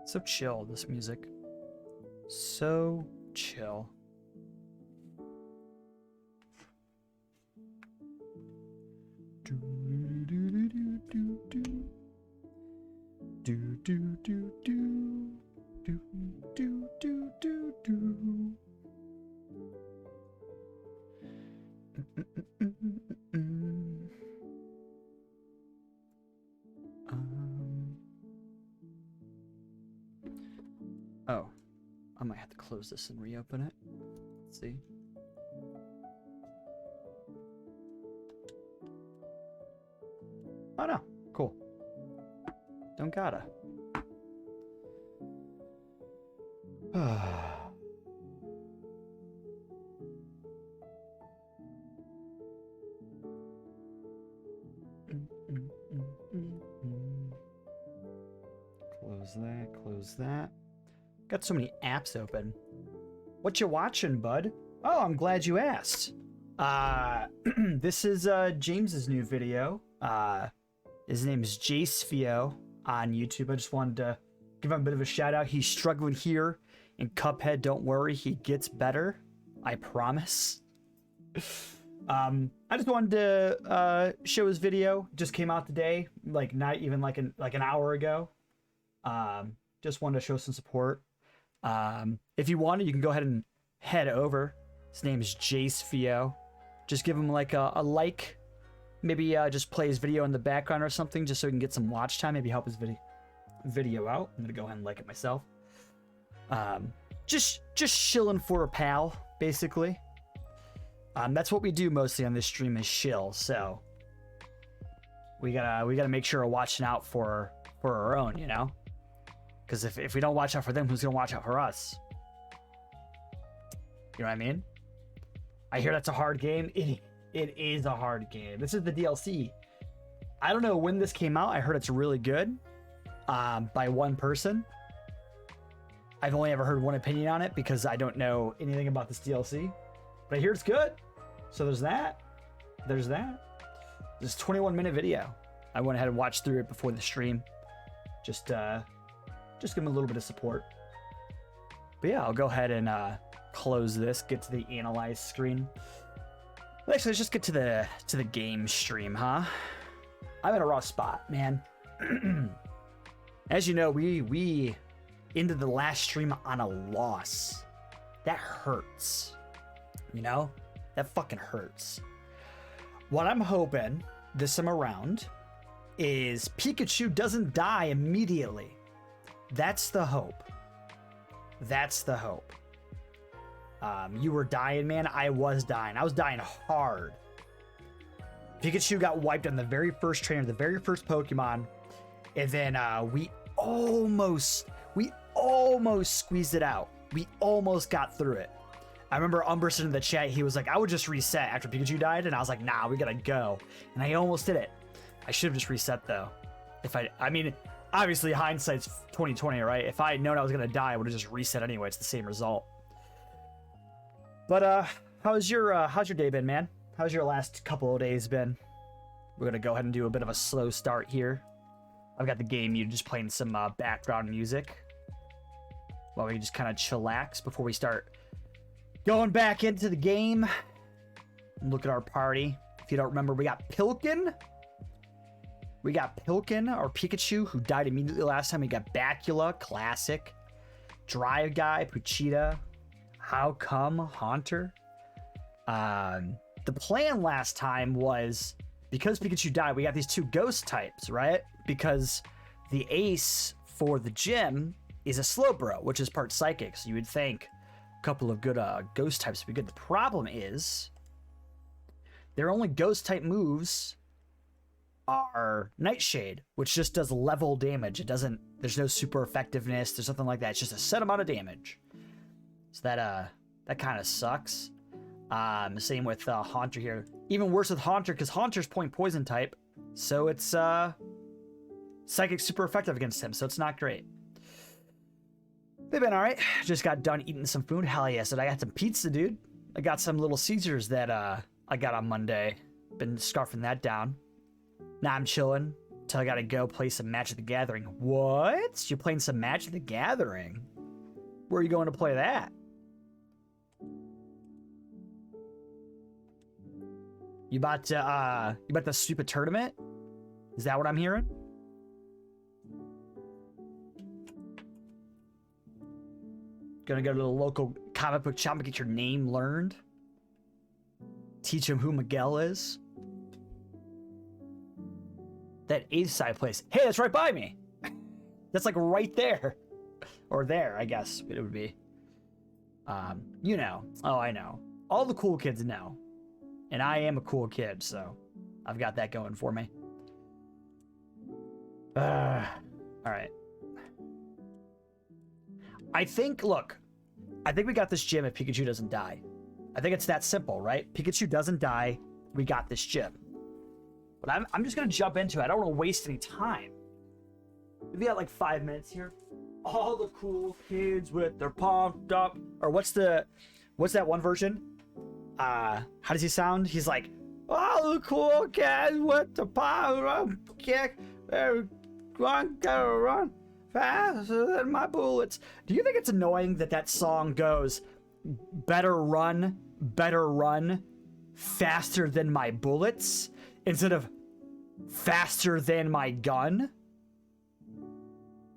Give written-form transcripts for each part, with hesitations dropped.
So chill, this music. So chill. Oh, I might have to close this and reopen it. Let's see. Oh no, cool. Don't gotta. Close that. Got so many apps open. What you watching, bud? Oh, I'm glad you asked. This is James's new video. His name is Jacefio on YouTube. I just wanted to give him a bit of a shout out. He's struggling here in Cuphead. Don't worry, he gets better. I promise. I just wanted to show his video. Just came out today, like not even like an hour ago. Just wanted to show some support. If you wanted, you can go ahead and head over. His name is Jacefio. Just give him like a like. Maybe just play his video in the background or something, just so he can get some watch time. Maybe help his video out. I'm gonna go ahead and like it myself. Just shilling for a pal, basically. That's what we do mostly on this stream is shill. So we gotta make sure we're watching out for our own, you know. Because if we don't watch out for them, who's gonna watch out for us? You know what I mean? I hear that's a hard game. It is a hard game. This is the DLC. I don't know when this came out. I heard it's really good by one person. I've only ever heard one opinion on it because I don't know anything about this DLC. But I hear it's good. So there's that. There's that. This 21-minute video. I went ahead and watched through it before the stream. Just give him a little bit of support. But yeah, I'll go ahead and close this, get to the analyze screen. Actually, let's just get to the game stream, huh? I'm in a rough spot, man. As you know, we ended the last stream on a loss. That hurts. You know? That fucking hurts. What I'm hoping this time around is Pikachu doesn't die immediately. That's the hope. That's the hope. You were dying, man. I was dying. I was dying hard. Pikachu got wiped on the very first trainer, the very first Pokemon. And then we almost squeezed it out. We almost got through it. I remember Umberson in the chat, he was like, I would just reset after Pikachu died. And I was like, nah, we gotta go. And I almost did it. I should have just reset though. I mean, obviously hindsight's 2020, right? If I had known I was gonna die, I would have just reset anyway. It's the same result. But how's your day been, man? How's your last couple of days been? We're gonna go ahead and do a bit of a slow start here. I've got the game muted, just playing some background music while we just kind of chillax before we start going back into the game. Look at our party. If you don't remember, we got Pilkin. We got Pilkin, or Pikachu, who died immediately last time. We got Bacula, classic. Drive Guy, Puchita. How come, Haunter? The plan last time was, because Pikachu died, we got these two ghost types, right? Because the ace for the gym is a Slowbro, which is part psychic. So you would think a couple of good ghost types would be good. The problem is their only ghost type moves are Nightshade, which just does level damage. It doesn't, there's no super effectiveness. There's nothing like that. It's just a set amount of damage. So that kind of sucks. Same with Haunter here. Even worse with Haunter, because Haunter's point poison type. So it's psychic super effective against him. So it's not great. They've been alright. Just got done eating some food. Hell yes. And I got some pizza, dude. I got some Little Caesars that I got on Monday. Been scarfing that down. Now I'm chilling. So I gotta go play some Magic the Gathering. What? You're playing some Magic the Gathering? Where are you going to play that? You about the stupid tournament? Is that what I'm hearing? Gonna go to the local comic book shop and get your name learned? Teach him who Miguel is? That Ace side place. Hey, that's right by me. That's like right there. Or there, I guess it would be. You know. Oh, I know. All the cool kids know. And I am a cool kid, so I've got that going for me. Alright. I think we got this gym if Pikachu doesn't die. I think it's that simple, right? Pikachu doesn't die, we got this gym. But I'm just gonna jump into it. I don't want to waste any time. We got like 5 minutes here. All the cool kids with their pumped up. Or what's that one version? How does he sound? He's like, all the cool kids with the pumped up kick. They're gonna run faster than my bullets. Do you think it's annoying that song goes, better run, faster than my bullets, instead of faster than my gun?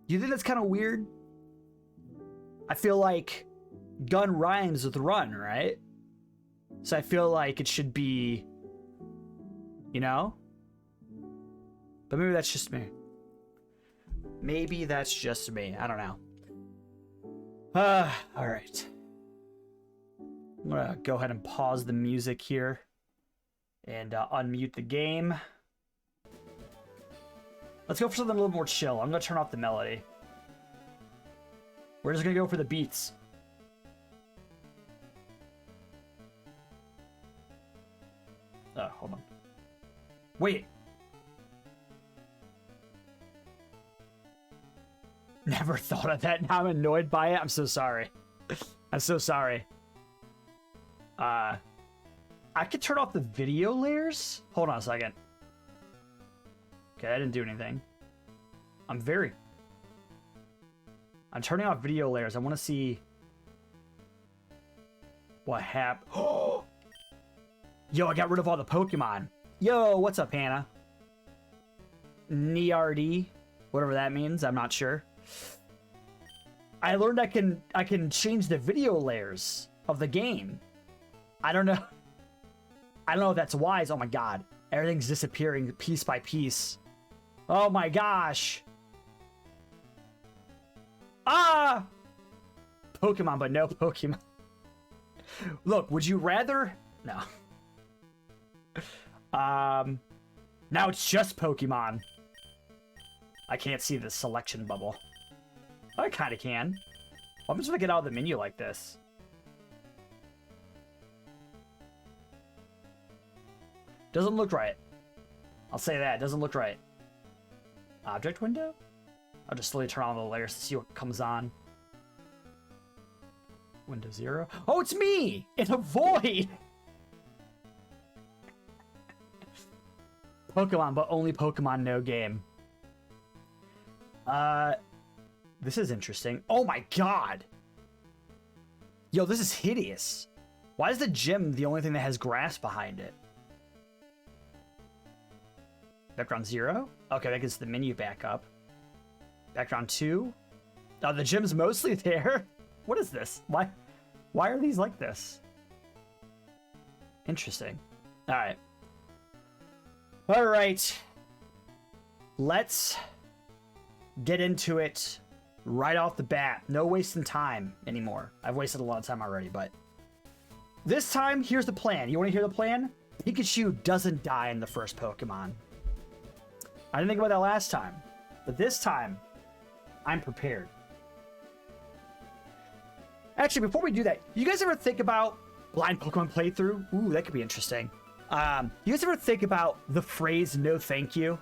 Do you think that's kind of weird? I feel like gun rhymes with run, right? So I feel like it should be, you know? But maybe that's just me. Maybe that's just me. I don't know. All right. I'm gonna go ahead and pause the music here and unmute the game. Let's go for something a little more chill. I'm gonna turn off the melody. We're just gonna go for the beats. Oh, hold on. Wait. Never thought of that. Now I'm annoyed by it. I'm so sorry. I'm so sorry. I could turn off the video layers? Hold on a second. Okay, I didn't do anything. I'm turning off video layers. I want to see what happened. Oh! Yo, I got rid of all the Pokemon. Yo, what's up, Hannah? Niardi, whatever that means. I'm not sure. I learned I can change the video layers of the game. I don't know. I don't know if that's wise. Oh my god. Everything's disappearing piece by piece. Oh my gosh. Ah! Pokemon, but no Pokemon. Look, would you rather? No. Now it's just Pokemon. I can't see the selection bubble. I kind of can. I'm just gonna get out of the menu like this. Doesn't look right. I'll say that. Doesn't look right. Object window? I'll just slowly turn on the layers to see what comes on. Window 0. Oh, it's me! In a void! Pokemon, but only Pokemon, no game. This is interesting. Oh my god! Yo, this is hideous. Why is the gym the only thing that has grass behind it? Background 0? Okay, that gets the menu back up. Background 2? Oh, the gym's mostly there? What is this? Why are these like this? Interesting. Alright. Alright. Let's get into it right off the bat. No wasting time anymore. I've wasted a lot of time already, but this time, here's the plan. You want to hear the plan? Pikachu doesn't die in the first Pokemon. I didn't think about that last time, but this time, I'm prepared. Actually, before we do that, you guys ever think about blind Pokemon playthrough? Ooh, that could be interesting. You guys ever think about the phrase, no thank you?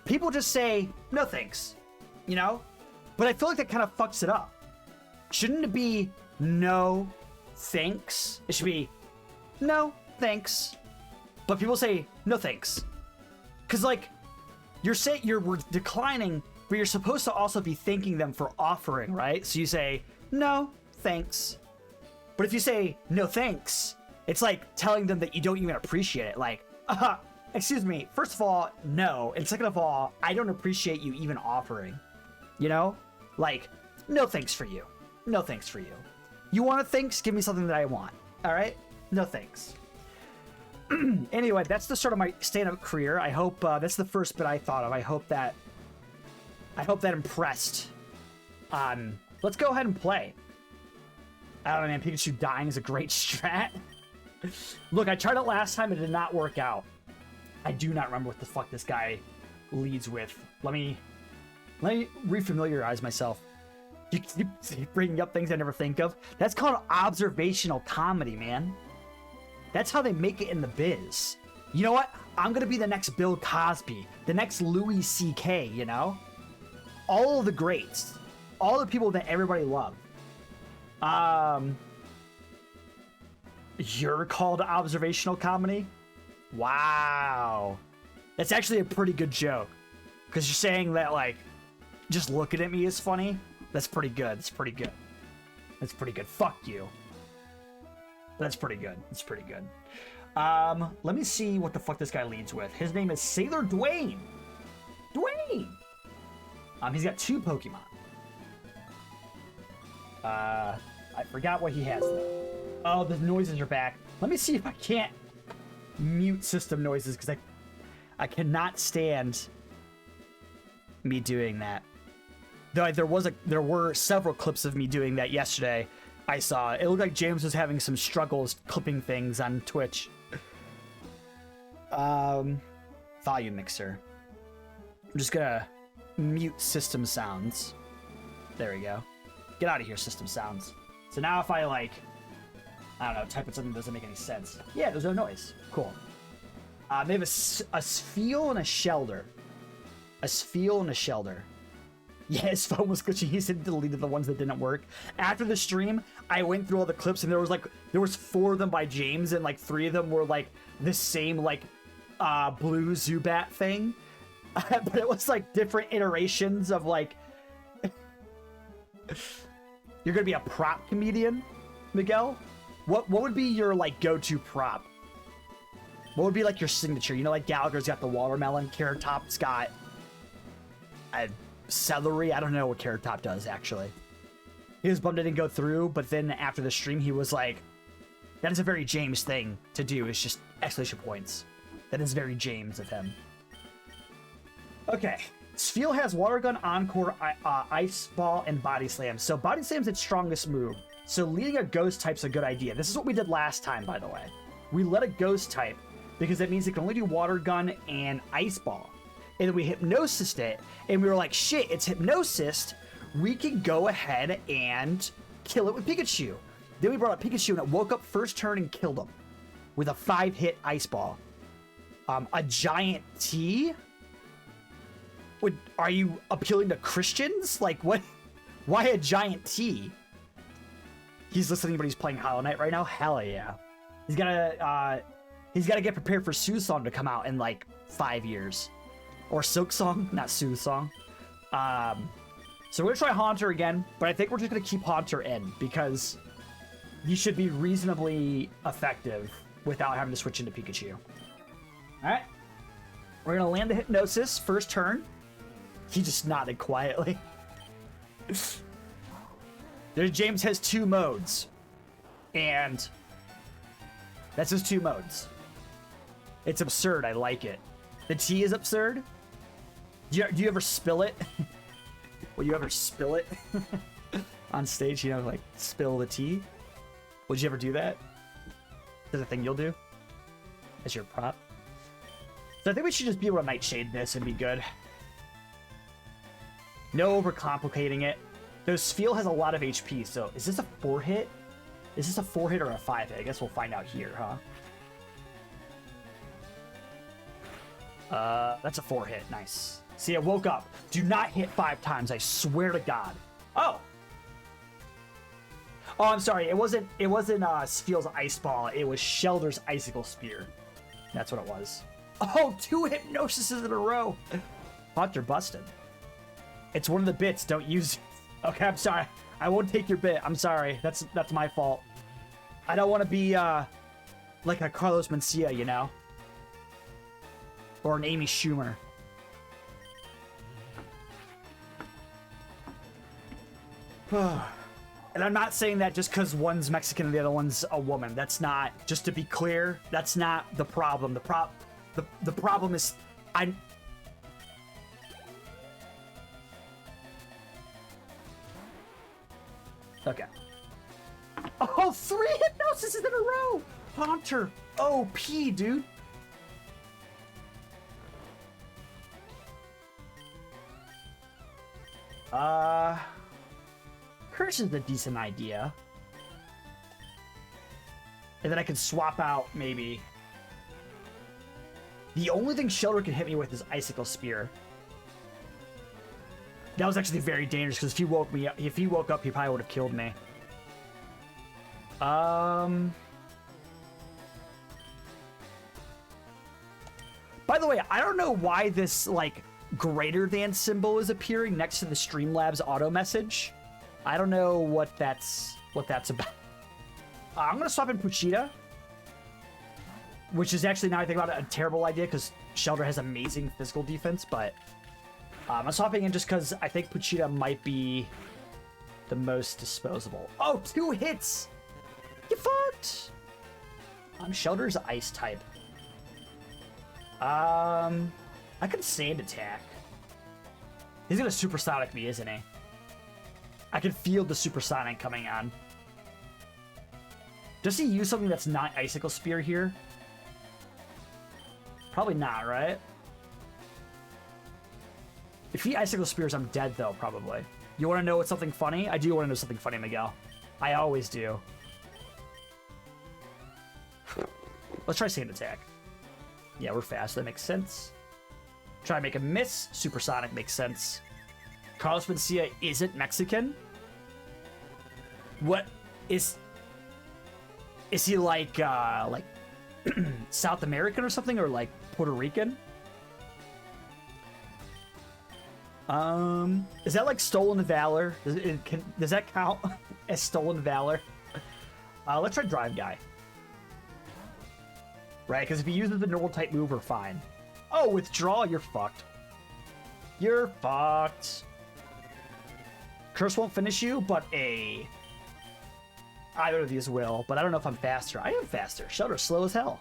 People just say, no thanks, you know? But I feel like that kind of fucks it up. Shouldn't it be no thanks? It should be no thanks. But people say no thanks. Because, like, you're saying you're declining, but you're supposed to also be thanking them for offering, right? So you say, no, thanks. But if you say, no, thanks, it's like telling them that you don't even appreciate it. Like, excuse me, first of all, no. And second of all, I don't appreciate you even offering. You know? Like, no thanks for you. No thanks for you. You want a thanks? Give me something that I want. All right? No thanks. Anyway, that's the start of my stand-up career. I hope that's the first bit I thought of. I hope that impressed. Let's go ahead and play. I don't know, man. Pikachu dying is a great strat. Look, I tried it last time. It did not work out. I do not remember what the fuck this guy leads with. Let me refamiliarize myself. You keep bringing up things I never think of. That's called observational comedy, man. That's how they make it in the biz. You know what? I'm gonna be the next Bill Cosby, the next Louis C.K., you know? All of the greats. All the people that everybody loved. You're called observational comedy? Wow. That's actually a pretty good joke. Because you're saying that, like, just looking at me is funny? That's pretty good. That's pretty good. That's pretty good. Fuck you. That's pretty good. That's pretty good. Let me see what the fuck this guy leads with. His name is Sailor Dwayne. Dwayne! He's got 2 Pokemon. I forgot what he has, though. Oh, the noises are back. Let me see if I can't mute system noises, because I cannot stand me doing that. Though there were several clips of me doing that yesterday. I saw it looked like James was having some struggles clipping things on Twitch. Volume mixer. I'm just gonna mute system sounds. There we go. Get out of here, system sounds. So now if I, like, I don't know, type in something that doesn't make any sense. Yeah, there's no noise. Cool. They have a Spheal and a Shelter. A Spheal and a Shelter. Yeah, his phone was glitching. He said he deleted the ones that didn't work. After the stream, I went through all the clips, and there was 4 of them by James, and like 3 of them were like the same like blue Zubat thing. But it was like different iterations of like you're gonna be a prop comedian, Miguel? What would be your like go-to prop? What would be like your signature? You know, like Gallagher's got the watermelon, Carrot Top's got celery. I don't know what Carrot Top does, actually. He was bummed it didn't go through, but then after the stream, he was like, that is a very James thing to do. It's just exclamation points. That is very James of him. Okay. Spheal has Water Gun, Encore, Ice Ball, and Body Slam. So Body Slam's its strongest move. So leading a Ghost type's a good idea. This is what we did last time, by the way. We let a Ghost type, because that means it can only do Water Gun and Ice Ball. And then we hypnosised it, and we were like, shit, it's hypnosised. We can go ahead and kill it with Pikachu. Then we brought up Pikachu, and it woke up first turn and killed him with a 5-hit Ice Ball. A Giant T? Are you appealing to Christians? Like, what? Why a Giant T? He's listening, but he's playing Hollow Knight right now? Hell yeah. He's gotta get prepared for Soothsong to come out in, like, 5 years. Or Silk Song, not Sooth Song. So we're gonna try Haunter again, but I think we're just gonna keep Haunter in because he should be reasonably effective without having to switch into Pikachu. Alright. We're gonna land the Hypnosis first turn. He just nodded quietly. James has 2 modes. And that's his 2 modes. It's absurd, I like it. The T is absurd. Do you ever spill it? Will you ever spill it on stage? You know, like spill the tea? Would you ever do that? Is that a thing you'll do? As your prop? So I think we should just be able to Nightshade this and be good. No overcomplicating it. Though Spheal has a lot of HP, so is this a 4-hit? Is this a 4-hit or a 5-hit? I guess we'll find out here, huh? That's a 4-hit. Nice. See, I woke up. Do not hit 5 times. I swear to God. Oh. Oh, I'm sorry. It wasn't Spheal's Ice Ball. It was Shelter's Icicle Spear. That's what it was. Oh, 2 Hypnosises in a row. Haunter busted. It's one of the bits. Don't use it. Okay, I'm sorry. I won't take your bit. I'm sorry. That's my fault. I don't want to be like a Carlos Mencia, you know? Or an Amy Schumer. And I'm not saying that just because one's Mexican and the other one's a woman. That's not, just to be clear, that's not the problem. The problem is okay. Oh, 3 hypnosis in a row! Haunter! OP, dude! Curse is a decent idea. And then I can swap out, maybe. The only thing Shelter can hit me with is Icicle Spear. That was actually very dangerous, because if he woke up, he probably would have killed me. By the way, I don't know why this, like, greater than symbol is appearing next to the Streamlabs auto message. I don't know what that's about. I'm gonna swap in Puchita, which is actually, now I think about it, a terrible idea because Shelter has amazing physical defense, but I'm swapping in just because I think Puchita might be the most disposable. Oh, 2 hits! You fucked! Shelter's ice type. I could Sand Attack. He's gonna Supersonic me, isn't he? I can feel the Supersonic coming on. Does he use something that's not Icicle Spear here? Probably not, right? If he Icicle Spears, I'm dead, though, probably. You want to know what's something funny? I do want to know something funny, Miguel. I always do. Let's try Sand Attack. Yeah, we're fast. That makes sense. Try to make a miss. Supersonic makes sense. Carlos Mencia isn't Mexican? What is he like South American or something, or like Puerto Rican? Is that like Stolen Valor? Does that count as Stolen Valor? Let's try Drive Guy. Right, because if he uses the normal type move, we're fine. Oh, withdraw, you're fucked. You're fucked. Curse won't finish you, but either of these will, but I don't know if I'm faster. I am faster. Shelter's slow as hell.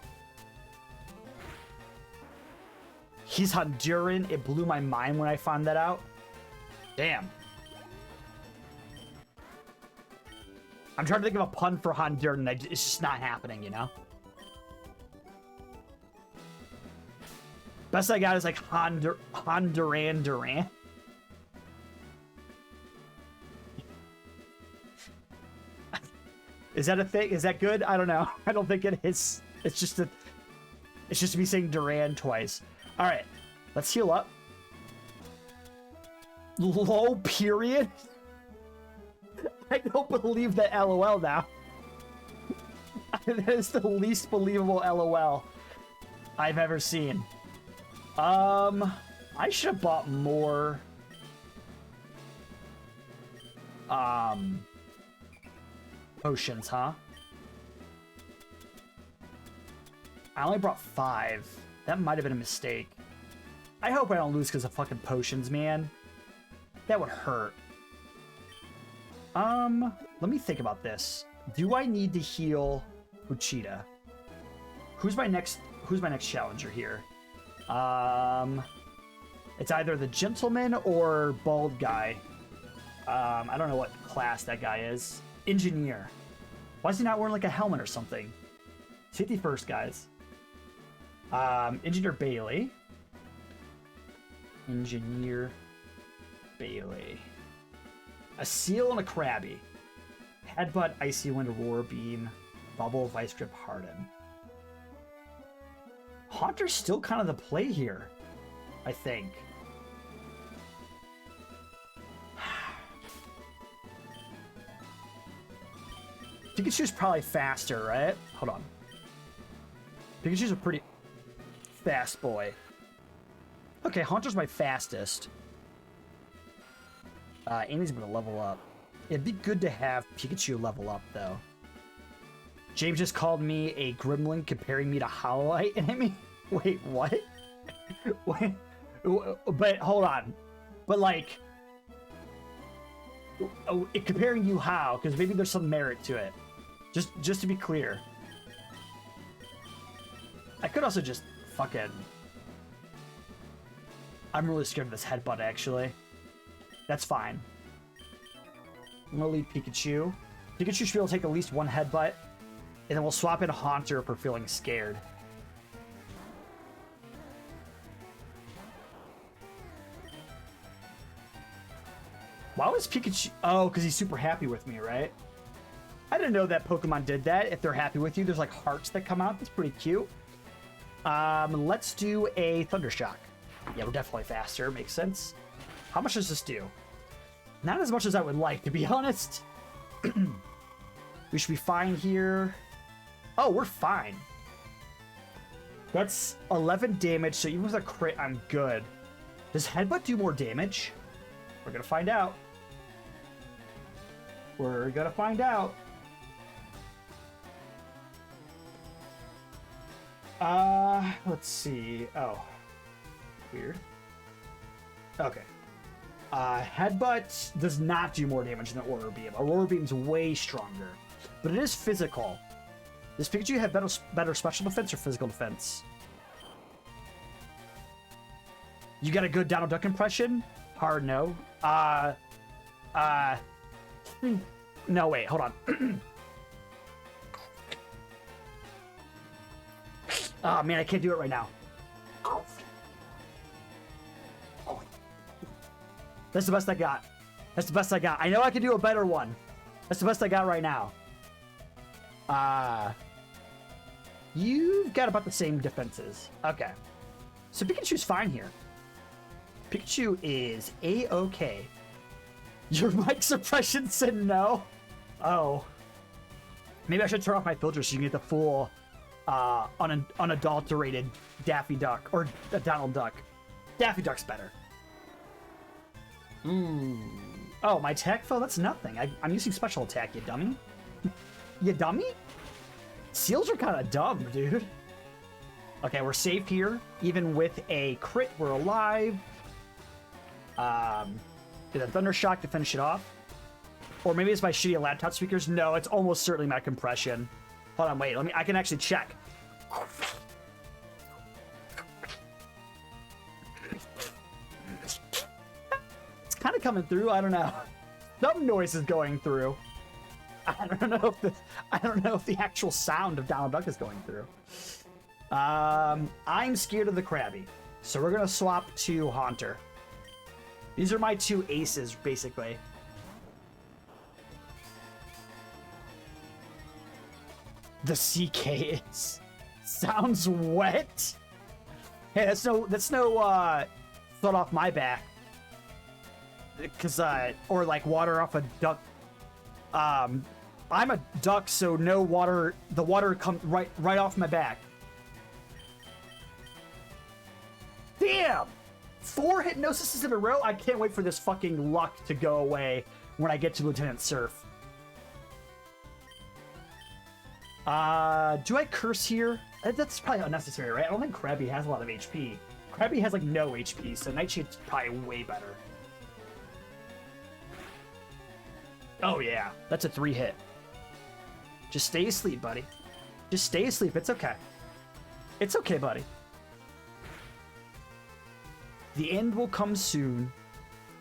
He's Honduran. It blew my mind when I found that out. Damn. I'm trying to think of a pun for Honduran. It's just not happening, you know? Best I got is like Honduran Duran. Is that a thing? Is that good? I don't know. I don't think it is. It's just me saying Duran twice. All right, let's heal up. Low period. I don't believe that LOL now. That is the least believable LOL I've ever seen. I should have bought more. Potions, huh? I only brought 5. That might have been a mistake. I hope I don't lose because of fucking potions, man. That would hurt. Let me think about this. Do I need to heal Uchida? Who's my next challenger here? It's either the gentleman or bald guy. I don't know what class that guy is. Engineer. Why is he not wearing like a helmet or something? Safety first, guys. Engineer Bailey. Engineer Bailey. A seal and a Krabby. Headbutt, Icy Wind, Roar Beam, Bubble, Vice Grip, Harden. Haunter's still kind of the play here, I think. Pikachu's probably faster, right? Hold on. Pikachu's a pretty fast boy. Okay, Haunter's my fastest. Amy's gonna level up. It'd be good to have Pikachu level up, though. James just called me a gremlin, comparing me to Hololite enemy. Wait, what? Wait, but hold on. But like, comparing you how? Because maybe there's some merit to it. Just to be clear. I could also just fucking... I'm really scared of this headbutt, actually. That's fine. I'm gonna leave Pikachu. Pikachu should be able to take at least one headbutt. And then we'll swap in Haunter if we're feeling scared. Why was Pikachu... Oh, because he's super happy with me, right? I didn't know that Pokemon did that. If they're happy with you, there's like hearts that come out. That's pretty cute. Let's do a Thunder Shock. Yeah, we're definitely faster. Makes sense. How much does this do? Not as much as I would like, to be honest. We should be fine here. Oh, we're fine. That's 11 damage, so even with a crit, I'm good. Does Headbutt do more damage? We're gonna find out. We're gonna find out. Let's see. Oh. Weird. Okay. Headbutt does not do more damage than Aurora Beam. Aurora Beam's way stronger. But it is physical. Does Pikachu have better special defense or physical defense? You got a good Donald Duck impression? Hard no. No, wait, hold on. Oh, man, I can't do it right now. That's the best I got. That's the best I got. I know I can do a better one. That's the best I got right now. You've got about the same defenses. Okay. So Pikachu's fine here. Pikachu is A-okay. Your mic suppression said no? Oh. Maybe I should turn off my filter so you can get the full unadulterated Daffy Duck. Or Donald Duck. Daffy Duck's better. Oh, my attack fell? That's nothing. I'm using special attack, you dummy. You dummy? Seals are kind of dumb, dude. Okay, we're safe here. Even with a crit, we're alive. Did a Thunder Shock to finish it off? Or maybe it's my shitty laptop speakers? No, it's almost certainly my compression. Hold on, wait. I can actually check. It's kind of coming through. I don't know. Some noise is going through. I don't know if the actual sound of Donald Duck is going through. I'm scared of the Krabby, so we're gonna swap to Haunter. These are my two aces, basically. The CK sounds wet. Hey, that's no thought off my back. Cause or like water off a duck. I'm a duck, so no water. The water comes right off my back. Damn! 4 hypnosises in a row? I can't wait for this fucking luck to go away when I get to Lieutenant Surf. Do I curse here? That's probably unnecessary, right? I don't think Krabby has a lot of HP. Krabby has like no HP, so Nightshade's probably way better. Oh yeah, that's a 3-hit. Just stay asleep, buddy. Just stay asleep. It's okay. It's okay, buddy. The end will come soon.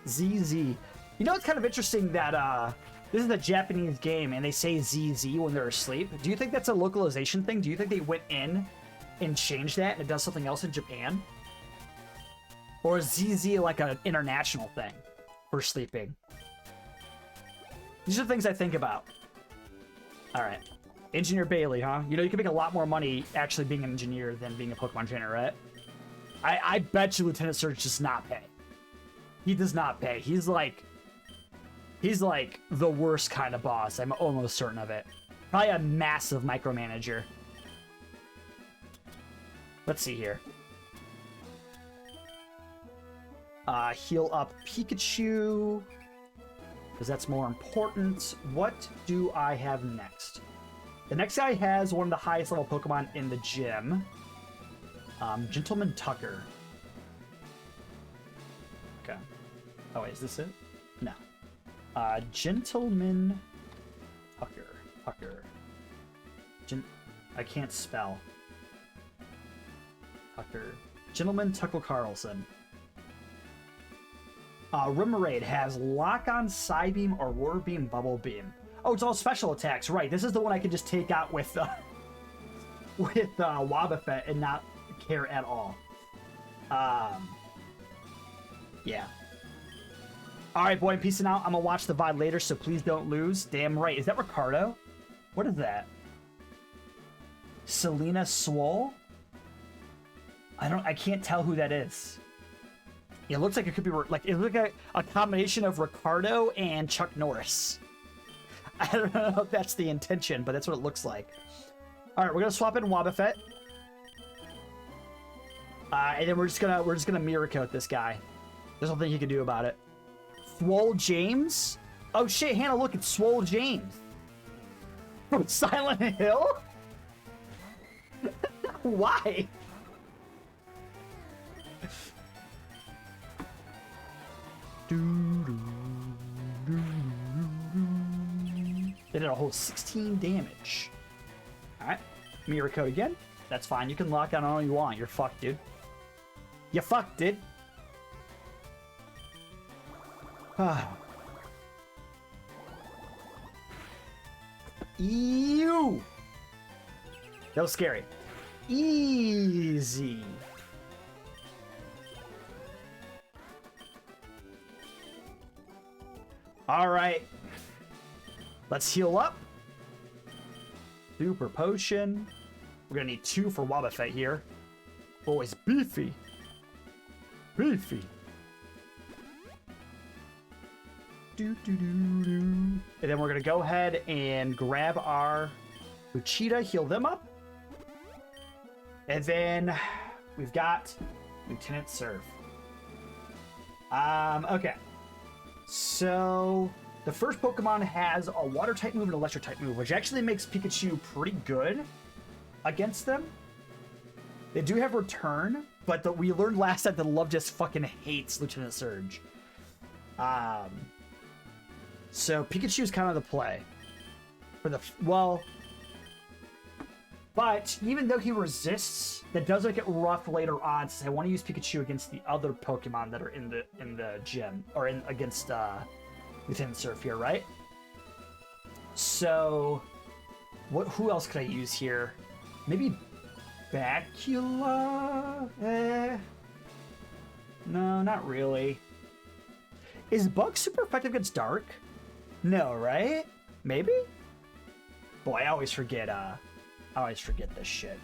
ZZ. You know, it's kind of interesting that this is a Japanese game and they say ZZ when they're asleep. Do you think that's a localization thing? Do you think they went in and changed that and it does something else in Japan? Or is ZZ like an international thing for sleeping? These are things I think about. All right. Engineer Bailey, huh? You know, you can make a lot more money actually being an engineer than being a Pokemon trainer, right? I bet you Lieutenant Surge does not pay. He does not pay. He's like the worst kind of boss. I'm almost certain of it. Probably a massive micromanager. Let's see here. Heal up Pikachu, because that's more important. What do I have next? The next guy has one of the highest level Pokemon in the gym. Gentleman Tucker. Okay. Oh, wait, is this it? No. Gentleman Tucker. I can't spell. Tucker. Gentleman Tucker Carlson. Remoraid has Lock On, Psybeam, or Water Beam, Bubble Beam. Oh, it's all special attacks, right? This is the one I can just take out with Wobbuffet and not care at all. Yeah. All right, boy, peace out. I'm gonna watch the VOD later, so please don't lose. Damn right. Is that Ricardo? What is that? Selena Swole? I can't tell who that is. It looks like it could be it looks like a combination of Ricardo and Chuck Norris. I don't know if that's the intention, but that's what it looks like. All right, we're gonna swap in Wobbuffet, and then we're just gonna mirror coat this guy. There's nothing he can do about it. Swole James? Oh shit, Hannah, look, it's Swole James from Silent Hill. Why? They did a whole 16 damage. Alright. Mirror coat again. That's fine. You can lock on all you want. You're fucked, dude. You fucked, dude. Ew! That was scary. Easy. All right. Let's heal up. Super potion. We're gonna need 2 for Wobbuffet here. Oh, it's beefy. Beefy. And then we're gonna go ahead and grab our Luchita, heal them up. And then we've got Lieutenant Surf. Okay. So the first Pokemon has a water type move and electric type move, which actually makes Pikachu pretty good against them. They do have return, but we learned last time that Love just fucking hates Lieutenant Surge. So Pikachu is kind of the play for the but even though he resists, that does make it rough later on, since I want to use Pikachu against the other Pokemon that are in the gym, or against Lieutenant Surf here, right? So who else could I use here? Maybe Bacula? No, not really. Is Bug super effective against Dark? No, right? Maybe? Boy, I always forget this shit.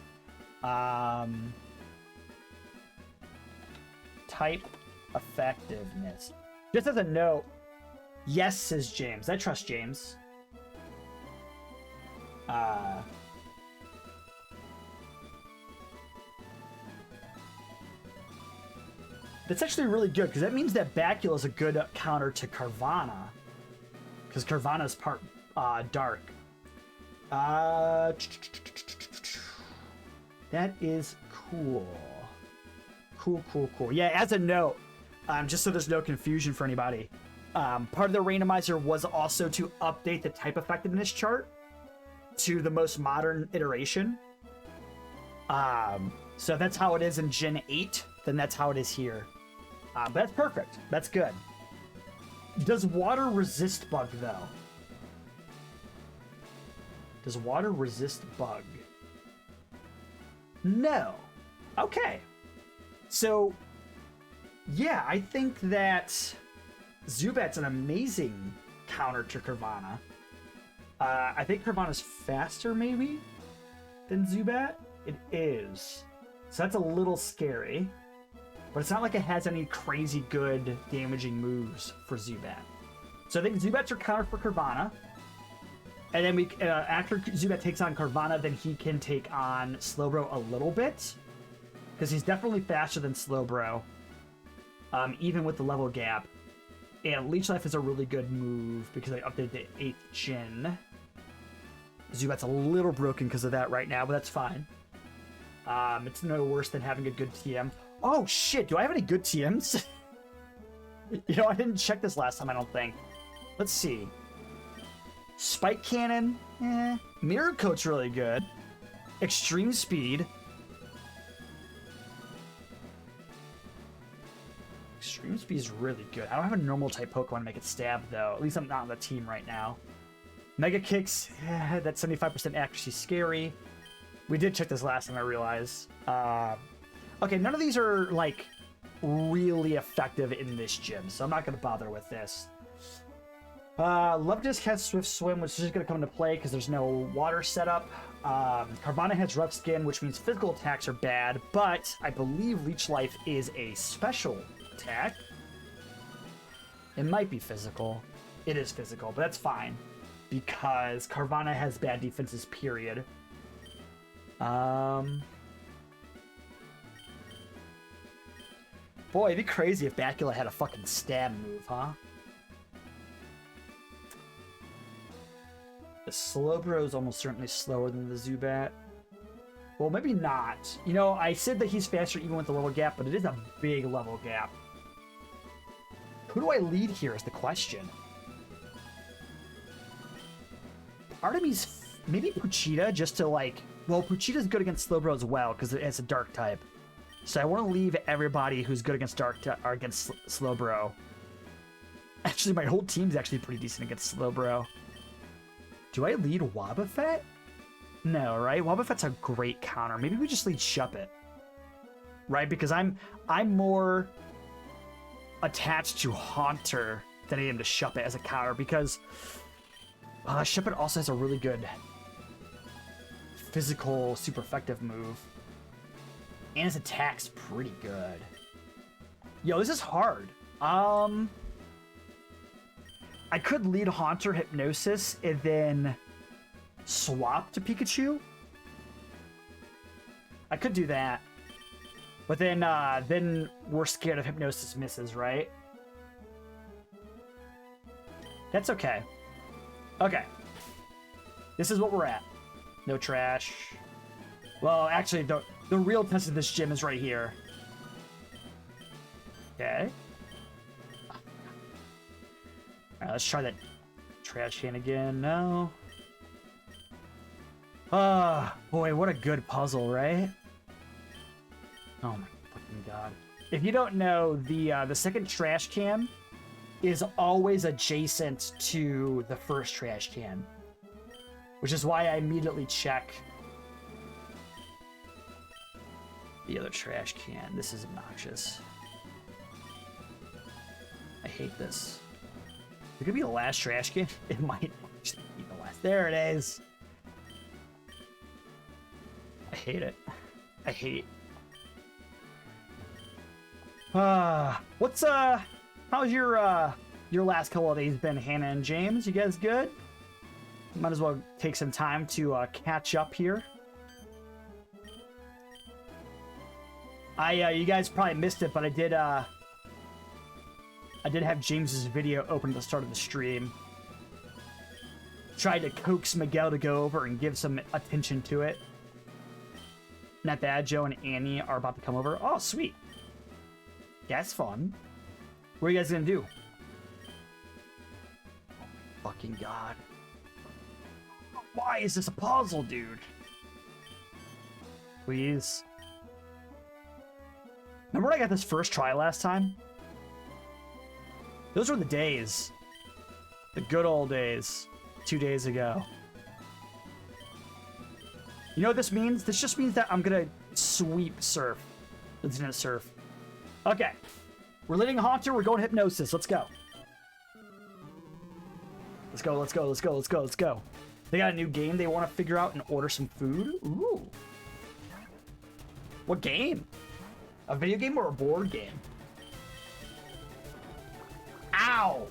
Type effectiveness. Just as a note, yes, says James. I trust James. That's actually really good, because that means that Bacula is a good counter to Carvanha. Because Carvanha is part dark. That is cool. Cool. Yeah, as a note, just so there's no confusion for anybody, part of the randomizer was also to update the type effectiveness chart to the most modern iteration. So if that's how it is in Gen 8, then that's how it is here. But that's perfect. That's good. Does water resist Bug, though? Does water resist Bug? No. Okay. So, yeah, I think that Zubat's an amazing counter to Carvanha. I think Carvanha's faster, maybe, than Zubat. It is. So that's a little scary. But it's not like it has any crazy good damaging moves for Zubat. So I think Zubat's your counter for Carvanha. And then after Zubat takes on Carvanha, then he can take on Slowbro a little bit. Because he's definitely faster than Slowbro. even with the level gap. And Leech Life is a really good move because I updated the 8th gen. Zubat's a little broken because of that right now, but that's fine. It's no worse than having a good TM. Oh shit, do I have any good TMs? You know, I didn't check this last time, I don't think. Let's see. Spike Cannon, Mirror Coat's really good. Extreme Speed. Extreme Speed is really good. I don't have a normal type Pokemon to make it stab, though. At least I'm not on the team right now. Mega Kicks, that 75% accuracy is scary. We did check this last time, I realize. Okay, none of these are, like, really effective in this gym, so I'm not going to bother with this. Luvdisc has Swift Swim, which is just going to come into play because there's no water setup. Carvanha has Rough Skin, which means physical attacks are bad, but I believe Leech Life is a special attack. It might be physical. It is physical, but that's fine because Carvanha has bad defenses, period. Boy, it'd be crazy if Bacula had a fucking stab move, huh? The Slowbro is almost certainly slower than the Zubat. Well, maybe not. You know, I said that he's faster even with the level gap, but it is a big level gap. Who do I lead here is the question. Part of me's maybe Pochita, just to like... Well, Pochita's good against Slowbro as well, because it has a dark type. So I want to leave everybody who's good against or against Slowbro. Actually, my whole team's actually pretty decent against Slowbro. Do I lead Wobbuffet? No, right? Wobbuffet's a great counter. Maybe we just lead Shuppet. Right? Because I'm more attached to Haunter than I am to Shuppet as a counter, because Shuppet also has a really good physical, super effective move. And his attack's pretty good. Yo, this is hard. I could lead Haunter Hypnosis and then swap to Pikachu. I could do that. But then we're scared of Hypnosis misses, right? That's okay. Okay. This is what we're at. No trash. Well, actually, the real test of this gym is right here. Okay. Alright, let's try that trash can again. No. Ah, boy, what a good puzzle, right? Oh my fucking god. If you don't know, the second trash can is always adjacent to the first trash can. Which is why I immediately check the other trash can. This is obnoxious. I hate this. It could be the last trash can. It might just be the last. There it is. I hate it. I hate. How's your last couple of days been, Hannah and James? You guys good? Might as well take some time to catch up here. You guys probably missed it, but I did have James's video open at the start of the stream. Tried to coax Miguel to go over and give some attention to it. Not bad. Joe and Annie are about to come over. Oh, sweet. That's fun. What are you guys gonna do? Oh, fucking god. Why is this a puzzle, dude? Please. Remember when I got this first try last time? Those were the days. The good old days. 2 days ago. You know what this means? This just means that I'm gonna sweep Surf. Lieutenant Surf. Okay. We're leading Haunter, we're going Hypnosis. Let's go. Let's go, let's go, let's go, let's go, let's go. They got a new game they want to figure out and order some food? Ooh. What game? A video game or a board game? Ow!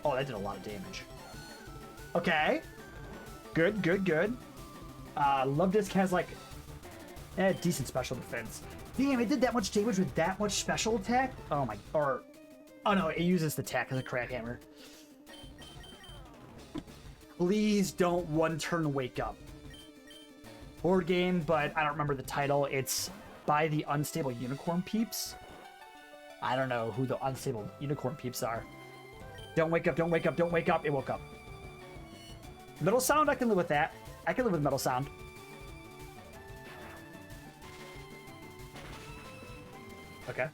Oh, that did a lot of damage. Okay. Good, good, good. Luvdisc has, like, Decent special defense. Damn, it did that much damage with that much special attack? Oh my, oh no, it uses the attack as a crab hammer. Please don't one turn wake up. Board game, but I don't remember the title. It's by the Unstable Unicorn Peeps. I don't know who the Unstable Unicorn Peeps are. Don't wake up, don't wake up, don't wake up. It woke up. Metal sound, I can live with that. I can live with metal sound. Okay.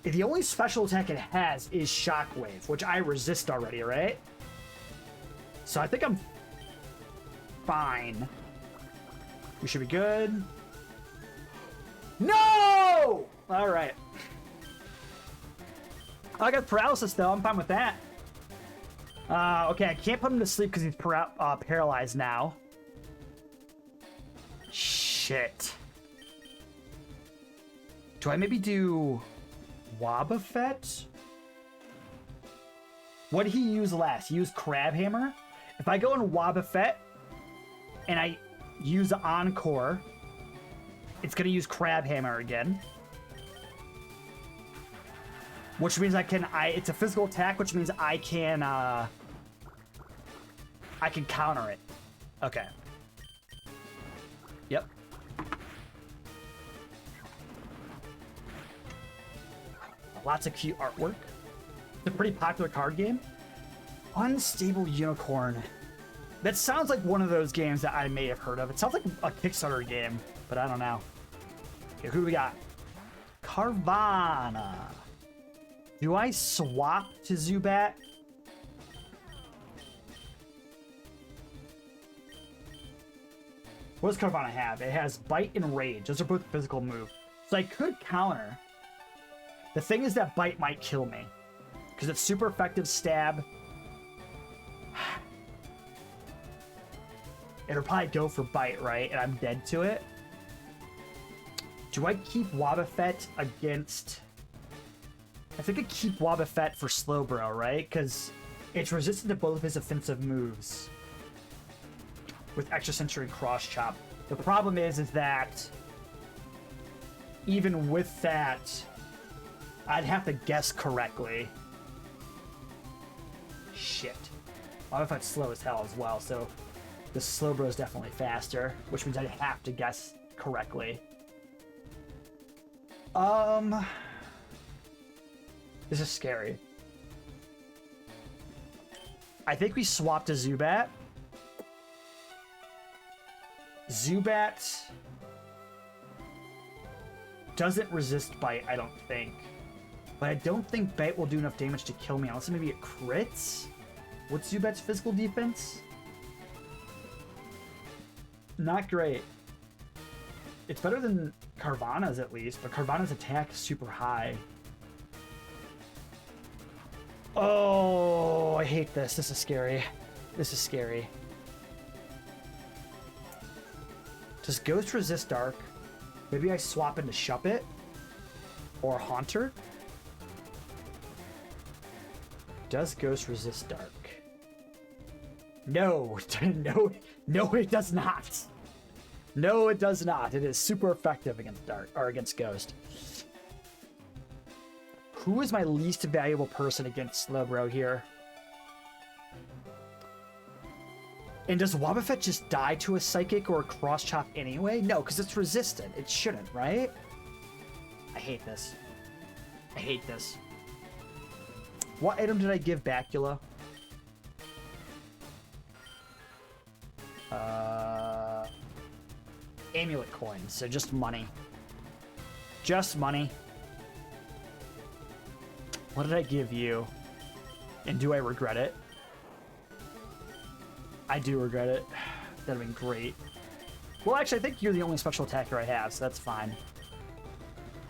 The only special attack it has is Shockwave, which I resist already, right? So I think I'm fine. We should be good. No! All right. I got paralysis, though. I'm fine with that. Okay, I can't put him to sleep because he's paralyzed now. Shit. Do I maybe do Wobbuffet? What did he use last? He used Crab Hammer. If I go in Wobbuffet and I use Encore, it's going to use Crab Hammer again. Which means it's a physical attack, which means I can counter it. Okay. Yep. Lots of cute artwork. It's a pretty popular card game. Unstable Unicorn. That sounds like one of those games that I may have heard of. It sounds like a Kickstarter game, but I don't know. Okay, who do we got? Carvana. Do I swap to Zubat? What does Carvana have? It has Bite and Rage. Those are both physical moves. So I could counter. The thing is that Bite might kill me. Because it's super effective stab. It'll probably go for Bite, right? And I'm dead to it. Do I keep Wobbuffet against... I think I keep Wobbuffet for Slowbro, right? Because it's resistant to both of his offensive moves. With Extra Sentry and Cross Chop. The problem is that... even with that... I'd have to guess correctly. Shit. Wobbuffet's slow as hell as well, so... the Slowbro is definitely faster, which means I'd have to guess correctly. This is scary. I think we swapped to Zubat. Zubat doesn't resist Bite, I don't think. But I don't think Bite will do enough damage to kill me, unless maybe it crits? What's Zubat's physical defense? Not great. It's better than Carvana's at least, but Carvana's attack is super high. Oh, I hate this. This is scary. This is scary. Does Ghost resist Dark? Maybe I swap into Shuppet? Or Haunter? Does Ghost resist Dark? No. No, it does not. No, it does not. It is super effective against Dark, or against Ghost. Who is my least valuable person against Slowbro here? And does Wobbuffet just die to a Psychic or a Cross Chop anyway? No, because it's resistant. It shouldn't, right? I hate this. I hate this. What item did I give Bacula? Amulet coins, so just money. Just money. What did I give you? And do I regret it? I do regret it. That'd have been great. Well, actually, I think you're the only special attacker I have, so that's fine.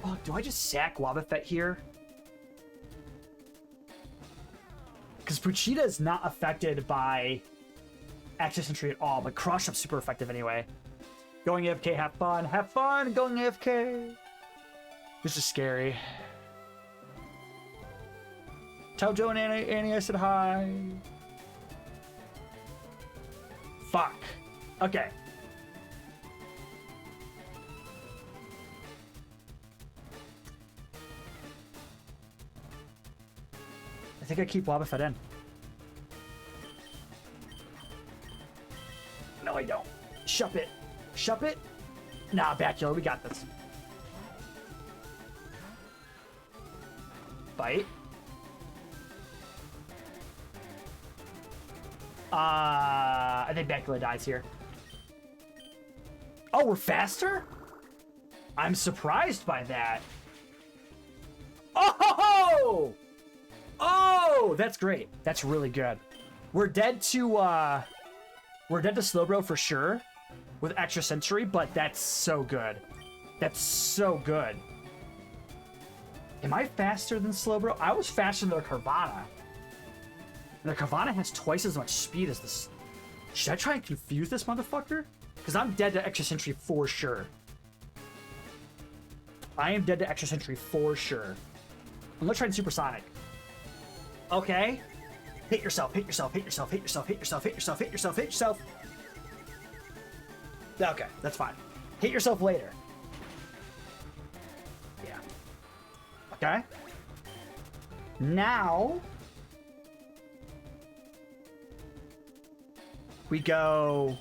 Oh, do I just sack Wobbuffet here? Because Pochita is not affected by Access Entry at all, but Cross Chop's super effective anyway. Going AFK, have fun. Have fun going AFK. This is scary. Tell Joe and Annie I said hi. Fuck. Okay. I think I keep Wobbuffet in. No, I don't. Shup it. Shup it. Nah, Bacula, we got this. Bite. I think Bacula dies here. Oh, we're faster? I'm surprised by that. Oh! Oh, that's great. That's really good. We're dead to Slowbro for sure with extra sensory, but that's so good. That's so good. Am I faster than Slowbro? I was faster than their Carvana. And their Carvana has twice as much speed as this. Should I try and confuse this motherfucker? Because I'm dead to extra sensory for sure. I am dead to extra sensory for sure. I'm gonna try supersonic. Okay. Hit yourself, hit yourself, hit yourself, hit yourself, hit yourself, hit yourself, hit yourself, hit yourself. Okay, that's fine. Hit yourself later. Yeah. Okay. Now we go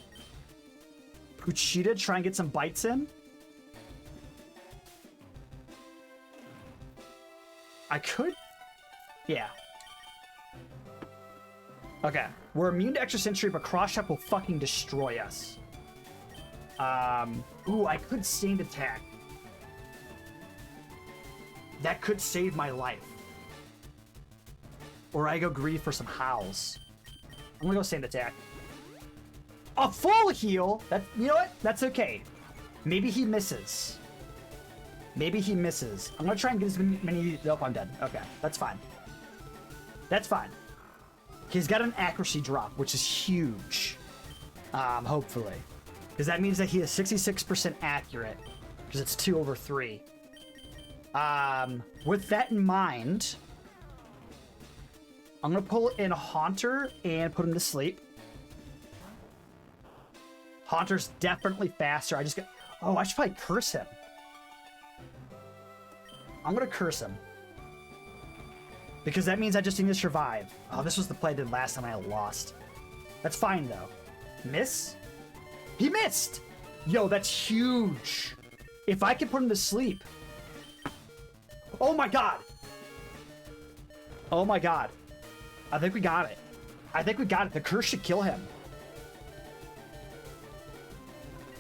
Puchita, try and get some bites in. I could. Yeah. Okay. We're immune to extra sensory, but cross shot will fucking destroy us. Ooh, I could stand attack. That could save my life. Or I go greed for some howls. I'm gonna go stand attack. A full heal? That, you know what? That's okay. Maybe he misses. Maybe he misses. I'm gonna try and get as many. Nope, I'm dead. Okay, that's fine. That's fine. He's got an accuracy drop, which is huge. Hopefully. Because that means that he is 66% accurate. Because it's 2 over 3. With that in mind, I'm gonna pull in a Haunter and put him to sleep. Haunter's definitely faster. I just got. Oh, I should probably curse him. I'm gonna curse him. Because that means I just need to survive. Oh, this was the play I did last time I lost. That's fine, though. Miss? He missed! Yo, that's huge. If I can put him to sleep. Oh my god. Oh my god. I think we got it. I think we got it. The curse should kill him.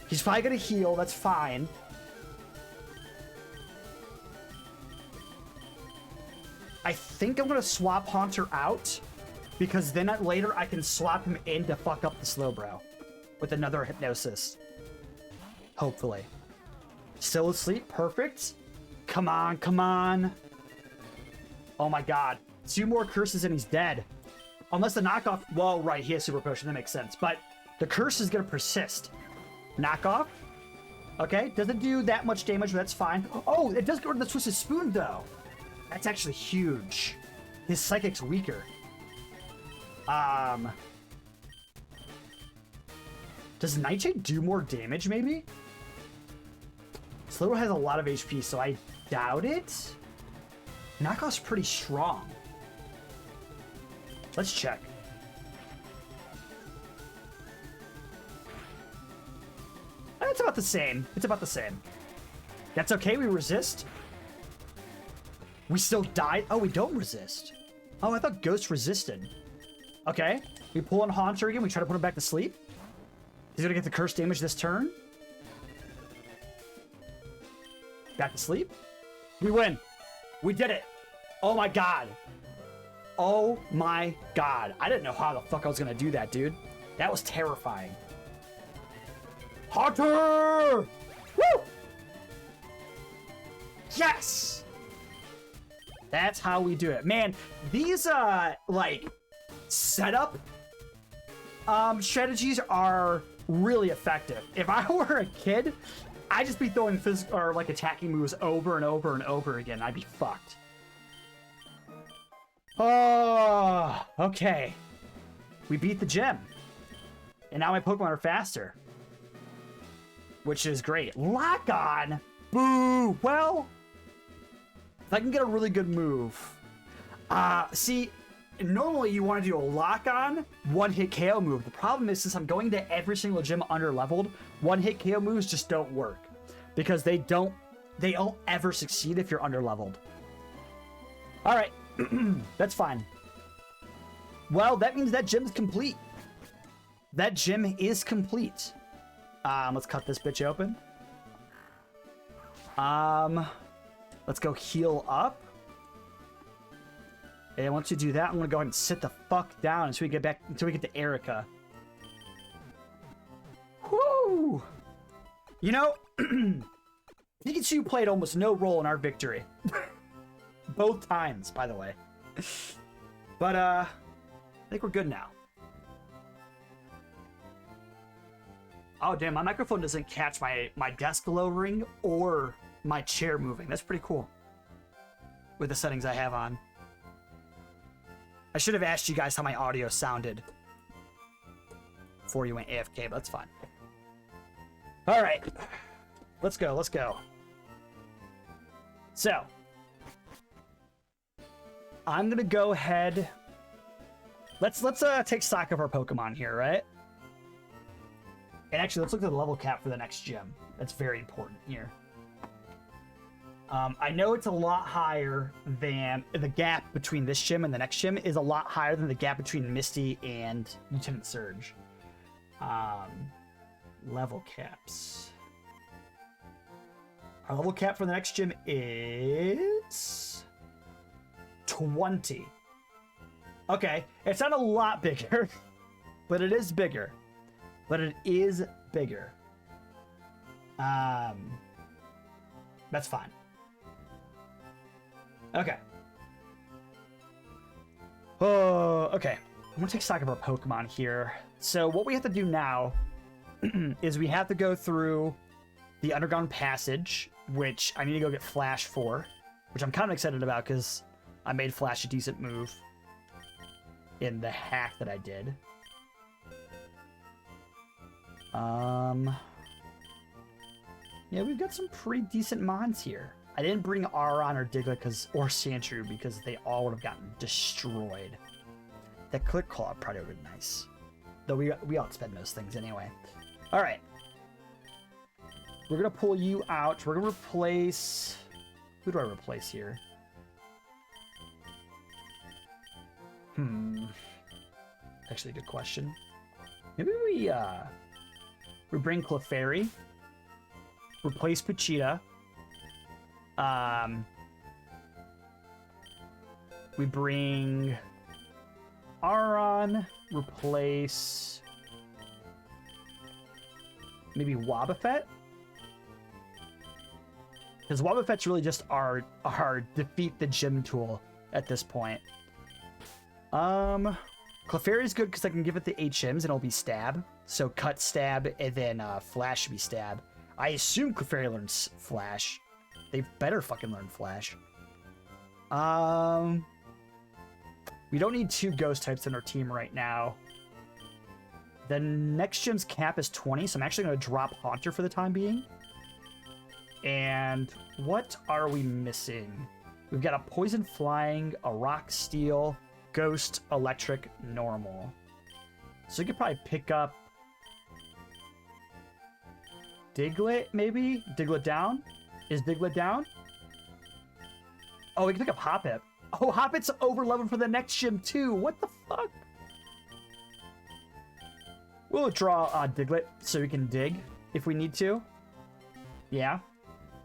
He's probably gonna heal. That's fine. I think I'm gonna swap Haunter out, because then later I can swap him in to fuck up the Slowbro with another hypnosis. Hopefully. Still asleep. Perfect. Come on, come on. Oh my god. 2 more curses and he's dead. Unless the knockoff. Well, right, he has super potion. That makes sense. But the curse is gonna persist. Knockoff. Okay, doesn't do that much damage, but that's fine. Oh, it does go to the Twisted Spoon, though. That's actually huge. His Psychic's weaker. Does Nightshade do more damage, maybe? Slowbro has a lot of HP, so I doubt it. Knockoff's pretty strong. Let's check. It's about the same. It's about the same. That's okay, we resist. We still died? Oh, we don't resist. Oh, I thought Ghost resisted. Okay. We pull on Haunter again. We try to put him back to sleep. He's gonna get the curse damage this turn. Back to sleep. We win. We did it. Oh my god. Oh my god. I didn't know how the fuck I was gonna do that, dude. That was terrifying. Haunter! Woo! Yes! That's how we do it. Man, these, like, setup strategies are really effective. If I were a kid, I'd just be throwing physical or, like, attacking moves over and over and over again. I'd be fucked. Oh, okay. We beat the gem. And now my Pokemon are faster. Which is great. Lock on! Boo! Well, if I can get a really good move. See, normally you want to do a lock on, one-hit KO move. The problem is, since I'm going to every single gym under-leveled, one-hit KO moves just don't work. Because they don't ever succeed if you're under-leveled. Alright, that's fine. Well, that means that gym's complete. That gym is complete. Let's cut this bitch open. Let's go heal up. And once you do that, I'm gonna go ahead and sit the fuck down until we get back, until we get to Erica. Whoo! You know, Pikachu played almost no role in our victory. Both times, by the way. But, I think we're good now. Oh, damn, my microphone doesn't catch my desk lowering or my chair moving. That's pretty cool. With the settings I have on. I should have asked you guys how my audio sounded before you went AFK, but that's fine. All right. Let's go, let's go. So. I'm going to go ahead. Let's take stock of our Pokemon here, right? And actually, let's look at the level cap for the next gym. That's very important here. I know it's a lot higher than the gap between this gym and the next gym is a lot higher than the gap between Misty and Lieutenant Surge. Level caps. Our level cap for the next gym is 20. Okay, it's not a lot bigger, but it is bigger. But it is bigger. That's fine. Okay. Oh, okay. I'm gonna take stock of our Pokemon here. So what we have to do now is we have to go through the underground passage, which I need to go get Flash for, which I'm kind of excited about because I made Flash a decent move in the hack that I did. Yeah, we've got some pretty decent mons here. I didn't bring Aron or Diglett or Sandshrew because they all would have gotten destroyed. That Click Claw probably would have been nice. Though we outspend those things anyway. Alright. We're going to pull you out. We're going to replace... Who do I replace here? Actually, a good question. Maybe we bring Clefairy. Replace Pochita. We bring Aron. Replace maybe Wobbuffet. Because Wobbuffet's really just our defeat the gym tool at this point. Clefairy's good because I can give it the HMs and it'll be stab. So cut, stab, and then Flash should be stab. I assume Clefairy learns Flash. They better fucking learn Flash. We don't need two ghost types in our team right now. The next gym's cap is 20, so I'm actually going to drop Haunter for the time being. And what are we missing? We've got a Poison Flying, a Rock Steel, Ghost, Electric, Normal. So we could probably pick up Diglett, maybe? Diglett down? Is Diglett down? Oh, we can pick up Hoppip. Oh, Hoppip's over-leveled for the next gym, too. What the fuck? We'll draw Diglett so we can dig if we need to. Yeah.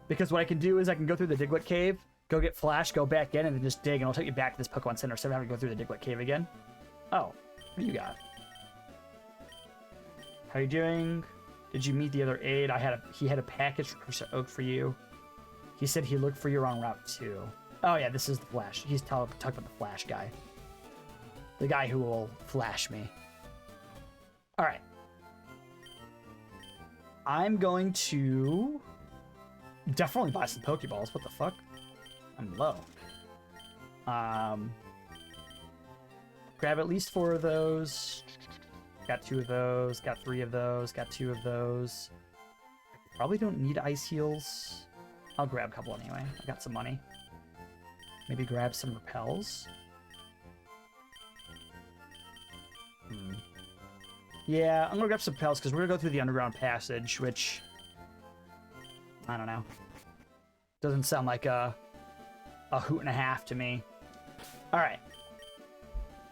Because what I can do is I can go through the Diglett cave, go get Flash, go back in, and then just dig, and I'll take you back to this Pokemon Center instead of having to go through the Diglett cave again. Oh, what do you got? How are you doing? Did you meet the other aide? He had a package from Crusoe Oak for you. He said he looked for you on Route 2. Oh yeah, this is the Flash. He's talking about the Flash guy. The guy who will flash me. Alright. I'm going to definitely buy some Pokeballs. What the fuck? I'm low. Grab at least 4 of those. got 2 of those, got 3 of those, got 2 of those. Probably don't need ice heals. I'll grab a couple anyway. I got some money. Maybe grab some repels. Yeah, I'm gonna grab some repels because we're gonna go through the underground passage, which I don't know. Doesn't sound like a hoot and a half to me. All right,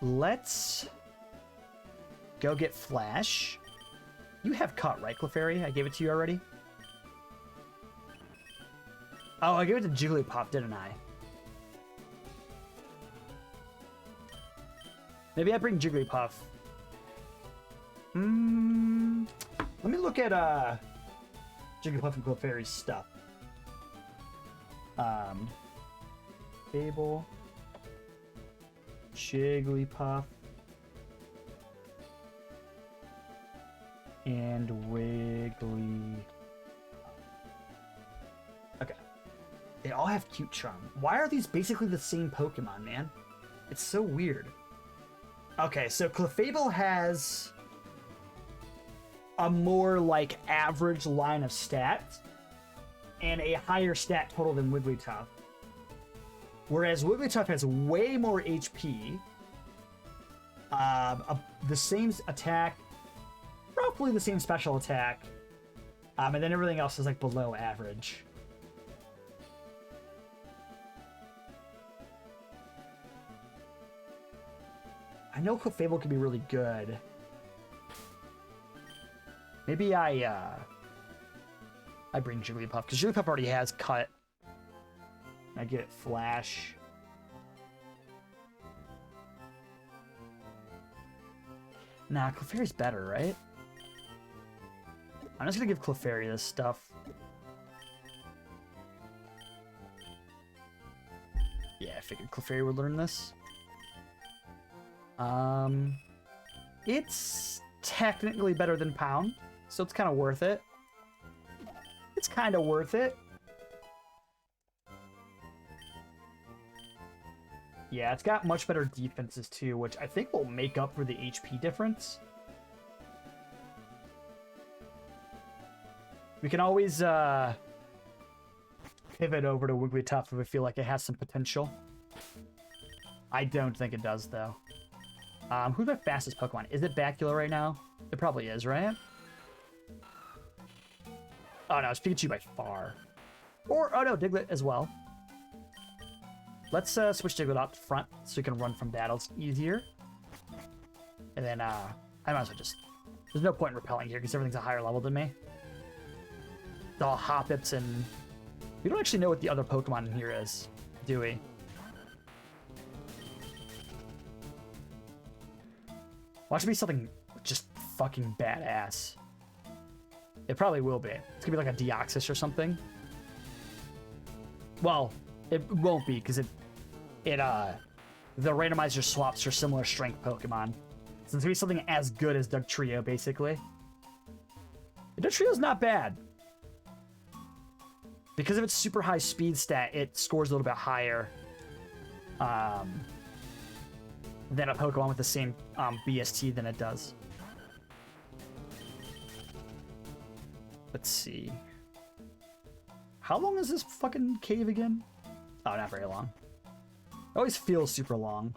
let's go get Flash. You have cut, right, Clefairy? I gave it to you already. Oh, I gave it to Jigglypuff, didn't I? Maybe I bring Jigglypuff. Let me look at Jigglypuff and Clefairy's stuff. Fable, Jigglypuff, and Wiggly. Okay. They all have cute charm. Why are these basically the same Pokemon, man? It's so weird. Okay, so Clefable has a more, like, average line of stats and a higher stat total than Wigglytuff. Whereas Wigglytuff has way more HP, the same attack, roughly the same special attack, and then everything else is, like, below average. I know Clefable can be really good. Maybe I bring Jigglypuff, because Jigglypuff already has cut. I get Flash. Nah, Clefairy's better, right? I'm just gonna give Clefairy this stuff. Yeah, I figured Clefairy would learn this. It's technically better than Pound, so it's kind of worth it. It's kind of worth it. Yeah, it's got much better defenses too, which I think will make up for the HP difference. We can always pivot over to Wigglytuff if we feel like it has some potential. I don't think it does, though. Who's my fastest Pokemon? Is it Bacula right now? It probably is, right? Oh no, it's Pikachu by far. Or, oh no, Diglett as well. Let's switch Diglett out to front so we can run from battles easier. And then, I might as well just... There's no point in repelling here because everything's a higher level than me. It's all Hoppips and... We don't actually know what the other Pokemon in here is, do we? Watch it be something just fucking badass. It probably will be. It's gonna be like a Deoxys or something. Well, it won't be because the randomizer swaps for similar strength Pokemon. So it's gonna be something as good as Dugtrio, basically. Dugtrio's not bad. Because of its super high speed stat, it scores a little bit higher than a Pokemon with the same BST than it does. Let's see. How long is this fucking cave again? Oh, not very long. It always feels super long.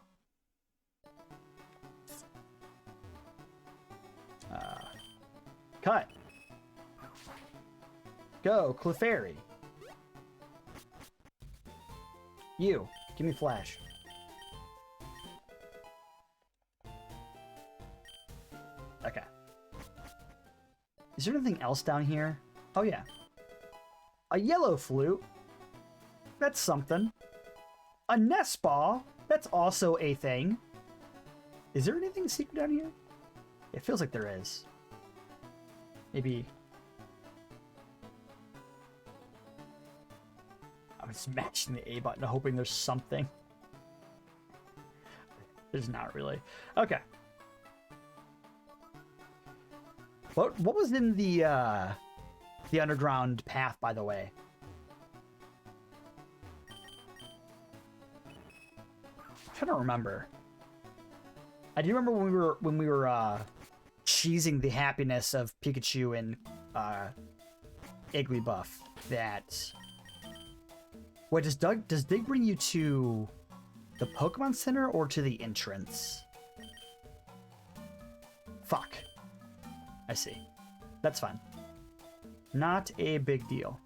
Cut. Go, Clefairy. You, give me Flash. Okay. Is there anything else down here? Oh, yeah. A yellow flute. That's something. A nest ball. That's also a thing. Is there anything secret down here? It feels like there is. Maybe... I'm smashing the A button hoping there's something. There's not really. Okay. What was in the underground path, by the way? I'm trying to remember. I do remember when we were cheesing the happiness of Pikachu and Igglybuff that... Wait, does Dig bring you to the Pokemon Center or to the entrance? Fuck. I see. That's fine. Not a big deal.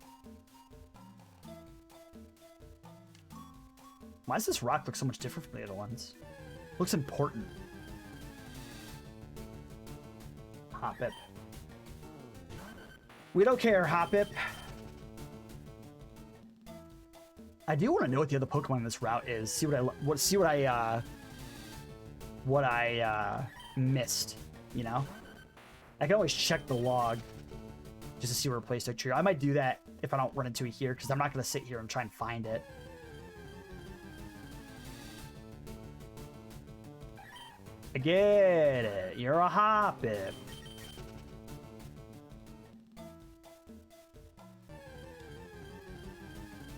Why does this rock look so much different from the other ones? Looks important. Hoppip. We don't care, Hoppip. I do want to know what the other Pokemon in this route is. See what I missed. You know, I can always check the log just to see where replaced Dugtrio. I might do that if I don't run into it here, because I'm not going to sit here and try and find it. I get it. You're a Hoppip.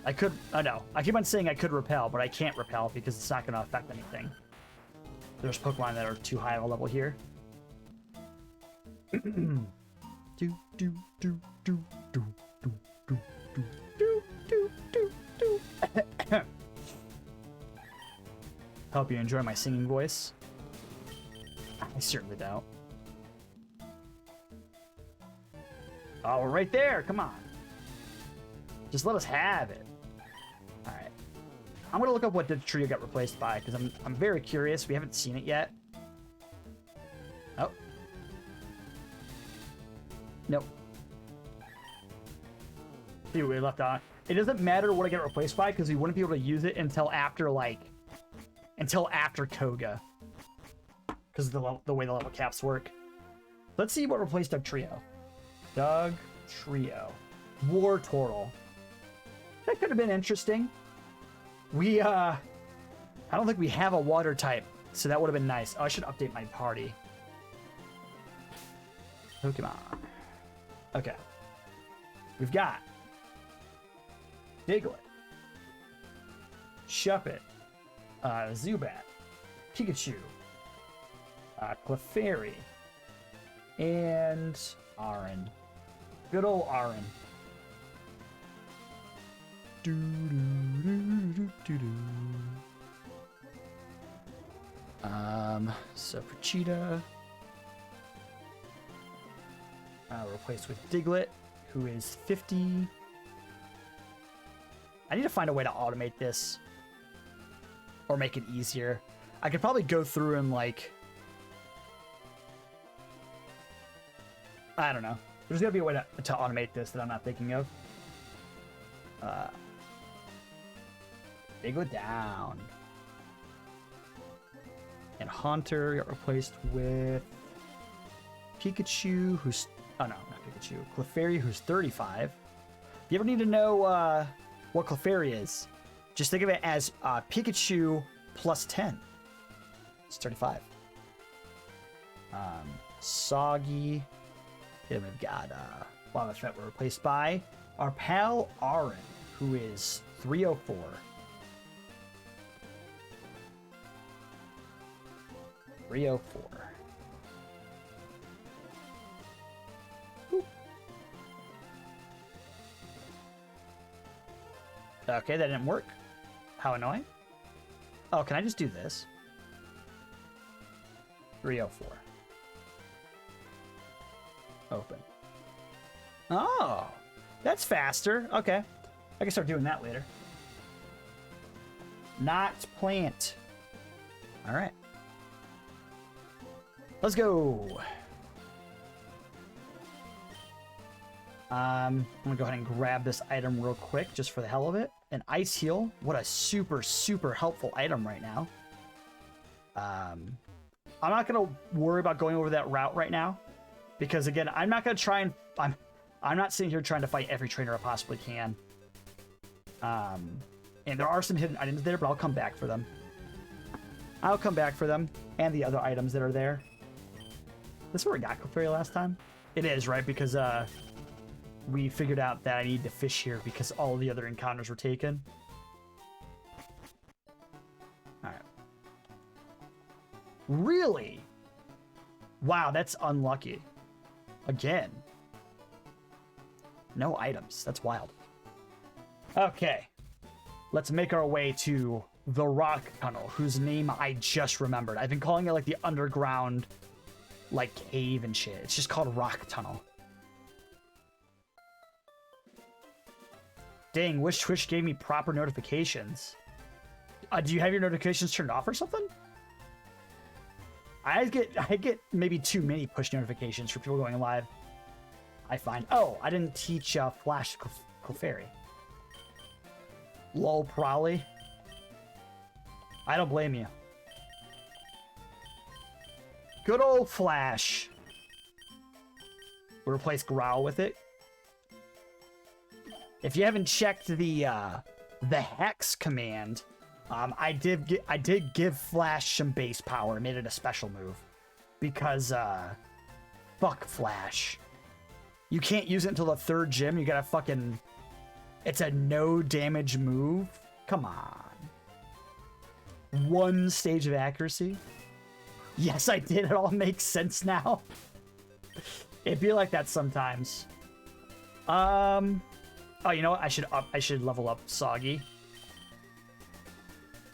I could, I know. I keep on saying I could repel, but I can't repel because it's not going to affect anything. There's Pokemon that are too high of a level here. do do do do do do do do do do do do. Hope you enjoy my singing voice. I certainly don't. Oh, right there. Come on. Just let us have it. All right. I'm gonna look up what the trio got replaced by because I'm very curious. We haven't seen it yet. Oh. Nope. See what we left on. It doesn't matter what I get replaced by because we wouldn't be able to use it until after Koga. Because of the way the level caps work. Let's see what replaced Dugtrio. Dugtrio. Wartortle. That could have been interesting. We, I don't think we have a water type, so that would have been nice. Oh, I should update my party. Pokemon. Okay. We've got Diglett, Shuppet, Zubat, Pikachu, Clefairy, and Aron. Good old Aron. So for Cheetah, replaced with Diglett, who is 50. I need to find a way to automate this or make it easier. I could probably go through and like, I don't know. There's gotta be a way to automate this that I'm not thinking of. Diglett down. And Haunter got replaced with Pikachu, who's... Oh, no, not Pikachu. Clefairy, who's 35. If you ever need to know what Clefairy is, just think of it as Pikachu plus 10. It's 35. Soggy. Then we've got Wildlife that were replaced by our pal Aron, who is 304. 304. Boop. Okay, that didn't work. How annoying. Oh, can I just do this? 304. Open. Oh, that's faster. Okay. I can start doing that later. Not plant. All right. Let's go. I'm gonna go ahead and grab this item real quick just for the hell of it. An Ice Heal. What a super, super helpful item right now. I'm not gonna worry about going over that route right now. Because again, I'm not gonna try and I'm not sitting here trying to fight every trainer I possibly can. And there are some hidden items there, but I'll come back for them. I'll come back for them and the other items that are there. This is where we got Clefairy last time? It is, right? Because we figured out that I need to fish here because all the other encounters were taken. Alright. Really? Wow, that's unlucky. Again. No items. That's wild. Okay. Let's make our way to the rock tunnel, whose name I just remembered. I've been calling it like the underground, like cave and shit. It's just called rock tunnel. Dang, wish Twitch gave me proper notifications. Do you have your notifications turned off or something? I get maybe too many push notifications for people going live. I find. Oh, I didn't teach Flash Clefairy. Lol, probably. I don't blame you. Good old Flash. We'll replace Growl with it. If you haven't checked the Hex command, I did give Flash some base power, made it a special move, because fuck Flash. You can't use it until the 3rd gym. You gotta fucking. It's a no damage move. Come on. 1 stage of accuracy. Yes, I did. It all makes sense now. It'd be like that sometimes. Oh, you know what? I should level up Soggy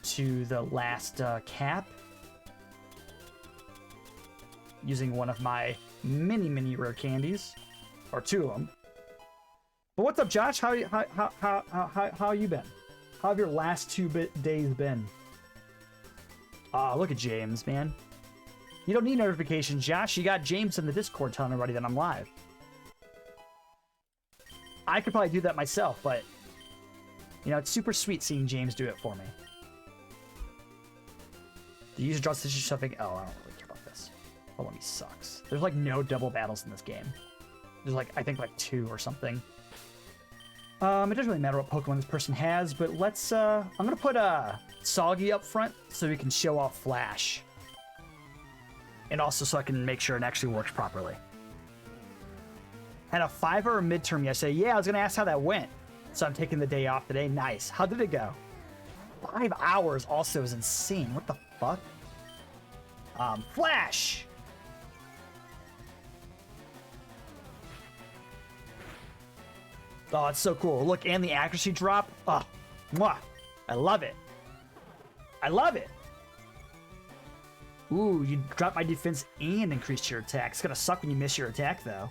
to the last cap using one of my mini rare candies, or 2 of them. But what's up, Josh? How you been? How have your last 2 days been? Oh, look at James, man. You don't need notifications, Josh. You got James in the Discord telling everybody that I'm live. I could probably do that myself, but you know, it's super sweet seeing James do it for me. The user draws tissue something. Oh, I don't really care about this. Oh, let me sucks. There's like no double battles in this game. There's like, I think like 2 or something. It doesn't really matter what Pokemon this person has, but let's, I'm gonna put, Soggy up front so we can show off Flash. And also so I can make sure it actually works properly. Had a 5-hour midterm yesterday. Yeah, I was gonna ask how that went. So I'm taking the day off today. Nice. How did it go? 5 hours also is insane. What the fuck? Flash! Oh, it's so cool. Look, and the accuracy drop. Oh, mwah. I love it. I love it. Ooh, you dropped my defense and increased your attack. It's gonna suck when you miss your attack, though.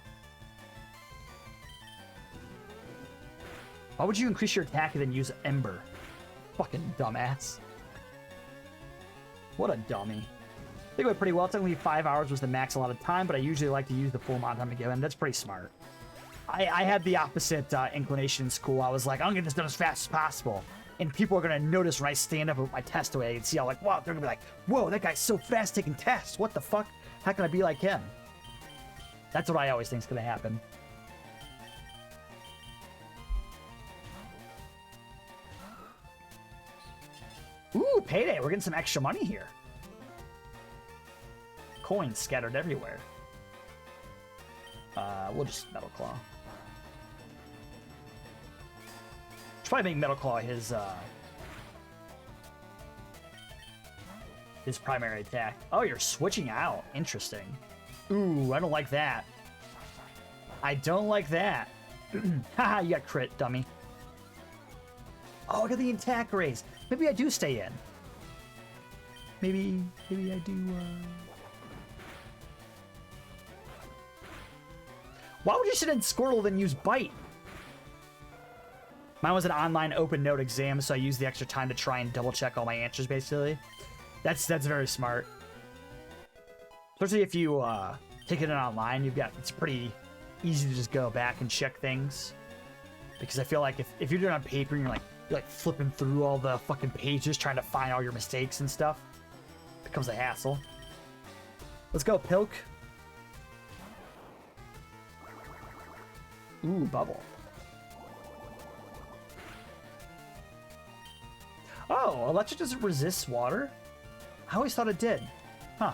Why would you increase your attack and then use Ember? Fucking dumbass. What a dummy. I think it went pretty well. Technically 5 hours was the max allotted time, but I usually like to use the full amount of time to give him. That's pretty smart. I had the opposite inclination in school. I was like, I'm gonna get this done as fast as possible. And people are gonna notice when I stand up with my test away and see how like, wow, they're gonna be like, whoa, that guy's so fast taking tests. What the fuck? How can I be like him? That's what I always think is gonna happen. Ooh, payday. We're getting some extra money here. Coins scattered everywhere. We'll just Metal Claw. Should probably make Metal Claw his primary attack. Oh, you're switching out. Interesting. Ooh, I don't like that. I don't like that. Haha, you got crit, dummy. Oh, I got the attack raise. Maybe I do stay in. Maybe I do, Why would you sit in Squirtle then use Bite? Mine was an online open note exam, so I used the extra time to try and double check all my answers, basically. That's very smart. Especially if you take it in online, it's pretty easy to just go back and check things. Because I feel like if you're doing it on paper and you're like flipping through all the fucking pages trying to find all your mistakes and stuff, it becomes a hassle. Let's go, Pilk. Ooh, bubble. Oh, electric doesn't resist water? I always thought it did. Huh.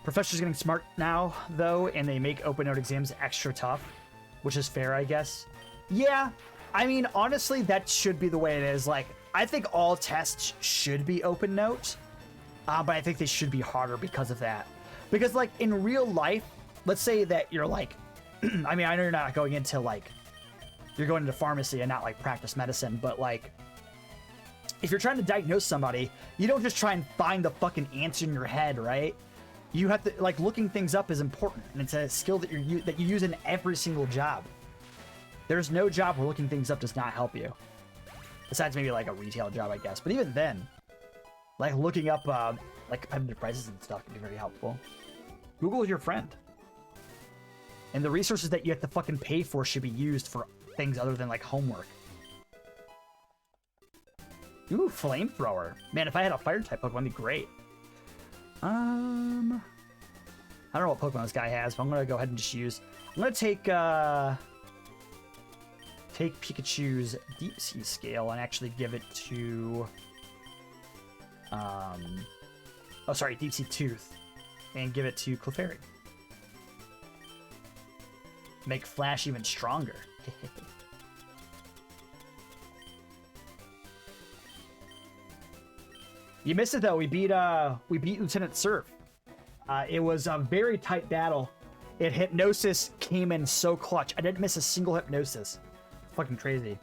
Professors getting smart now, though, and they make open note exams extra tough, which is fair, I guess. Yeah, I mean, honestly, that should be the way it is. Like, I think all tests should be open note, But I think they should be harder because of that. Because, like, in real life, let's say that you're, like... I mean, I know you're not going into, like... You're going into pharmacy and not, like, practice medicine, but, like... If you're trying to diagnose somebody, you don't just try and find the fucking answer in your head, right? You have to... Like, looking things up is important, and it's a skill that you use in every single job. There's no job where looking things up does not help you. Besides maybe, like, a retail job, I guess. But even then... Like, looking up, like, competitive prices and stuff can be very helpful. Google is your friend. And the resources that you have to fucking pay for should be used for things other than, like, homework. Ooh, flamethrower. Man, if I had a fire-type Pokemon, that'd be great. I don't know what Pokemon this guy has, but I'm gonna go ahead and just use... I'm gonna take Pikachu's Deep Sea Scale and actually give it to... oh, sorry, Deep Sea Tooth. And give it to Clefairy. Make Flash even stronger. You missed it, though. We beat Lieutenant Surf. It was a very tight battle. Hypnosis came in so clutch. I didn't miss a single Hypnosis. It's fucking crazy.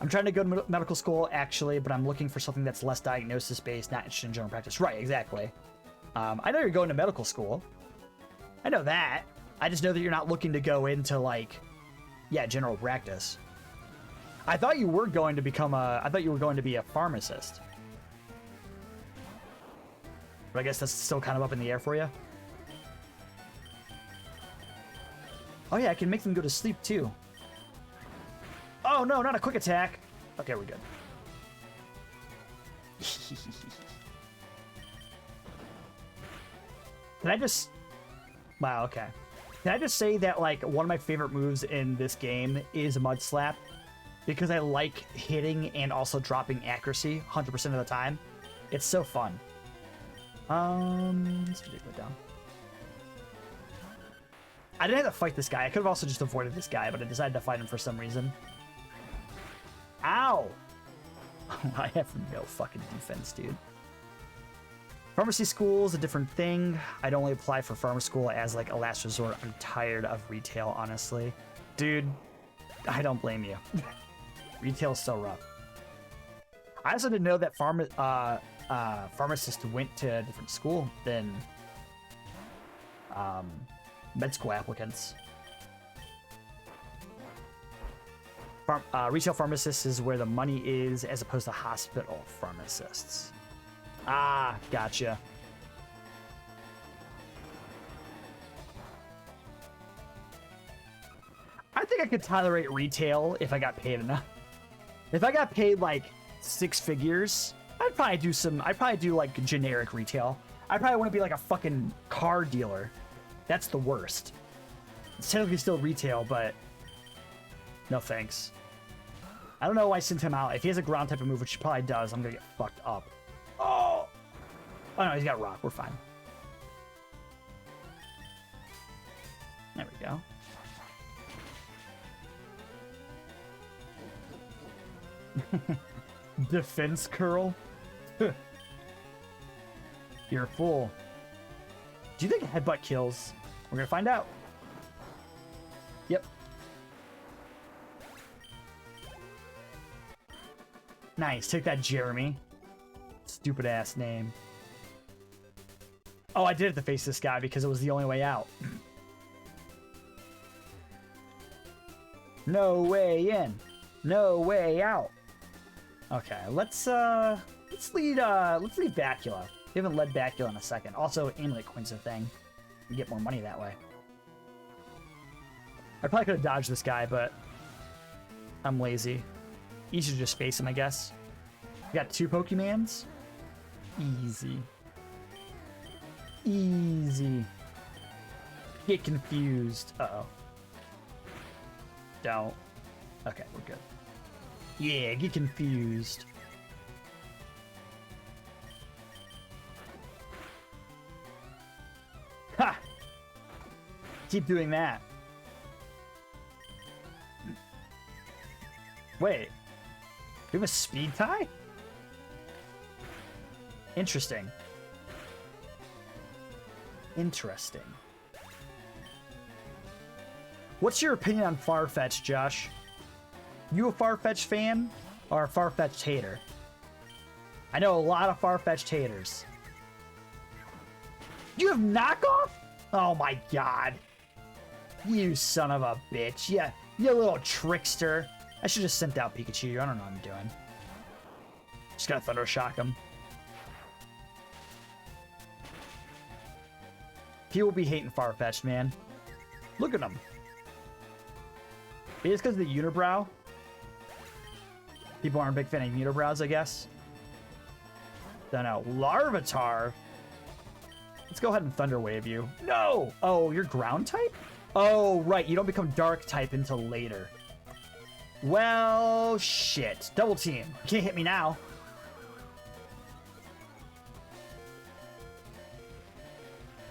I'm trying to go to medical school, actually, but I'm looking for something that's less diagnosis-based, not interested in general practice. Right, exactly. I know you're going to medical school. I know that. I just know that you're not looking to go into, like, yeah, general practice. I thought you were going to become I thought you were going to be a pharmacist. But I guess that's still kind of up in the air for you. Oh, yeah, I can make them go to sleep, too. Oh, no, not a quick attack. Okay, we're good. Can I just... Wow, okay. Can I just say that, like, one of my favorite moves in this game is Mud Slap? Because I like hitting and also dropping accuracy 100% of the time. It's so fun. Let's put it down. I didn't have to fight this guy. I could have also just avoided this guy, but I decided to fight him for some reason. Ow! I have no fucking defense, dude. Pharmacy school is a different thing. I'd only apply for pharmacy school as, like, a last resort. I'm tired of retail, honestly. Dude, I don't blame you. Retail's so rough. I also didn't know that pharmacists went to a different school than med school applicants. Retail pharmacists is where the money is, as opposed to hospital pharmacists. Ah, gotcha. I think I could tolerate retail if I got paid enough. If I got paid like 6 figures, I'd probably do like generic retail. I probably want to be like a fucking car dealer. That's the worst. It's technically still retail, but no thanks. I don't know why I sent him out. If he has a ground type of move, which he probably does, I'm gonna get fucked up. Oh! Oh no, he's got rock. We're fine. There we go. Defense curl? You're a fool. Do you think a headbutt kills? We're gonna find out. Yep. Nice. Take that, Jeremy. Stupid ass name. Oh, I did have to face this guy because it was the only way out. No way in. No way out. Okay, let's lead Bacula. We haven't led Bacula in a second. Also, Amulet Coin's a thing. You get more money that way. I probably could have dodged this guy, but I'm lazy. You should just face him, I guess. We got 2 Pokemons. Easy. Easy. Get confused. Uh-oh. Don't. Okay, we're good. Yeah, get confused. Ha! Keep doing that. Wait. We have a speed tie? Interesting. Interesting. What's your opinion on Farfetch'd, Josh? You a Farfetch'd fan or a Farfetch'd hater? I know a lot of Farfetch'd haters. You have knockoff? Oh my god. You son of a bitch. Yeah, you little trickster. I should have sent out Pikachu. I don't know what I'm doing. Just gotta Thunder Shock him. People be hating Farfetch'd, man. Look at him. Maybe it's because of the unibrow. People aren't a big fan of unibrows, I guess. Don't know. Larvitar. Let's go ahead and Thunder Wave you. No! Oh, you're ground type? Oh, right. You don't become dark type until later. Well, shit. Double team. You can't hit me now.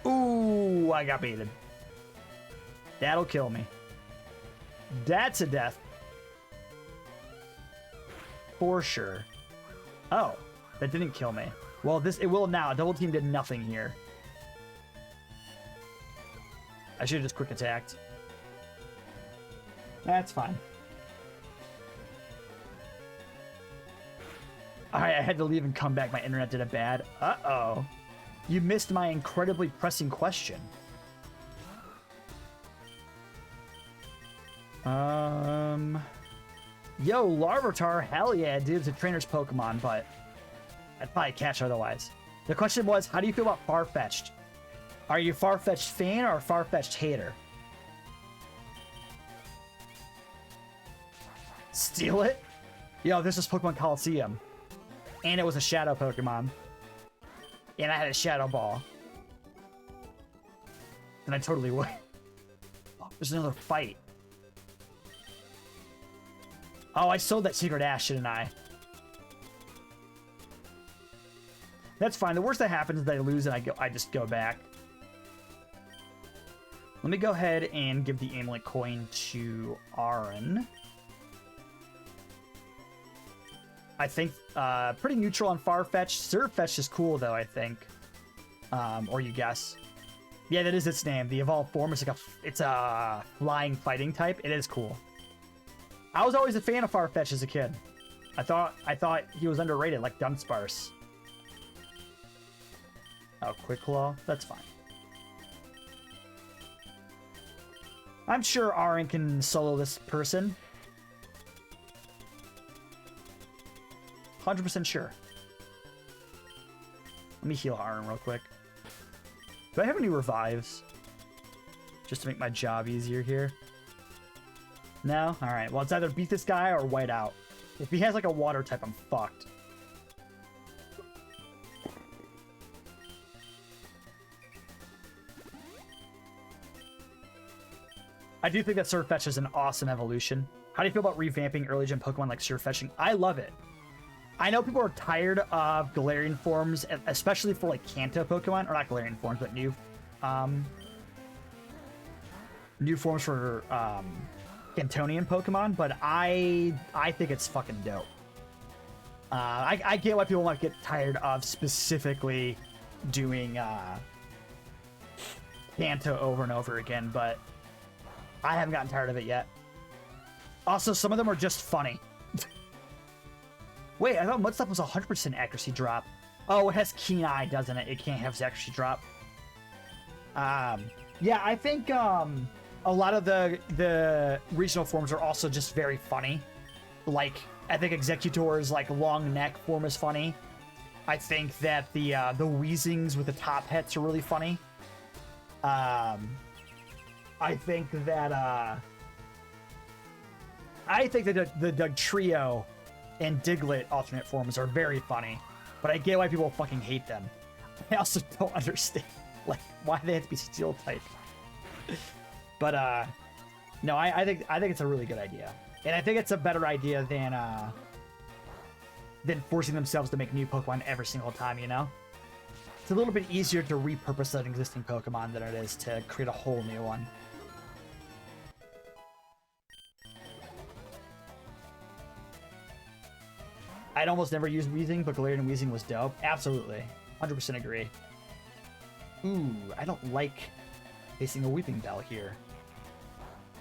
Ooh, I got baited. That'll kill me. That's a death. For sure. Oh, that didn't kill me. Well, it will now. Double team did nothing here. I should have just quick attacked. That's fine. Alright, I had to leave and come back. My internet did it bad. Uh-oh. You missed my incredibly pressing question. Yo, Larvitar, hell yeah, dude. It's a trainer's Pokemon, but I'd probably catch otherwise. The question was, how do you feel about Farfetch'd? Are you a Farfetch'd fan or a Farfetch'd hater? Steal it? Yo, this is Pokemon Coliseum. And it was a Shadow Pokemon. And I had a Shadow Ball. And I totally would. Oh, there's another fight. Oh, I sold that Secret Ash, shouldn't I? That's fine. The worst that happens is that I lose and I just go back. Let me go ahead and give the Amulet Coin to Aaron. I think pretty neutral on Farfetch'd. Surfetch'd is cool though, I think. Or you guess. Yeah, that is its name. The evolved form is like it's a flying fighting type. It is cool. I was always a fan of Farfetch'd as a kid. I thought he was underrated, like Dunsparce. Oh, Quick Claw? That's fine. I'm sure Aaron can solo this person. 100% sure. Let me heal Aaron real quick. Do I have any revives? Just to make my job easier here. No? Alright, well, it's either beat this guy or white out. If he has like a water type, I'm fucked. I do think that Surfetch is an awesome evolution. How do you feel about revamping early gen Pokemon like Surfetching? I love it. I know people are tired of Galarian forms, especially for like Kanto Pokemon, or not Galarian forms, but new forms for Cantonian Pokemon, but I think it's fucking dope. I get why people might get tired of specifically doing Kanto over and over again, but I haven't gotten tired of it yet. Also, some of them are just funny. Wait, I thought Mudslap was 100% accuracy drop. Oh, it has Keen Eye, doesn't it? It can't have accuracy drop. Yeah, I think a lot of the regional forms are also just very funny. Like, I think Executor's like long neck form is funny. I think that the Weezings with the top hats are really funny. I think that the Trio and Diglett alternate forms are very funny, but I get why people fucking hate them. I also don't understand like why they have to be Steel type. But no, I think it's a really good idea, and I think it's a better idea than forcing themselves to make new Pokemon every single time. You know, it's a little bit easier to repurpose an existing Pokemon than it is to create a whole new one. I'd almost never used Weezing, but Galarian Weezing was dope. Absolutely. 100% agree. Ooh, I don't like facing a Weeping Bell here.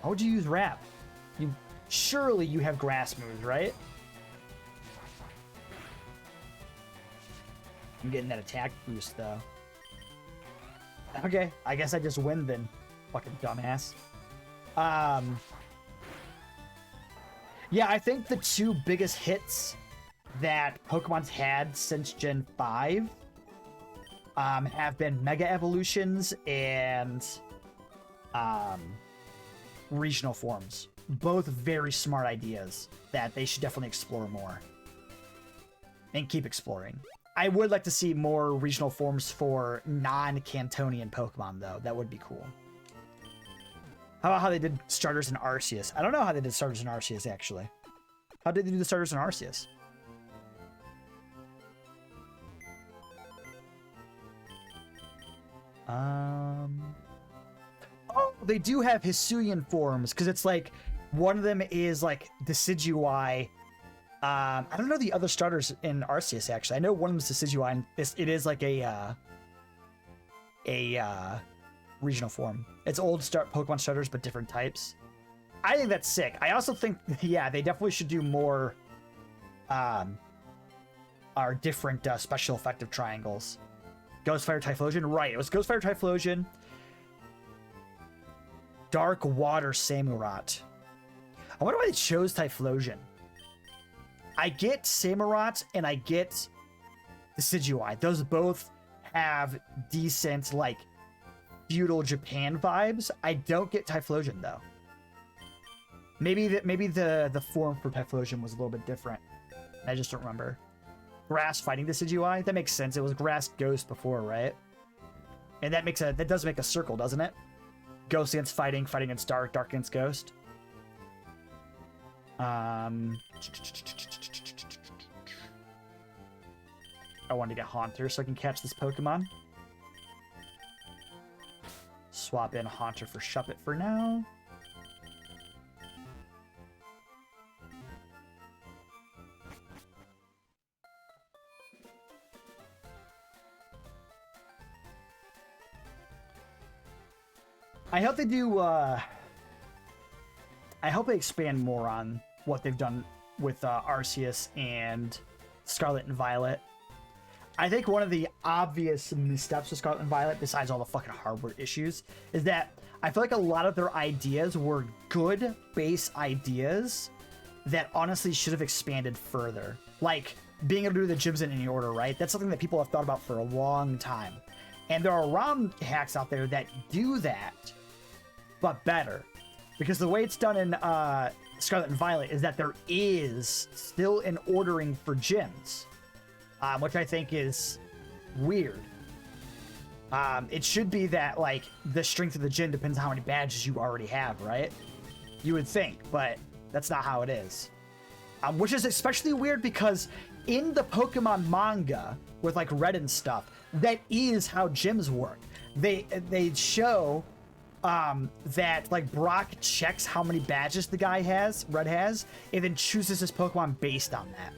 How would you use Wrap? Surely you have grass moves, right? I'm getting that attack boost, though. Okay, I guess I just win then. Fucking dumbass. Yeah, I think the two biggest hits that Pokemon's had since Gen 5 have been Mega Evolutions and regional forms. Both very smart ideas that they should definitely explore more. And keep exploring. I would like to see more regional forms for non-Cantonian Pokemon, though. That would be cool. How about how they did starters in Arceus? I don't know how they did starters in Arceus, actually. How did they do the starters in Arceus? Oh, they do have Hisuian forms, because it's like, one of them is like Decidueye. I don't know the other starters in Arceus, actually. I know one of them is Decidueye, and it is like a regional form. It's old Pokemon starters, but different types. I think that's sick. I also think, yeah, they definitely should do more our different special effective triangles. Ghostfire Typhlosion, right. It was Ghostfire Typhlosion, Dark Water Samurott. I wonder why they chose Typhlosion. I get Samurott and I get Decidueye. Those both have decent, like, feudal Japan vibes. I don't get Typhlosion, though. Maybe the form for Typhlosion was a little bit different. I just don't remember. Grass fighting Decidueye? That makes sense. It was Grass Ghost before, right? And that does make a circle, doesn't it? Ghost against fighting against Dark, Dark against Ghost. I want to get Haunter so I can catch this Pokemon. Swap in Haunter for Shuppet for now. I hope they do, I hope they expand more on what they've done with Arceus and Scarlet and Violet. I think one of the obvious missteps with Scarlet and Violet, besides all the fucking hardware issues, is that I feel like a lot of their ideas were good base ideas that honestly should have expanded further. Like, being able to do the gyms in any order, right? That's something that people have thought about for a long time. And there are ROM hacks out there that do that, but better. Because the way it's done in Scarlet and Violet is that there is still an ordering for gyms, which I think is weird. It should be that, like, the strength of the gym depends on how many badges you already have, right? You would think, but that's not how it is. Which is especially weird because in the Pokemon manga, with, like, Red and stuff, that is how gyms work. They show that, like, Brock checks how many badges the guy has, Red has, and then chooses his Pokemon based on that.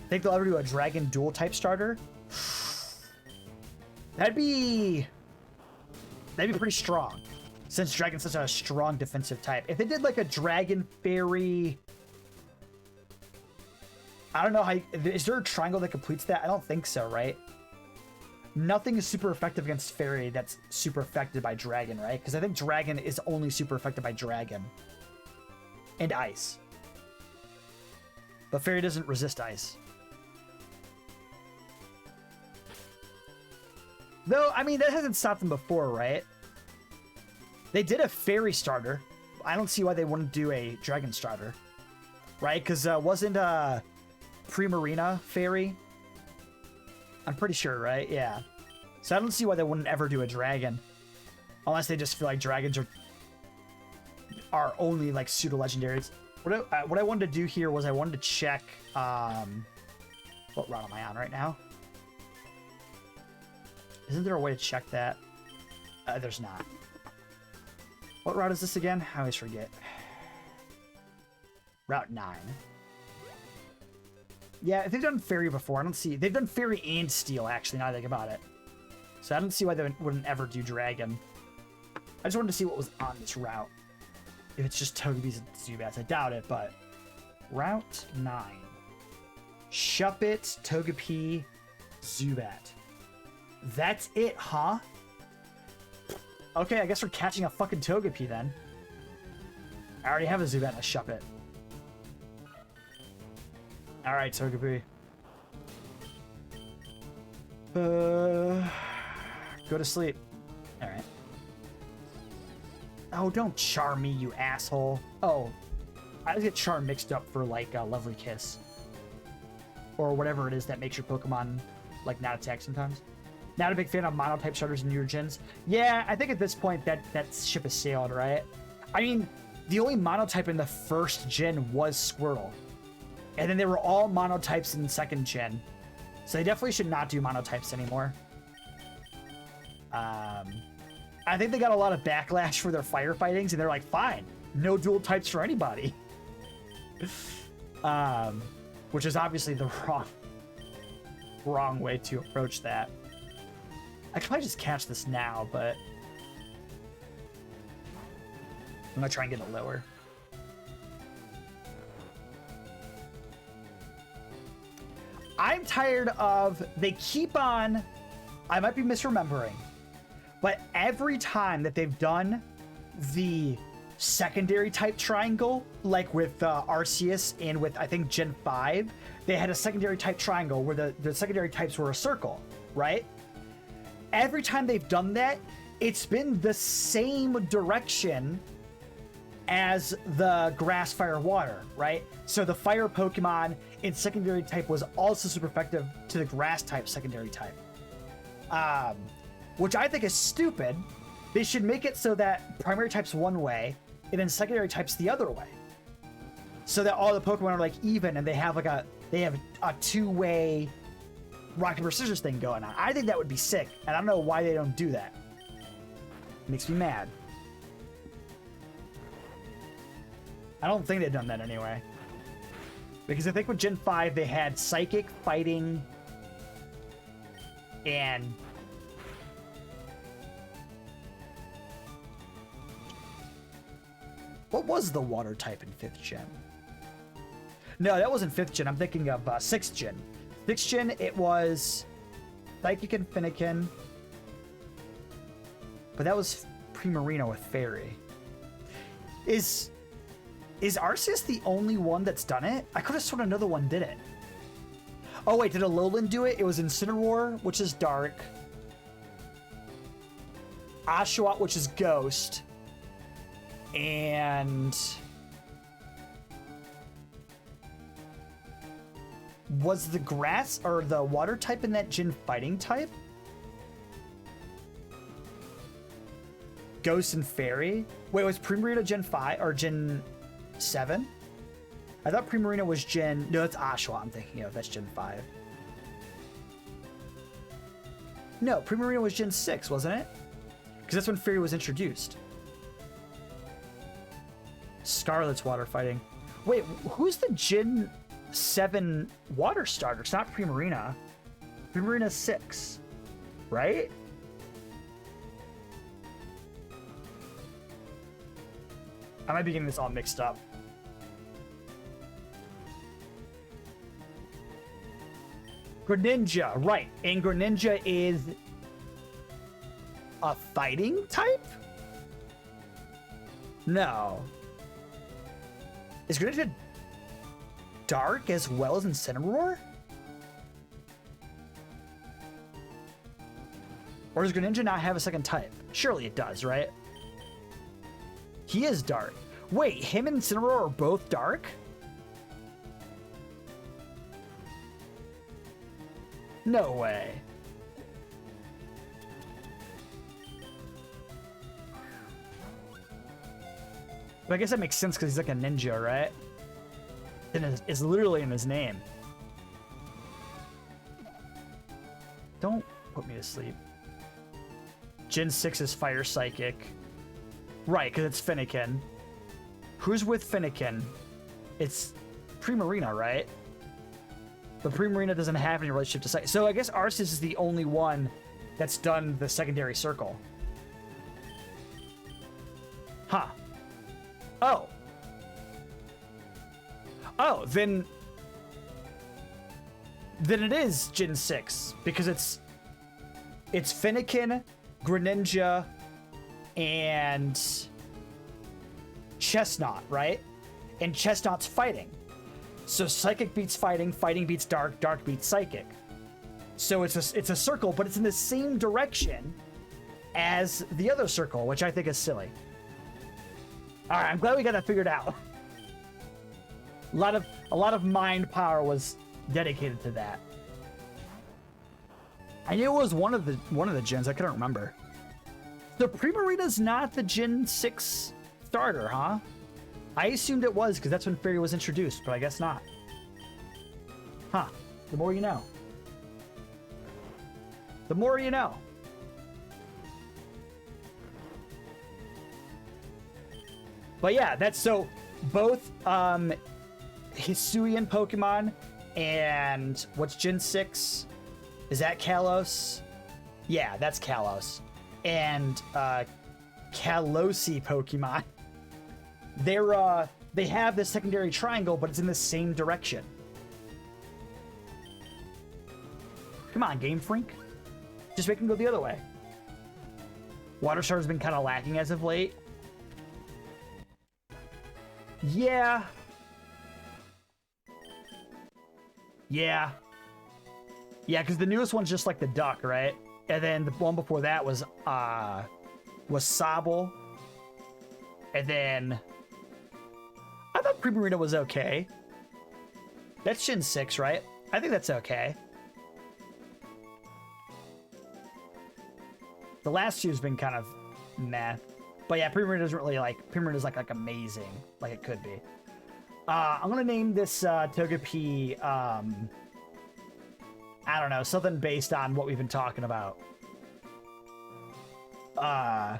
Think they'll ever do a Dragon Dual type starter? That'd be pretty strong, since Dragon's such a strong defensive type. If they did like a Dragon Fairy, I don't know how. Is there a triangle that completes that? I don't think so, right? Nothing is super effective against Fairy that's super affected by Dragon, right? Because I think Dragon is only super affected by Dragon and Ice, but Fairy doesn't resist Ice. Though, I mean, that hasn't stopped them before, right? They did a Fairy starter. I don't see why they wouldn't do a Dragon starter, right? Because wasn't Primarina Fairy? I'm pretty sure, right? Yeah. So I don't see why they wouldn't ever do a Dragon. Unless they just feel like Dragons are only, like, pseudo-legendaries. What I wanted to do here was I wanted to check... what route am I on right now? Isn't there a way to check that? There's not. What route is this again? I always forget. Route 9. Yeah, if they've done Fairy before, I don't see... They've done Fairy and Steel, actually, now that I think about it. So I don't see why they wouldn't ever do Dragon. I just wanted to see what was on this route. If it's just Togepis and Zubats, I doubt it, but... Route 9. Shuppet, Togepi, Zubat. That's it, huh? Okay, I guess we're catching a fucking Togepi then. I already have a Zubat and a Shuppet. Alright, Togepi. Go to sleep. Alright. Oh, don't charm me, you asshole. Oh, I always get charm mixed up for, like, a Lovely Kiss. Or whatever it is that makes your Pokemon, like, not attack sometimes. Not a big fan of mono-type starters in newer gens. Yeah, I think at this point that ship has sailed, right? I mean, the only mono-type in the first gen was Squirtle. And then they were all mono-types in the second gen. So they definitely should not do mono-types anymore. I think they got a lot of backlash for their firefightings, and they're like, fine, no dual types for anybody. Which is obviously the wrong way to approach that. I could probably just catch this now, but I'm gonna try and get it lower. I'm tired of, they keep on, I might be misremembering, but every time that they've done the secondary type triangle, like with Arceus and with, I think, Gen 5, they had a secondary type triangle where the secondary types were a circle, right? Every time they've done that, it's been the same direction as the grass, fire, water, right? So the fire Pokemon in secondary type was also super effective to the grass type secondary type. Which I think is stupid. They should make it so that primary type's one way and then secondary type's the other way. So that all the Pokemon are like even and they have like a two-way rock, paper, scissors thing going on. I think that would be sick, and I don't know why they don't do that. It makes me mad. I don't think they've done that anyway. Because I think with Gen 5, they had Psychic, Fighting, and... What was the Water type in 5th Gen? No, that wasn't 5th Gen. I'm thinking of 6th Gen. 6th Gen, it was Psychic and Fennekin. But that was Primarina with Fairy. Is Arceus the only one that's done it? I could have sworn another one did it. Oh wait, did Alolan do it? It was Incineroar, which is Dark. Oshawott, which is Ghost. And... was the grass or the water type in that Gen Fighting type? Ghost and Fairy? Wait, was Primarina Gen 5 or Gen 7? I thought Primarina was Gen... No, it's Oshawott I'm thinking of. That's Gen 5. No, Primarina was Gen 6, wasn't it? Because that's when Fairy was introduced. Scarlet's water fighting. Wait, who's the Gen 7 water starter? It's not Primarina. Primarina's 6, right? I might be getting this all mixed up. Greninja, right. And Greninja is a fighting type? No. Is Greninja Dark as well as Incineroar? Or does Greninja not have a second type? Surely it does, right? He is Dark. Wait, him and Incineroar are both Dark? No way. But I guess that makes sense because he's like a ninja, right? And it's literally in his name. Don't put me to sleep. Gen 6 is Fire Psychic. Right, because it's Fennekin. Who's with Fennekin? It's Primarina, right? But Primarina doesn't have any relationship to Psychic. So I guess Arceus is the only one that's done the secondary circle. Huh. Oh. Oh, then it is Gen 6 because it's Finnegan, Greninja, and Chestnut, right? And Chestnut's fighting. So Psychic beats Fighting, Fighting beats Dark, Dark beats Psychic. So it's a circle, but it's in the same direction as the other circle, which I think is silly. All right, I'm glad we got that figured out. A lot of mind power was dedicated to that. I knew it was one of the gens. I couldn't remember. The Primarina's not the Gen 6 starter, huh? I assumed it was because that's when Fairy was introduced, but I guess not. Huh. The more you know. The more you know. But yeah, that's so both Hisuian Pokemon and what's Gen 6? Is that Kalos? Yeah, that's Kalos. And Kalosi Pokemon. They have the secondary triangle, but it's in the same direction. Come on, Game Freak. Just make them go the other way. Water Star's been kind of lacking as of late. Yeah. Yeah. Yeah, because the newest one's just like the duck, right? And then the one before that was Sobble. And then I thought Primarina was okay. That's Gen 6, right? I think that's okay. The last two's been kind of meh. But yeah, Primarina doesn't really Primarina's like amazing, like it could be. I'm gonna name this Togepi, I don't know, something based on what we've been talking about. I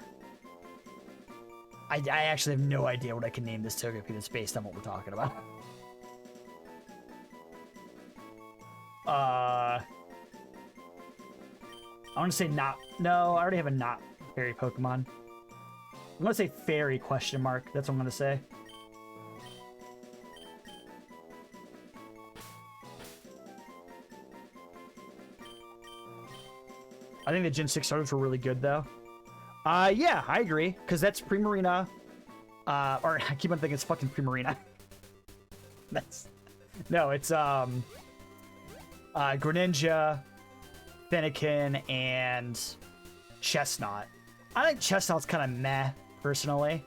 actually have no idea what I can name this Togepi that's based on what we're talking about. I want to say not. No, I already have a not fairy Pokemon. I'm going to say fairy question mark. That's what I'm going to say. I think the Gen 6 starters were really good, though. Yeah, I agree. Because that's Primarina. Or I keep on thinking it's fucking Primarina. That's... No, it's, Greninja, Finnegan, and Chestnut. I think Chestnut's kind of meh, personally.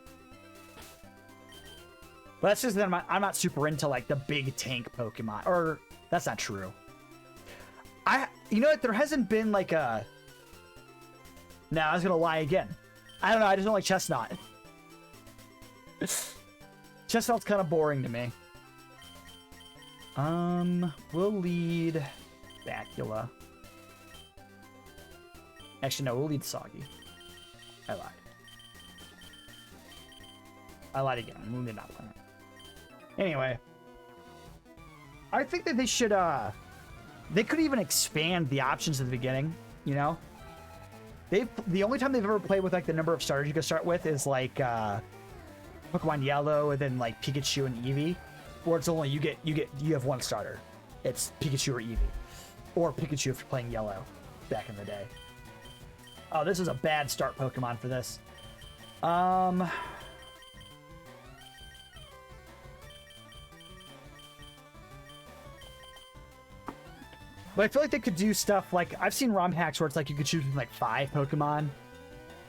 But that's just that I'm not super into, like, the big tank Pokemon. Or, that's not true. You know what? There hasn't been, like, a... No, I was gonna lie again. I don't know, I just don't like Chestnut. Chestnut's kind of boring to me. We'll lead Bacula. Actually, no, we'll lead Soggy. I lied. I lied again. I'm leading not playing. Anyway. I think that they should, they could even expand the options at the beginning, you know? The only time they've ever played with, like, the number of starters you can start with is, like, Pokemon Yellow and then, like, Pikachu and Eevee. Where it's only, you have one starter. It's Pikachu or Eevee. Or Pikachu if you're playing Yellow back in the day. Oh, this is a bad start Pokemon for this. But I feel like they could do stuff like... I've seen ROM hacks where it's like you could choose from like 5 Pokemon.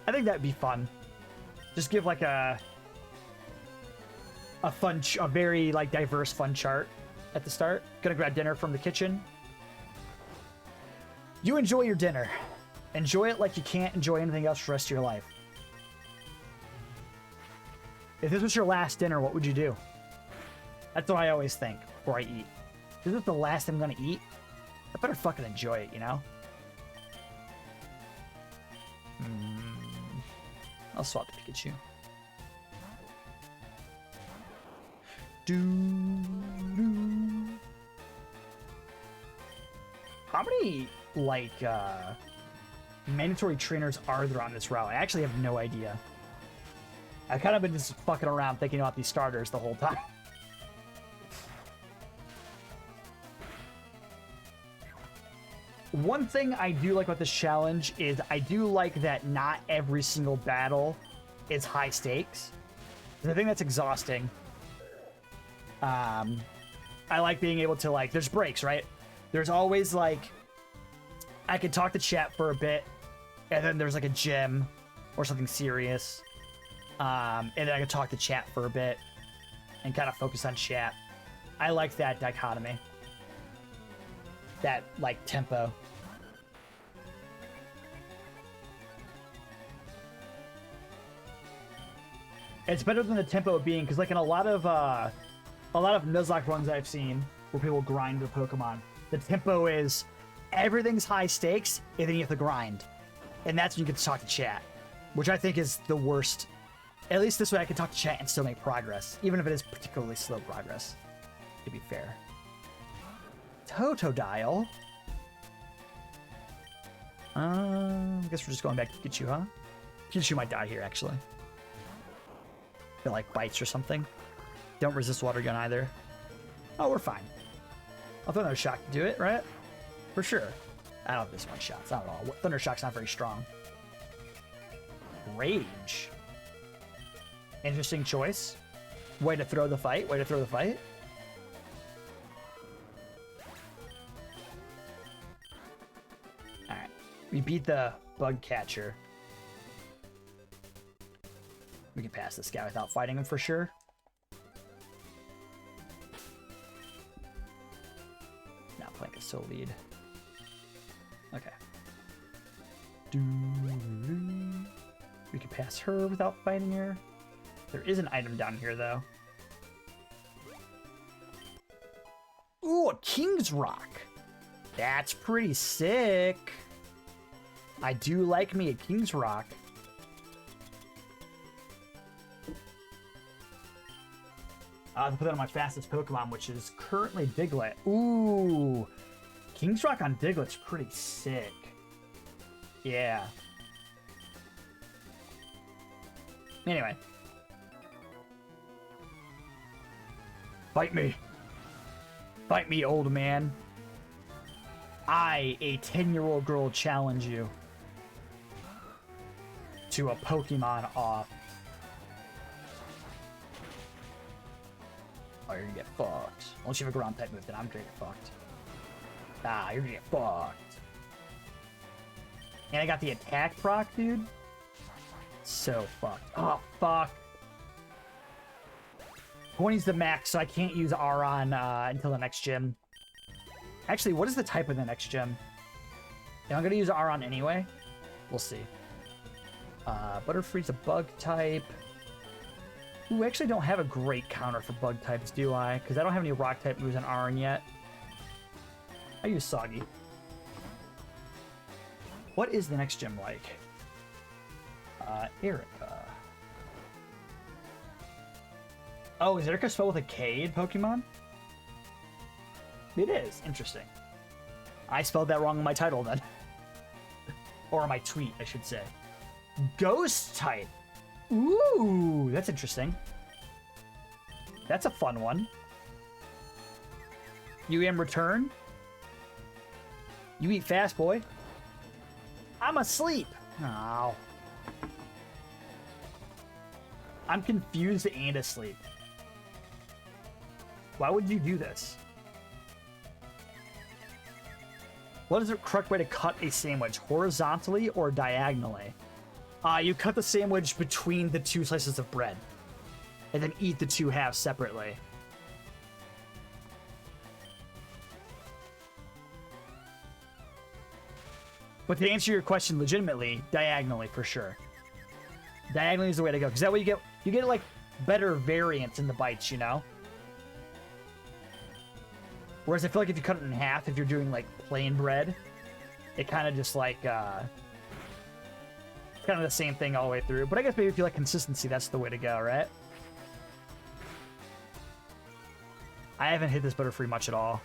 I think that'd be fun. Just give like a very like diverse fun chart at the start. Gonna grab dinner from the kitchen. You enjoy your dinner. Enjoy it like you can't enjoy anything else for the rest of your life. If this was your last dinner, what would you do? That's what I always think before I eat. If this is the last thing I'm gonna eat, I better fucking enjoy it, you know? I'll swap the Pikachu. How many, like, mandatory trainers are there on this route? I actually have no idea. I've kind of been just fucking around thinking about these starters the whole time. One thing I do like about this challenge is I do like that not every single battle is high stakes. I think that's exhausting. I like being able to, like, there's breaks, right? There's always, like, I could talk to chat for a bit, and then there's, like, a gym or something serious. And then I could talk to chat for a bit and kind of focus on chat. I like that dichotomy. That, like, tempo. It's better than the tempo being, because, like, in a lot of Nuzlocke runs I've seen where people grind with Pokemon, the tempo is everything's high stakes, and then you have to grind. And that's when you get to talk to chat, which I think is the worst. At least this way I can talk to chat and still make progress, even if it is particularly slow progress, to be fair. Totodile? I guess we're just going back to Pikachu, huh? Pikachu might die here, actually. It, like, bites or something. Don't resist Water Gun either. Oh, we're fine. I'll Thunder Shock to do it, right? For sure. I don't have this one shot. It's not at all. Thunder Shock's not very strong. Rage. Interesting choice. Way to throw the fight. Way to throw the fight. Alright. We beat the Bug Catcher. We can pass this guy without fighting him for sure. Not playing a sole lead. Okay. We can pass her without fighting her. There is an item down here, though. Ooh, a King's Rock. That's pretty sick. I do like me a King's Rock. I'll put that on my fastest Pokemon, which is currently Diglett. Ooh, King's Rock on Diglett's pretty sick. Yeah. Anyway. Fight me. Fight me, old man. I, a 10-year-old girl, challenge you to a Pokemon off. Oh, you're gonna get fucked. Unless you have a ground type move, then I'm gonna get fucked. Ah, you're gonna get fucked. And I got the attack proc, dude. So fucked. Oh, fuck. 20's the max, so I can't use Aron until the next gym. Actually, what is the type of the next gym? And I'm gonna use Aron anyway. We'll see. Butterfree's a bug type. Ooh, I actually don't have a great counter for bug types, do I? Because I don't have any rock type moves on Aron yet. I use Soggy. What is the next gym like? Erica. Oh, is Erica spelled with a K in Pokemon? It is. Interesting. I spelled that wrong in my title then. Or my tweet, I should say. Ghost type. Ooh, that's interesting. That's a fun one. You in return? You eat fast, boy. I'm asleep. Oh. I'm confused and asleep. Why would you do this? What is the correct way to cut a sandwich? Horizontally or diagonally? You cut the sandwich between the two slices of bread. And then eat the two halves separately. But to answer your question legitimately, diagonally for sure. Diagonally is the way to go. Because that way you get like better variance in the bites, you know? Whereas I feel like if you cut it in half, if you're doing like plain bread, it kind of just like kind of the same thing all the way through. But I guess maybe if you like consistency, that's the way to go, right? I haven't hit this Butterfree much at all.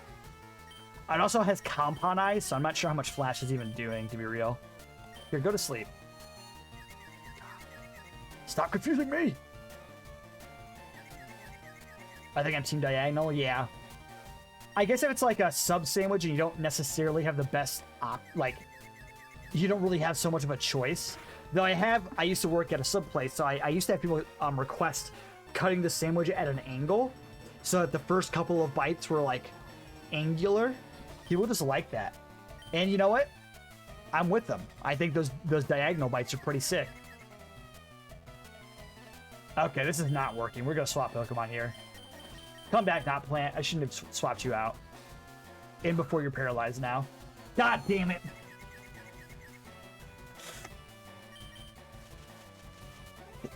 It also has Compound Eyes, so I'm not sure how much Flash is even doing, to be real. Here, go to sleep. Stop confusing me! I think I'm team diagonal, yeah. I guess if it's like a sub sandwich and you don't necessarily have the best, like, you don't really have so much of a choice. Though I used to work at a sub place, so I used to have people request cutting the sandwich at an angle so that the first couple of bites were like angular. People just like that. And you know what? I'm with them. I think those diagonal bites are pretty sick. Okay, this is not working. We're gonna swap Pokemon here. Come back, not plant. I shouldn't have swapped you out. In before you're paralyzed now. God damn it.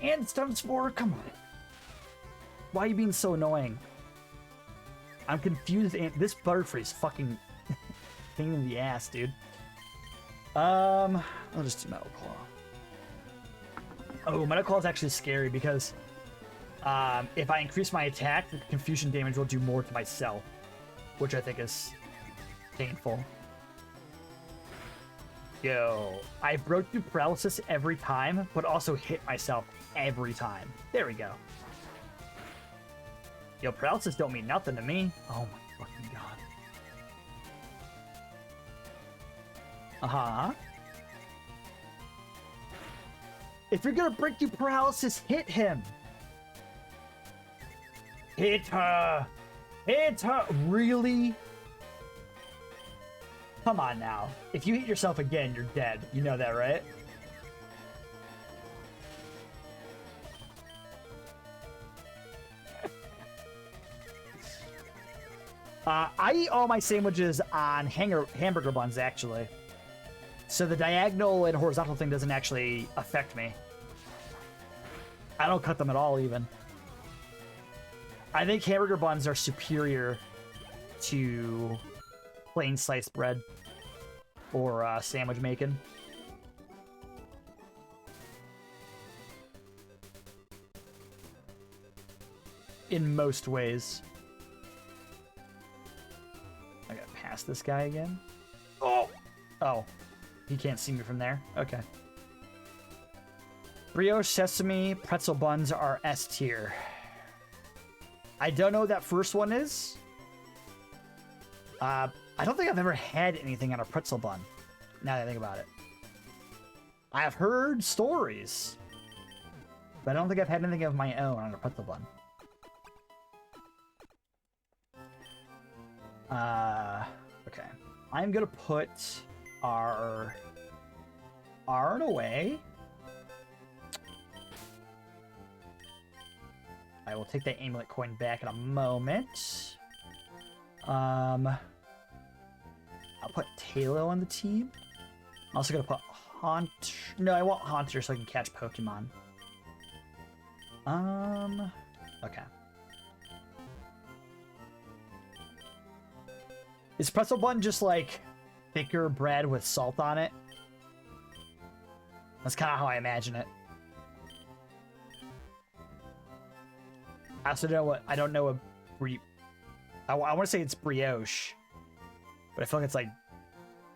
And Stunspore, come on. Why are you being so annoying? I'm confused, and this Butterfree's fucking pain in the ass, dude. I'll just do Metal Claw. Oh, Metal Claw is actually scary because if I increase my attack, the confusion damage will do more to myself, which I think is painful. Yo, I broke through paralysis every time, but also hit myself every time. There we go. Yo, paralysis don't mean nothing to me. Oh my fucking god. Uh-huh. If you're gonna break through paralysis, hit him. Hit her. Hit her. Really? Come on now. If you hit yourself again, you're dead. You know that, right? I eat all my sandwiches on hamburger buns, actually. So the diagonal and horizontal thing doesn't actually affect me. I don't cut them at all, even. I think hamburger buns are superior to plain sliced bread or sandwich making. In most ways. I gotta pass this guy again. Oh! Oh. He can't see me from there? Okay. Brioche, sesame, pretzel buns are S tier. I don't know what that first one is. I don't think I've ever had anything on a pretzel bun, now that I think about it. I've heard stories, but I don't think I've had anything of my own on a pretzel bun. Okay. I'm gonna put our Arn away. I will take that amulet coin back in a moment. I'll put Talo on the team. I'm also gonna put Haunter. No, I want Haunter so I can catch Pokemon. Okay. Is pretzel bun just like thicker bread with salt on it? That's kind of how I imagine it. I also don't know what I want to say it's brioche, but I feel like it's like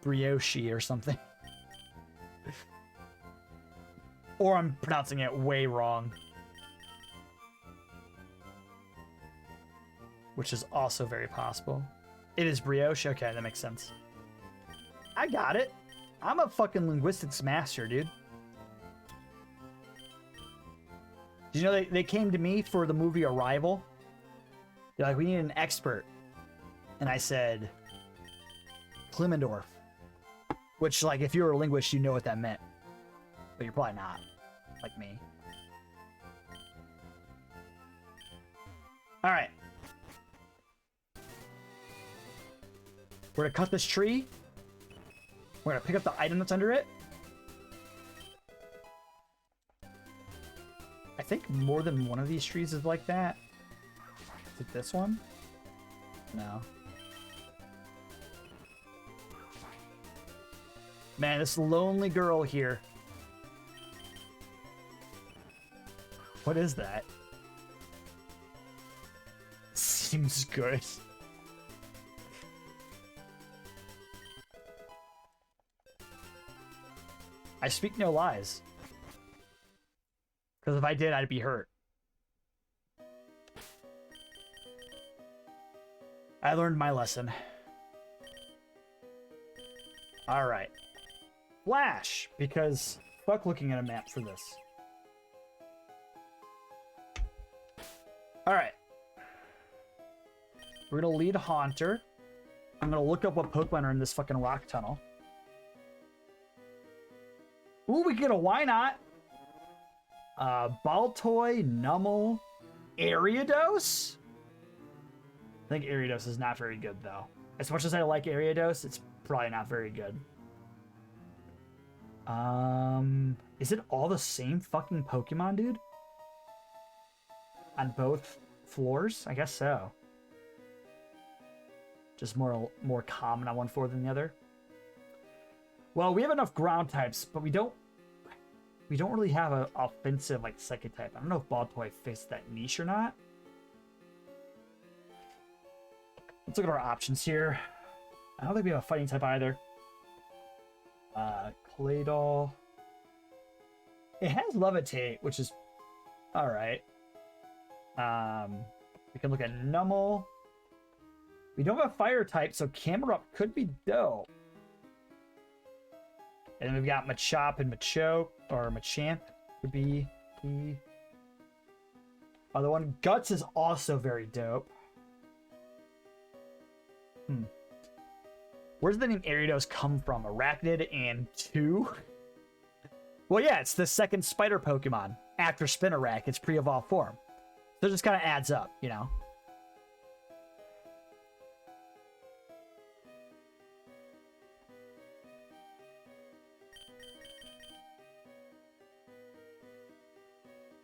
brioche or something. Or I'm pronouncing it way wrong. Which is also very possible. It is brioche? Okay, that makes sense. I got it. I'm a fucking linguistics master, dude. Did you know they came to me for the movie Arrival? They're like, we need an expert. And I said, Klimendorf. Which, like, if you're a linguist, you know what that meant. But you're probably not. Like me. Alright. We're gonna cut this tree. We're gonna pick up the item that's under it. I think more than one of these trees is like that. Is it this one? No. Man, this lonely girl here. What is that? Seems good. I speak no lies. Because if I did, I'd be hurt. I learned my lesson. Alright. Flash, because fuck looking at a map for this. Alright. We're gonna lead Haunter. I'm gonna look up what Pokemon are in this fucking rock tunnel. Ooh, we get a why not? Baltoy, Numel, Ariados? I think Ariados is not very good, though. As much as I like Ariados, it's probably not very good. Is it all the same fucking Pokemon, dude? On both floors? I guess so. Just more common on one floor than the other. Well, we have enough ground types, but we don't really have an offensive like psychic type. I don't know if Baltoy fits that niche or not. Let's look at our options here. I don't think we have a fighting type either. Claydol. It has Levitate, which is alright. We can look at Numel. We don't have a fire type, so Camerupt could be dope. And then we've got Machop and Machoke, or Machamp would be the other one. Guts is also very dope. Where's the name Ariados come from? Arachnid and 2? Well, yeah, it's the second spider Pokemon. After Spinarak, its pre-evolved form. So it just kind of adds up, you know?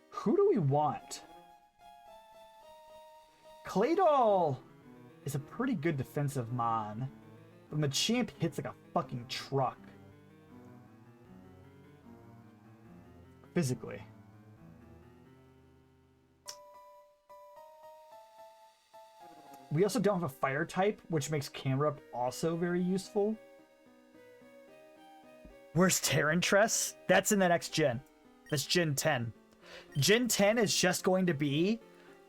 Who do we want? Claydol is a pretty good defensive mon, but Machamp hits like a fucking truck. Physically. We also don't have a fire type, which makes Camerupt also very useful. Where's Terrantress? That's in the next gen. That's Gen 10. Gen 10 is just going to be,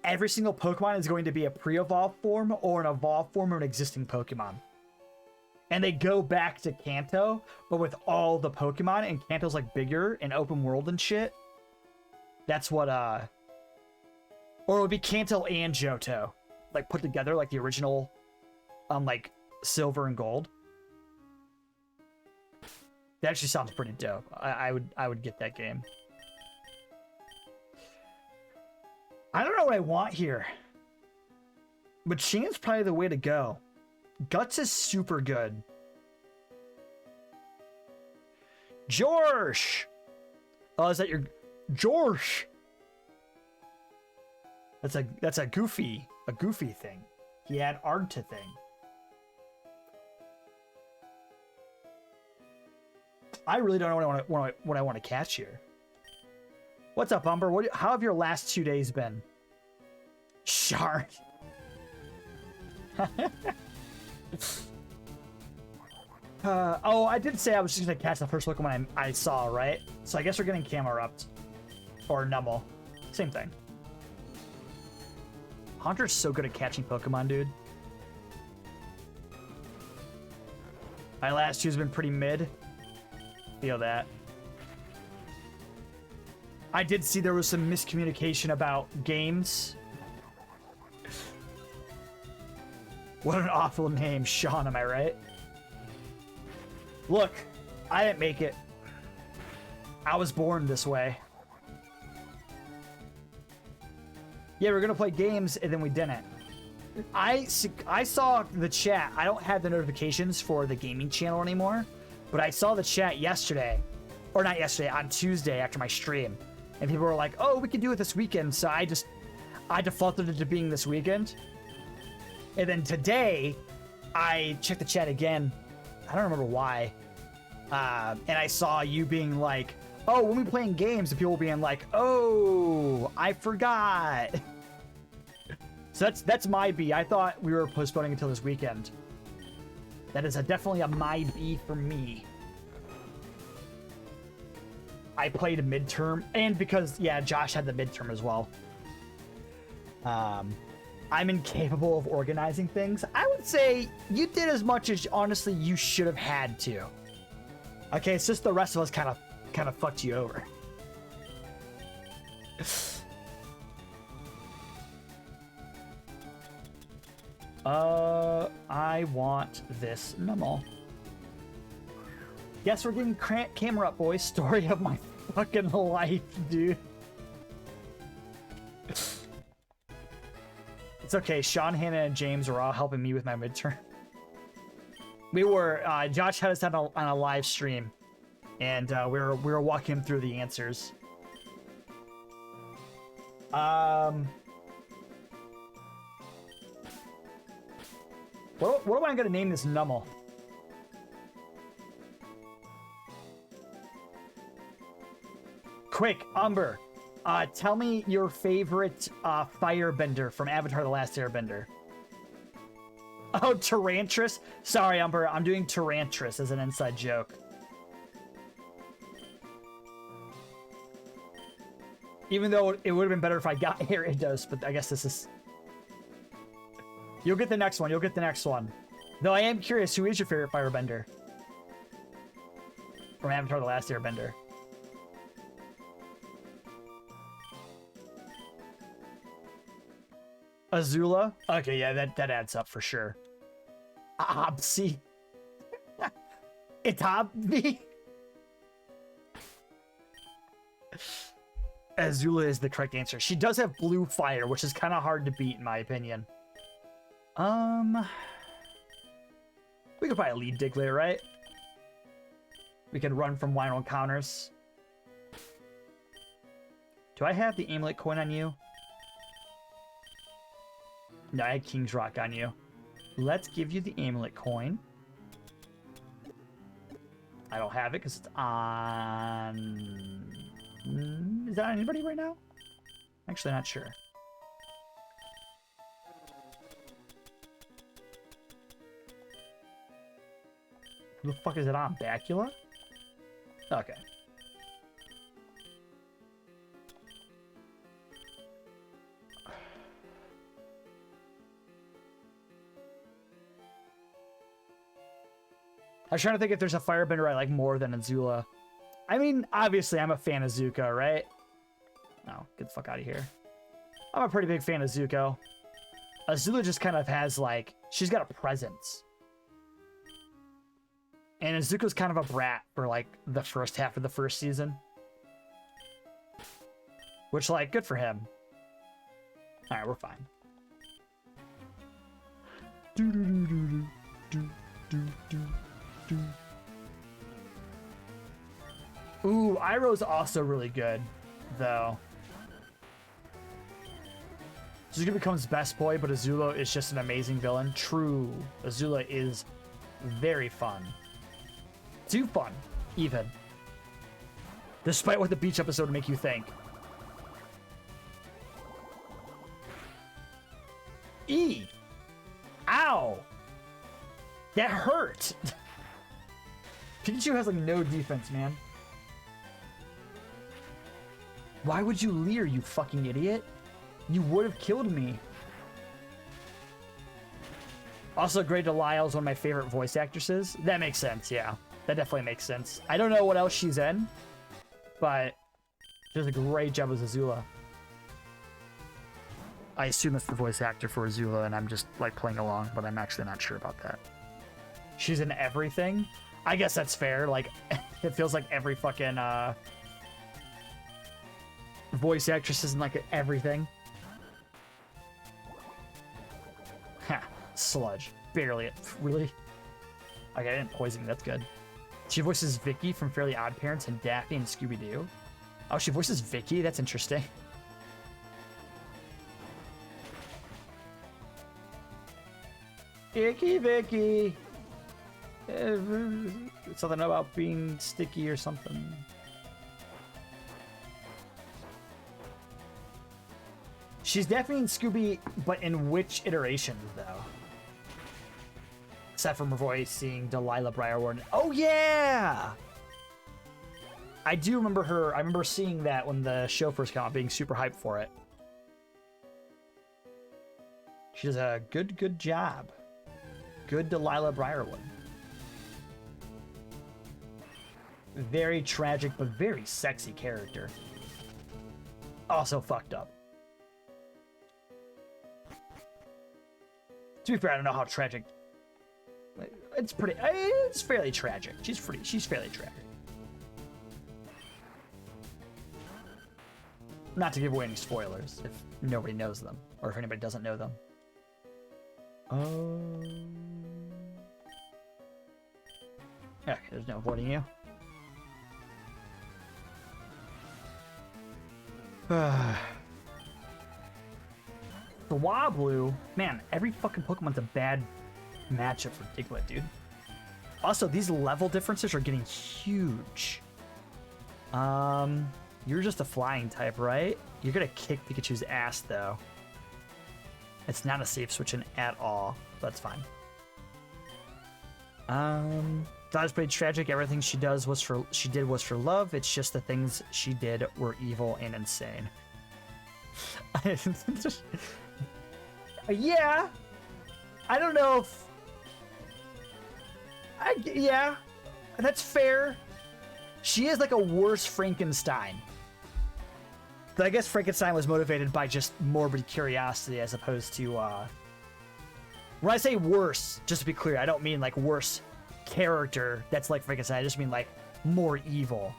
every single Pokemon is going to be a pre-evolved form or an evolved form of an existing Pokemon. And they go back to Kanto, but with all the Pokemon, and Kanto's like bigger and open world and shit. That's what, or it would be Kanto and Johto, like put together like the original, like Silver and Gold. That actually sounds pretty dope. I would get that game. I don't know what I want here. Machine's probably the way to go. Guts is super good. Jorsh! Oh, is that your... Jorsh! That's a goofy thing. He had Argta thing. I really don't know what I want to catch here. What's up, Umber? How have your last 2 days been? Shard. Oh, I did say I was just gonna catch the first Pokemon I saw, right? So I guess we're getting Camerupt. Or Numel. Same thing. Haunter's so good at catching Pokemon, dude. My last 2's been pretty mid. Feel that. I did see there was some miscommunication about games. What an awful name, Sean, am I right? Look, I didn't make it. I was born this way. Yeah, we're gonna play games, and then we didn't. I saw the chat. I don't have the notifications for the gaming channel anymore, but I saw the chat yesterday. Or not yesterday, on Tuesday after my stream. And people were like, oh, we can do it this weekend. So I defaulted it to being this weekend. And then today, I checked the chat again. I don't remember why. And I saw you being like, oh, when we playing games, and people being like, oh, I forgot. So that's my B. I thought we were postponing until this weekend. That is definitely a my B for me. I played a midterm, and because, yeah, Josh had the midterm as well. I'm incapable of organizing things. I would say you did as much as, honestly, you should have had to. Okay, it's just the rest of us kind of fucked you over. I want this memo. Guess we're getting camera up, boys. Story of my fucking life, dude. It's okay. Sean, Hannah, and James were all helping me with my midterm. We were. Josh had us on a live stream, and we were walking him through the answers. What am I gonna name this Nummel? Quick, Umber, tell me your favorite firebender from Avatar: The Last Airbender. Oh, Tyrantrum. Sorry, Umber, I'm doing Tyrantrum as an inside joke. Even though it would have been better if I got here, it does, but I guess this is... You'll get the next one. You'll get the next one. Though I am curious, who is your favorite firebender? From Avatar: The Last Airbender. Azula? Okay, yeah, that adds up for sure. Obsi. Itabbi. Azula is the correct answer. She does have blue fire, which is kind of hard to beat in my opinion. We could probably lead Diglett, right? We could run from Wild encounters. Do I have the amulet coin on you? No, I had King's Rock on you. Let's give you the amulet coin. I don't have it because it's on... Is that on anybody right now? Actually, not sure. Who the fuck is it on? Bacula? Okay. I was trying to think if there's a firebender I like more than Azula. I mean, obviously, I'm a fan of Zuko, right? No, get the fuck out of here. I'm a pretty big fan of Zuko. Azula just kind of has, like, she's got a presence. And Zuko's kind of a brat for, like, the first half of the first season. Which, like, good for him. Alright, we're fine. Ooh, Iroh's also really good, though. Zuko becomes best boy, but Azula is just an amazing villain. True. Azula is very fun. Too fun, even. Despite what the beach episode would make you think. E! Ow! That hurt! Pikachu has, like, no defense, man. Why would you leer, you fucking idiot? You would have killed me. Also, Grey Delisle is one of my favorite voice actresses. That makes sense, yeah. That definitely makes sense. I don't know what else she's in, but she does a great job as Azula. I assume that's the voice actor for Azula, and I'm just, like, playing along, but I'm actually not sure about that. She's in everything? I guess that's fair. Like, it feels like every fucking, voice actress is in, like, everything. Ha. Sludge. Barely. Really? Okay, I didn't poison. That's good. She voices Vicky from Fairly Odd Parents and Daffy and Scooby-Doo. Oh, she voices Vicky? That's interesting. Vicky! Something about being sticky or something. She's definitely in Scooby, but in which iteration, though? Except for her voice seeing Delilah Briarwood. Oh, yeah! I do remember her. I remember seeing that when the show first came out, being super hyped for it. She does a good job. Good Delilah Briarwood. Very tragic, but very sexy character. Also fucked up. To be fair, I don't know how tragic. It's pretty. It's fairly tragic. She's fairly tragic. Not to give away any spoilers if nobody knows them, or if anybody doesn't know them. Yeah, there's no avoiding you. The Wablu, man, every fucking Pokemon's a bad matchup for Diglett, dude. Also, these level differences are getting huge. You're just a flying type, right? You're gonna kick Pikachu's ass, though. It's not a safe switch in at all. That's fine. That was pretty tragic. Everything she did was for love. It's just the things she did were evil and insane. Yeah. I don't know if... yeah. That's fair. She is like a worse Frankenstein. But I guess Frankenstein was motivated by just morbid curiosity as opposed to... when I say worse, just to be clear, I don't mean like worse character that's like Frankenstein. I just mean like more evil.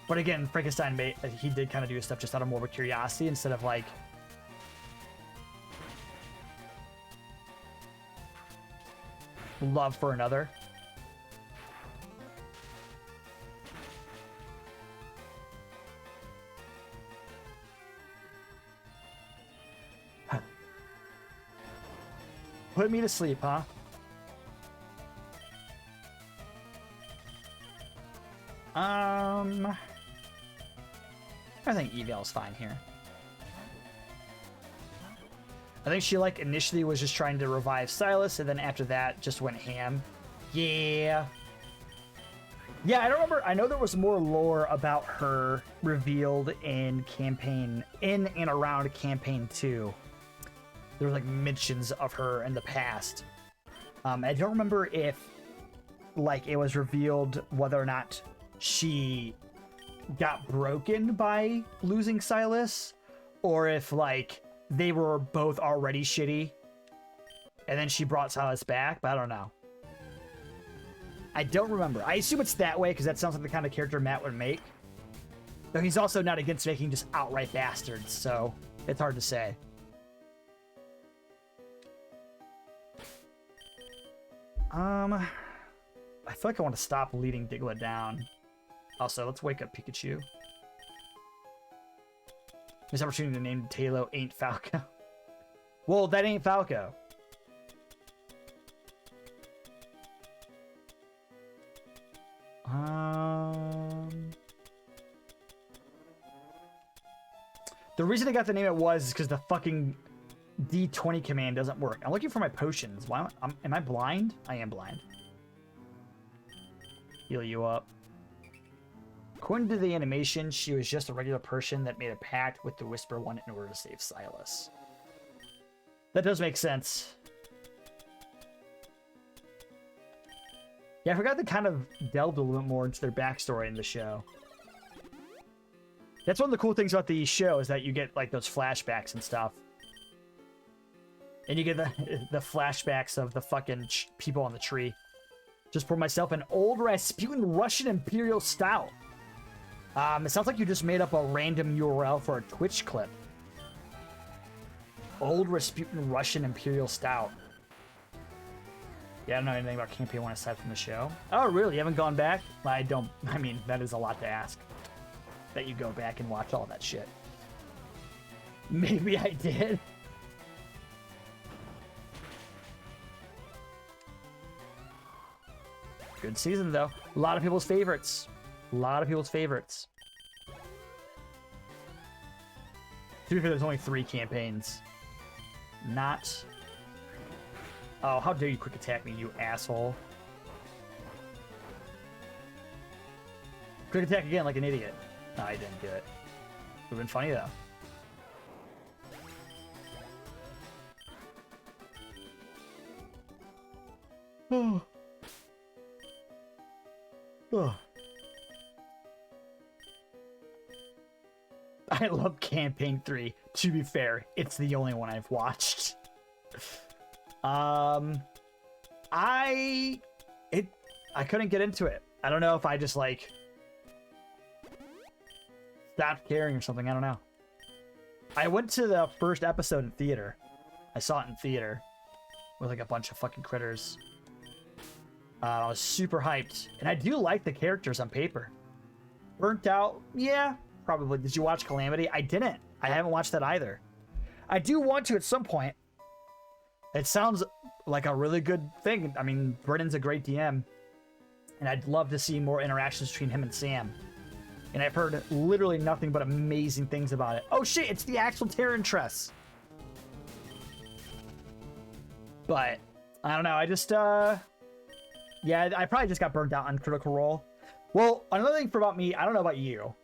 But again, Frankenstein he did kind of do his stuff just out of morbid curiosity instead of like love for another. Put me to sleep, huh? I think Eval's fine here. I think she like initially was just trying to revive Silas, and then after that just went ham. Yeah. Yeah, I don't remember. I know there was more lore about her revealed in and around campaign 2. There were like mentions of her in the past. I don't remember if like it was revealed whether or not she got broken by losing Silas, or if like they were both already shitty and then she brought Silas back, but I don't know. I don't remember. I assume it's that way because that sounds like the kind of character Matt would make. Though he's also not against making just outright bastards, so it's hard to say. I feel like I want to stop leading Diglett down. Also, let's wake up Pikachu. This opportunity to name Talo ain't Falco. Well, that ain't Falco. The reason I got the name it was is because the fucking D20 command doesn't work. I'm looking for my potions. Why am I blind? I am blind. Heal you up. According to the animation, she was just a regular person that made a pact with the Whisper One in order to save Silas. That does make sense. Yeah, I forgot they kind of delved a little bit more into their backstory in the show. That's one of the cool things about the show is that you get like those flashbacks and stuff. And you get the flashbacks of the fucking people on the tree. Just pour myself an old Rasputin Russian Imperial Stout. It sounds like you just made up a random URL for a Twitch clip. Old Rasputin Russian Imperial Stout. Yeah, I don't know anything about Campaign 1 aside from the show. Oh, really? You haven't gone back? I mean, that is a lot to ask. That you go back and watch all that shit. Maybe I did. Good season, though. A lot of people's favorites. A lot of people's favorites. To be fair, there's only 3 campaigns. Not... Oh, how dare you quick attack me, you asshole. Quick attack again like an idiot. No, I didn't do it. Would've been funny though. Oh. Oh. I love Campaign 3. To be fair, it's the only one I've watched. I couldn't get into it. I don't know if I just like stopped caring or something. I don't know. I went to the first episode in theater. I saw it in theater with like a bunch of fucking critters. I was super hyped, and I do like the characters on paper. Burnt Out, yeah, probably. Did you watch Calamity? I didn't. I haven't watched that either. I do want to at some point. It sounds like a really good thing. I mean, Brennan's a great DM, and I'd love to see more interactions between him and Sam. And I've heard literally nothing but amazing things about it. Oh shit, it's the actual Terran Tress. But I don't know. I just yeah, I probably just got burnt out on Critical Role. Well, another thing about me, I don't know about you.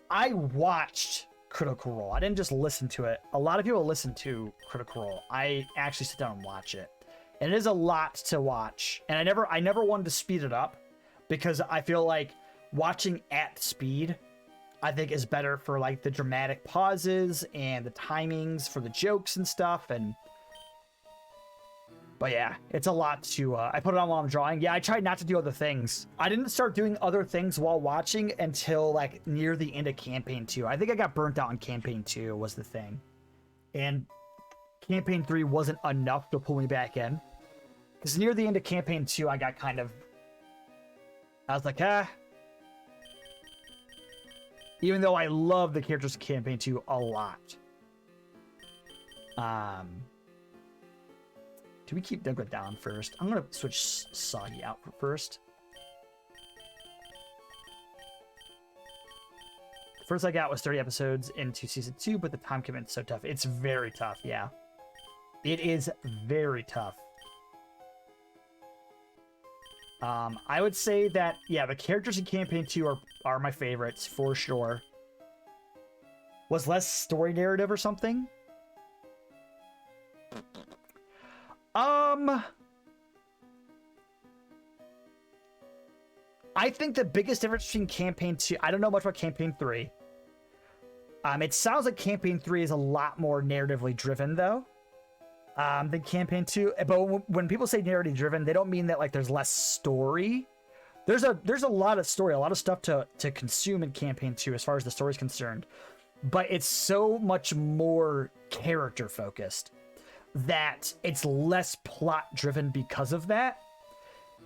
I watched Critical Role. I didn't just listen to it. A lot of people listen to Critical Role. I actually sit down and watch it. And it is a lot to watch. And I never wanted to speed it up because I feel like watching at speed, I think is better for like the dramatic pauses and the timings for the jokes and stuff. But yeah, it's a lot to, I put it on while I'm drawing. Yeah, I tried not to do other things. I didn't start doing other things while watching until like near the end of Campaign 2. I think I got burnt out on Campaign 2 was the thing. And Campaign 3 wasn't enough to pull me back in. Because near the end of Campaign 2, I got kind of, I was like, even though I love the characters in Campaign 2 a lot. Do we keep Douglas down first? I'm going to switch Soggy out first. The first I got was 30 episodes into Season 2, but the time commitment's so tough. It's very tough, yeah. It is very tough. I would say that, yeah, the characters in Campaign 2 are my favorites, for sure. Was less story narrative or something? I think the biggest difference between Campaign 2... I don't know much about Campaign 3. It sounds like Campaign 3 is a lot more narratively driven, though, than Campaign 2. But when people say narrative driven, they don't mean that like there's less story. There's a lot of story, a lot of stuff to consume in Campaign 2 as far as the story is concerned. But it's so much more character focused that it's less plot driven because of that.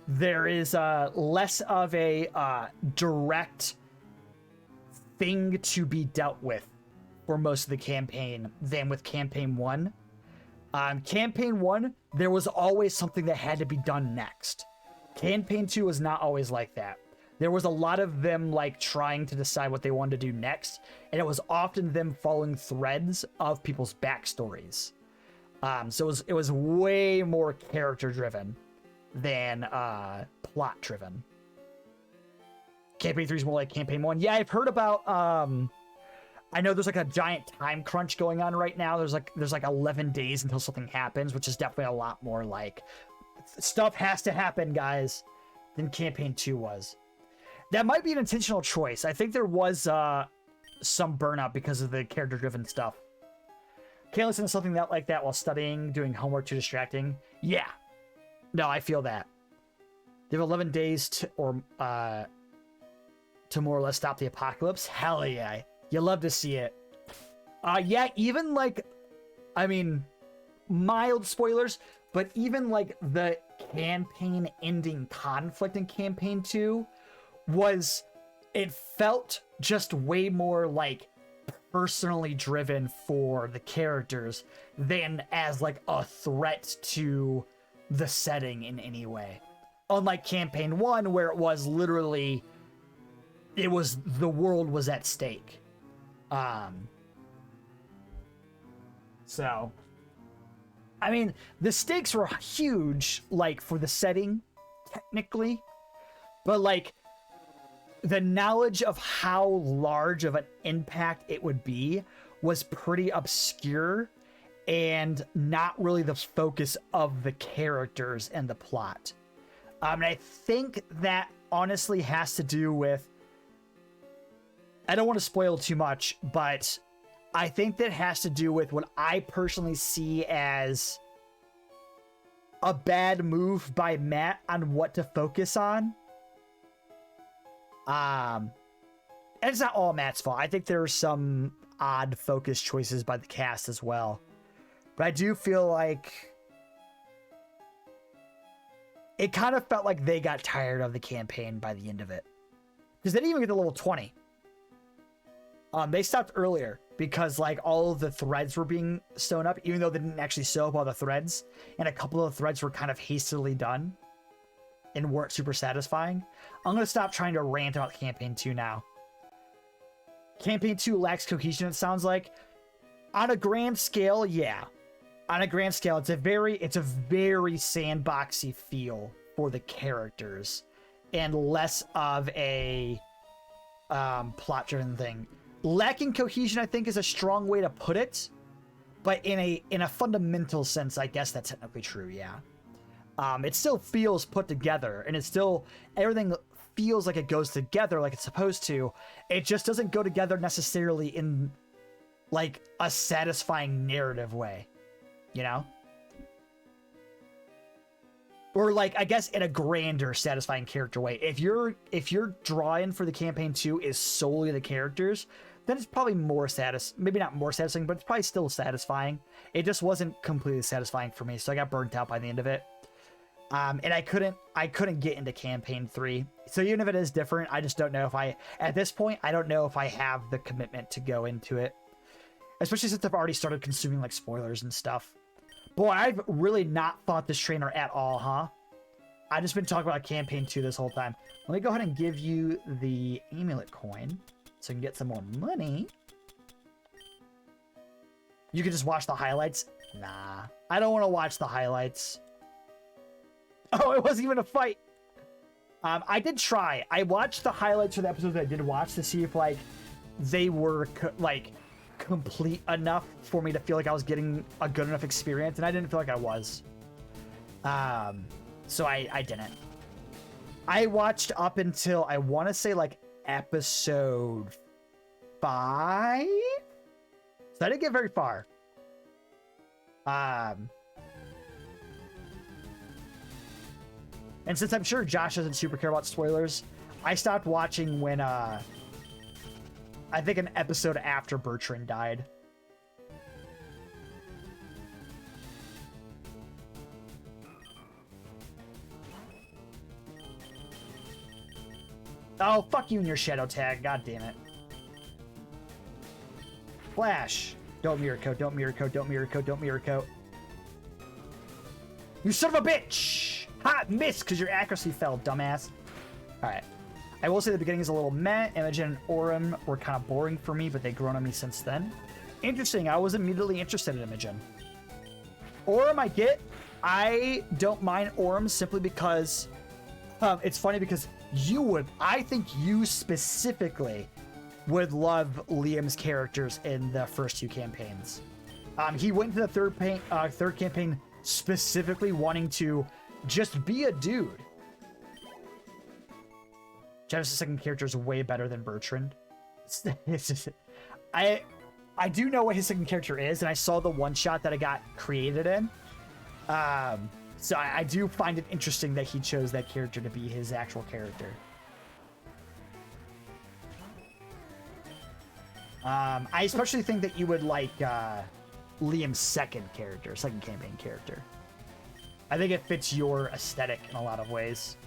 There is less of a direct thing to be dealt with for most of the campaign than with Campaign 1. Campaign 1, there was always something that had to be done next. Campaign 2 was not always like that. There was a lot of them like trying to decide what they wanted to do next, and it was often them following threads of people's backstories. So it was way more character driven than plot driven. Campaign 3 is more like Campaign 1. Yeah, I've heard about I know there's like a giant time crunch going on right now. There's like 11 days until something happens, which is definitely a lot more like stuff has to happen, guys, than Campaign 2 was. That might be an intentional choice. I think there was some burnout because of the character driven stuff. Can't listen to something like that while studying, doing homework, too distracting. Yeah. No, I feel that. They have 11 days to more or less stop the apocalypse. Hell yeah. You love to see it. Yeah, even like, I mean, mild spoilers, but even like the campaign ending conflict in Campaign 2 it felt just way more like personally driven for the characters than as like a threat to the setting in any way. Unlike Campaign 1, where it was literally, the world was at stake. So, I mean, the stakes were huge, like, for the setting, technically, but, like, the knowledge of how large of an impact it would be was pretty obscure and not really the focus of the characters and the plot. And I think that honestly has to do with, I don't want to spoil too much, but I think that has to do with what I personally see as a bad move by Matt on what to focus on. And it's not all Matt's fault. I think there are some odd focus choices by the cast as well. But I do feel like it kind of felt like they got tired of the campaign by the end of it. Because they didn't even get to level 20. They stopped earlier because like all of the threads were being sewn up, even though they didn't actually sew up all the threads. And a couple of the threads were kind of hastily done and weren't super satisfying. I'm going to stop trying to rant about Campaign 2 now. Campaign 2 lacks cohesion, it sounds like. On a grand scale, yeah. On a grand scale, it's a very sandboxy feel for the characters and less of a plot-driven thing. Lacking cohesion, I think, is a strong way to put it, but in a fundamental sense, I guess that's technically true, yeah. It still feels put together, and everything feels like it goes together like it's supposed to. It just doesn't go together necessarily in like a satisfying narrative way, you know? Or like, I guess in a grander satisfying character way. If your draw-in for the campaign 2 is solely the characters, then it's probably more maybe not more satisfying, but it's probably still satisfying. It just wasn't completely satisfying for me, so I got burnt out by the end of it. And I couldn't get into campaign 3. So even if it is different, I just don't know if at this point, I don't know if I have the commitment to go into it. Especially since I've already started consuming like spoilers and stuff. Boy, I've really not fought this trainer at all, huh? I've just been talking about campaign 2 this whole time. Let me go ahead and give you the amulet coin so you can get some more money. You can just watch the highlights. Nah, I don't want to watch the highlights. Oh, it wasn't even a fight. I did try. I watched the highlights for the episodes that I did watch to see if like they were complete enough for me to feel like I was getting a good enough experience, and I didn't feel like I was. So I didn't. I watched up until I want to say like episode 5. So I didn't get very far. And since I'm sure Josh doesn't super care about spoilers, I stopped watching when I think an episode after Bertrand died. Oh, fuck you and your shadow tag. God damn it. Flash. Don't mirror coat, don't mirror coat, don't mirror coat, don't mirror coat. You son of a bitch! Hot miss because your accuracy fell, dumbass. Alright. I will say the beginning is a little meh. Imogen and Aurum were kind of boring for me, but they've grown on me since then. Interesting. I was immediately interested in Imogen. Aurum I get. I don't mind Aurum simply because it's funny because I think you specifically would love Liam's characters in the first 2 campaigns. He went to the third campaign specifically wanting to just be a dude. Genesis' second character is way better than Bertrand. It's just, I do know what his second character is, and I saw the one shot that I got created in. So I do find it interesting that he chose that character to be his actual character. I especially think that you would like Liam's second campaign character. I think it fits your aesthetic in a lot of ways.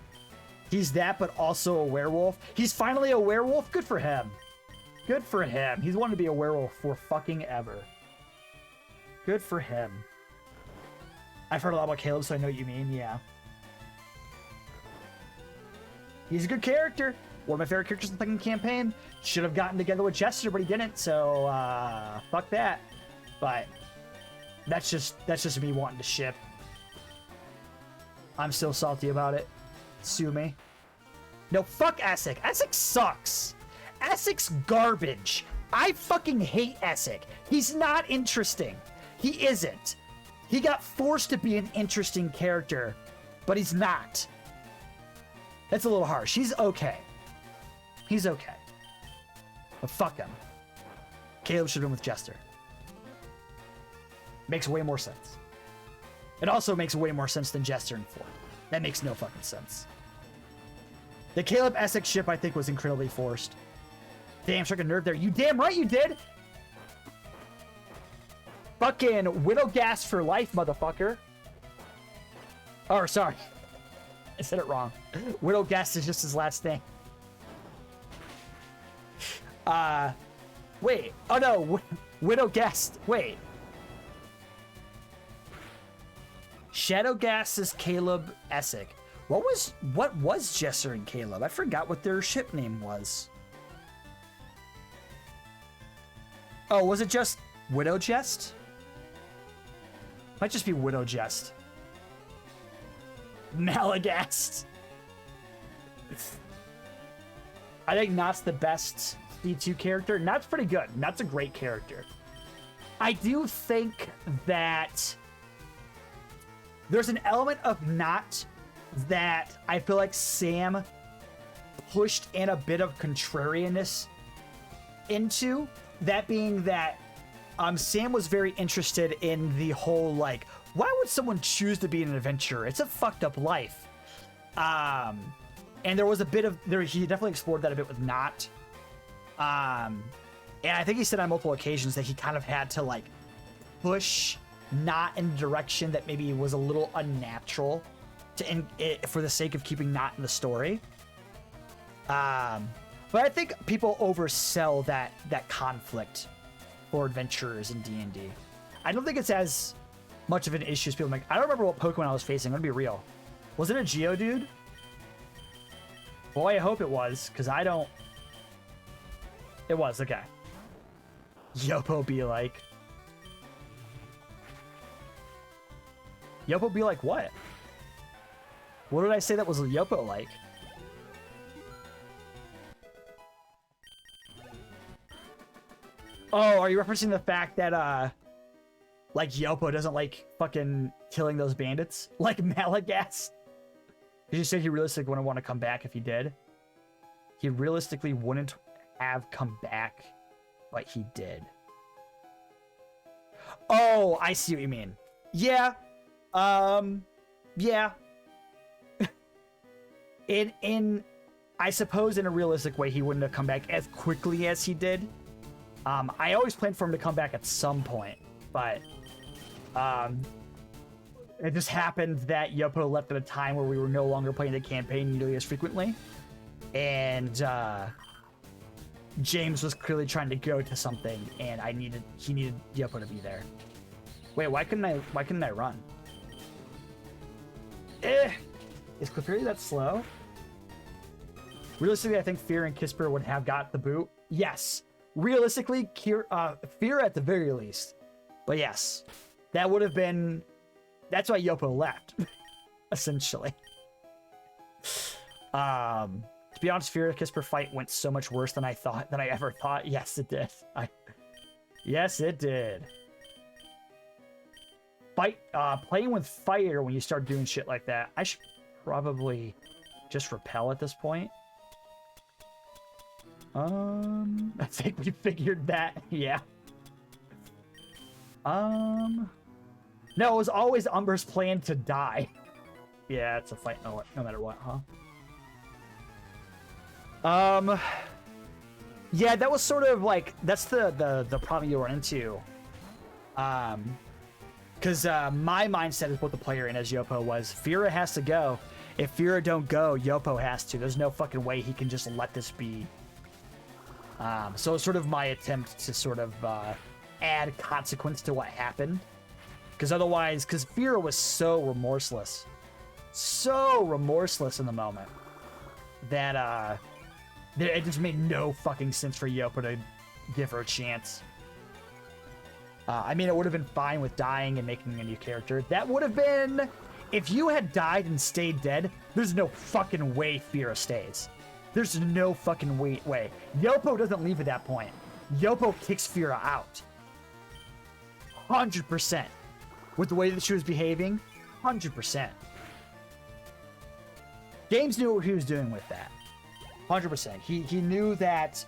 He's that, but also a werewolf. He's finally a werewolf. Good for him. Good for him. He's wanted to be a werewolf for fucking ever. Good for him. I've heard a lot about Caleb, so I know what you mean. Yeah. He's a good character. One of my favorite characters in the second campaign. Should have gotten together with Jester, but he didn't. So fuck that. But that's just me wanting to ship. I'm still salty about it. Sue me. No, fuck Essek. Essek sucks. Essek's garbage. I fucking hate Essek. He's not interesting. He isn't. He got forced to be an interesting character, but he's not. That's a little harsh. He's okay. He's okay. But fuck him. Caleb should have been with Jester. Makes way more sense. It also makes way more sense than Jester and 4. That makes no fucking sense. The Caleb Essek ship, I think, was incredibly forced. Damn, struck a nerve there. You damn right you did! Fucking Widow Gas for life, motherfucker. Oh, sorry. I said it wrong. Widow Gas is just his last name. Wait. Oh, no. Widow Gas. Wait. Shadow Gas is Caleb Essek. What was Jester and Caleb? I forgot what their ship name was. Oh, was it just Widow Jest? Might just be Widow Jest. Malagast. I think Not's the best C2 character. Not's pretty good. Not's a great character. I do think that there's an element of Not that I feel like Sam pushed in a bit of contrarianness into. That being that Sam was very interested in the whole, like, why would someone choose to be an adventurer? It's a fucked up life. And there was a bit of, he definitely explored that a bit with Not. And I think he said on multiple occasions that he kind of had to, like, push Not in a direction that maybe was a little unnatural for the sake of keeping Not in the story. But I think people oversell that conflict for adventurers in D&D. I don't think it's as much of an issue as people make. I don't remember what Pokemon I was facing. I'm gonna be real. Was it a Geodude? Boy, I hope it was, because I don't... It was, okay. Yopo be like... Yopo be like what? What did I say that was Yopo like? Oh, are you referencing the fact that, like, Yopo doesn't like fucking killing those bandits? Like Malagast? Because you said he realistically wouldn't want to come back if he did. He realistically wouldn't have come back, but he did. Oh, I see what you mean. Yeah. Yeah. I suppose in a realistic way, he wouldn't have come back as quickly as he did. I always planned for him to come back at some point, but it just happened that Yopo left at a time where we were no longer playing the campaign nearly as frequently, and James was clearly trying to go to something, and he needed Yopo to be there. Wait, why couldn't I run? Is Clefairy that slow? Realistically, I think Fear and Kisper would have got the boot. Yes. Realistically, Fear at the very least. But yes, that would have been... That's why Yopo left, essentially. To be honest, Fear and Kisper fight went so much worse than I ever thought. Yes, it did. Yes, it did. Playing with fire when you start doing shit like that, I should probably just repel at this point. I think we figured that. Yeah. No, it was always Umber's plan to die. Yeah, it's a fight no matter what, huh? Yeah, that was sort of like, that's the problem you run into. Because my mindset as both the player and as Yopo was, Fira has to go. If Fira don't go, Yopo has to. There's no fucking way he can just let this be. So it's sort of my attempt to sort of add consequence to what happened. Because otherwise, because Fira was so remorseless in the moment, that it just made no fucking sense for Yopo to give her a chance. I mean, it would have been fine with dying and making a new character. That would have been... If you had died and stayed dead, there's no fucking way Fira stays. There's no fucking way. Yopo doesn't leave at that point. Yopo kicks Fira out. 100%. With the way that she was behaving, 100%. James knew what he was doing with that. 100%. He knew that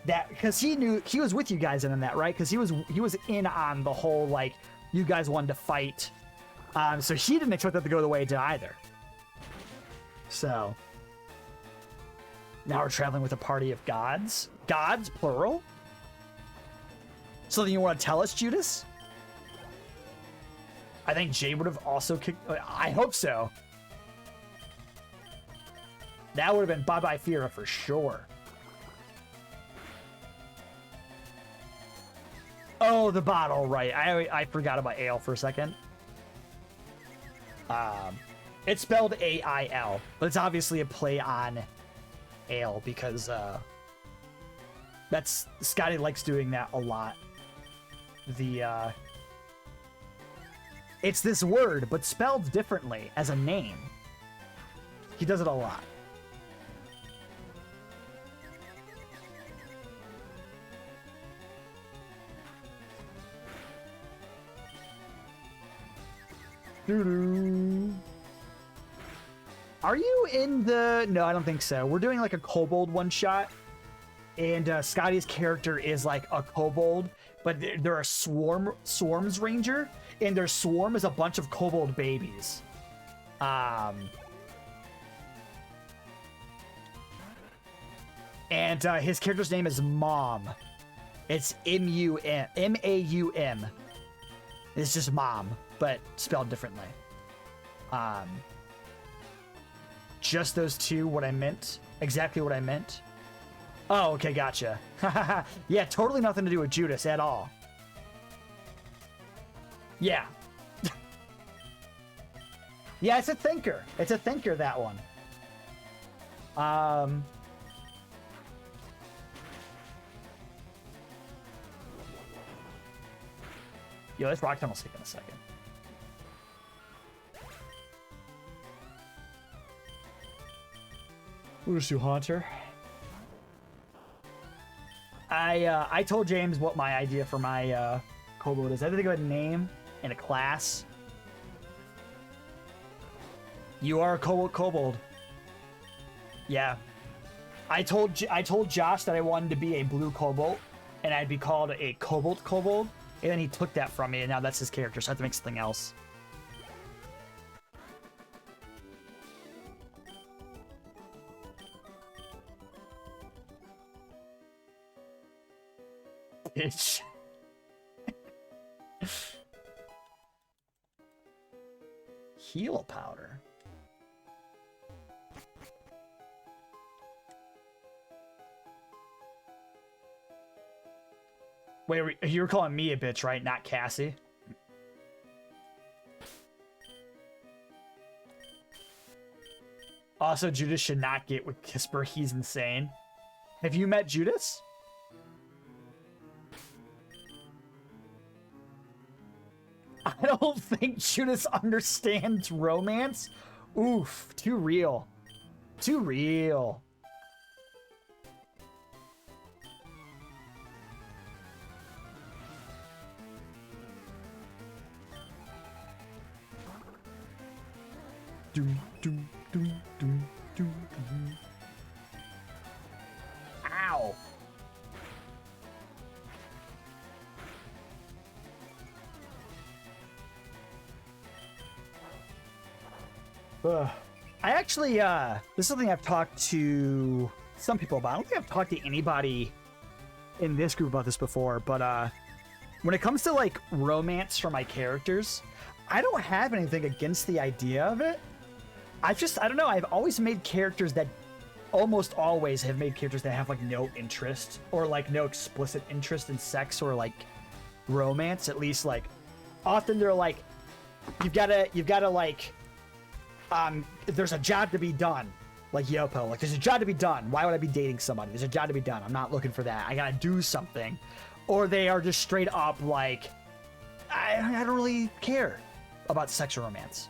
because he knew he was with you guys in on that, right? Because he was in on the whole, like, you guys wanted to fight. So he didn't expect that to go the way it did either. So now we're traveling with a party of gods. Gods, plural? Something you want to tell us, Judas? I think Jay would have also kicked... I hope so. That would have been bye-bye Fira for sure. Oh, the bottle, right. I forgot about ale for a second. It's spelled A-I-L, but it's obviously a play on ale because that's... Scotty likes doing that a lot. It's this word, but spelled differently as a name. He does it a lot. Are you in the... No, I don't think so. We're doing like a kobold one-shot. And Scotty's character is like a kobold. But they're a swarms ranger. And their swarm is a bunch of kobold babies. And his character's name is Mom. It's M-U-M. M-A-U-M. It's just Mom, but spelled differently. Just those two, what I meant. Exactly what I meant. Oh, okay, gotcha. Yeah, totally nothing to do with Judas at all. Yeah. Yeah, it's a thinker. It's a thinker, that one. Yo, this rock tunnel's taking a second. We'll just do Haunter. I told James what my idea for my kobold is. I had to think of a name and a class. You are a kobold. Yeah. I told Josh that I wanted to be a blue kobold, and I'd be called a kobold. And then he took that from me, and now that's his character, so I have to make something else. Bitch. Heal powder. Wait, you were calling me a bitch, right? Not Cassie? Also, Judas should not get with Kisper. He's insane. Have you met Judas? I don't think Judas understands romance. Oof, too real. Too real. Ow. I actually, this is something I've talked to some people about. I don't think I've talked to anybody in this group about this before, but when it comes to like romance for my characters, I don't have anything against the idea of it. I don't know, I've always made characters that almost always have made characters that have like no interest or like no explicit interest in sex or like romance. At least like often they're like, you've gotta like, there's a job to be done, like Yopo. Like, there's a job to be done. Why would I be dating somebody? There's a job to be done. I'm not looking for that. I gotta do something. Or they are just straight up like, I don't really care about sex or romance.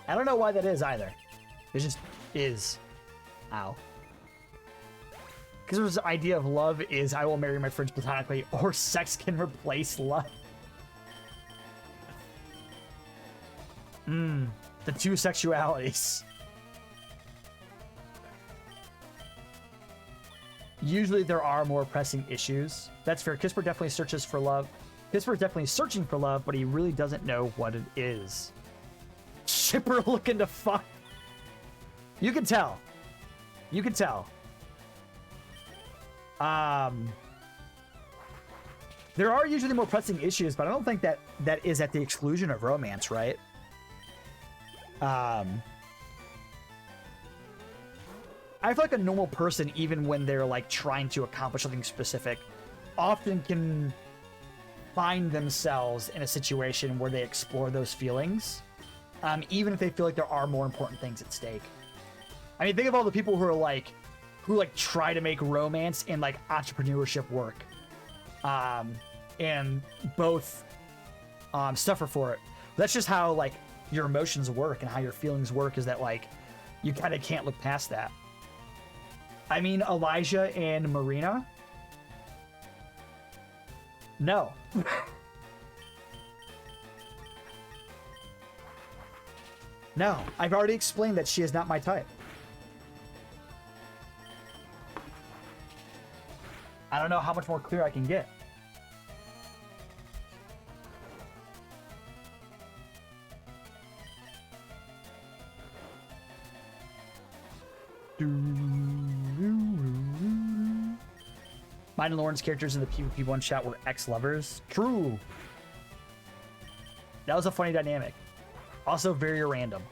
I don't know why that is either. It just is. Ow. Because there's the idea of love is I will marry my friends platonically, or sex can replace love. The two sexualities. Usually there are more pressing issues. That's fair. Kisper definitely searches for love. Kisper is definitely searching for love, but he really doesn't know what it is. Shipper looking to fuck. You can tell. You can tell. There are usually more pressing issues, but I don't think that is at the exclusion of romance, right? I feel like a normal person, even when they're like trying to accomplish something specific, often can find themselves in a situation where they explore those feelings, even if they feel like there are more important things at stake. I mean, think of all the people who try to make romance and like entrepreneurship work, and both suffer for it. That's just how like your emotions work and how your feelings work, is that like you kind of can't look past that. I mean, Elijah and Marina? No. No, I've already explained that she is not my type. I don't know how much more clear I can get. Mine and Lauren's characters in the PvP one shot were ex-lovers. True. That was a funny dynamic. Also very random.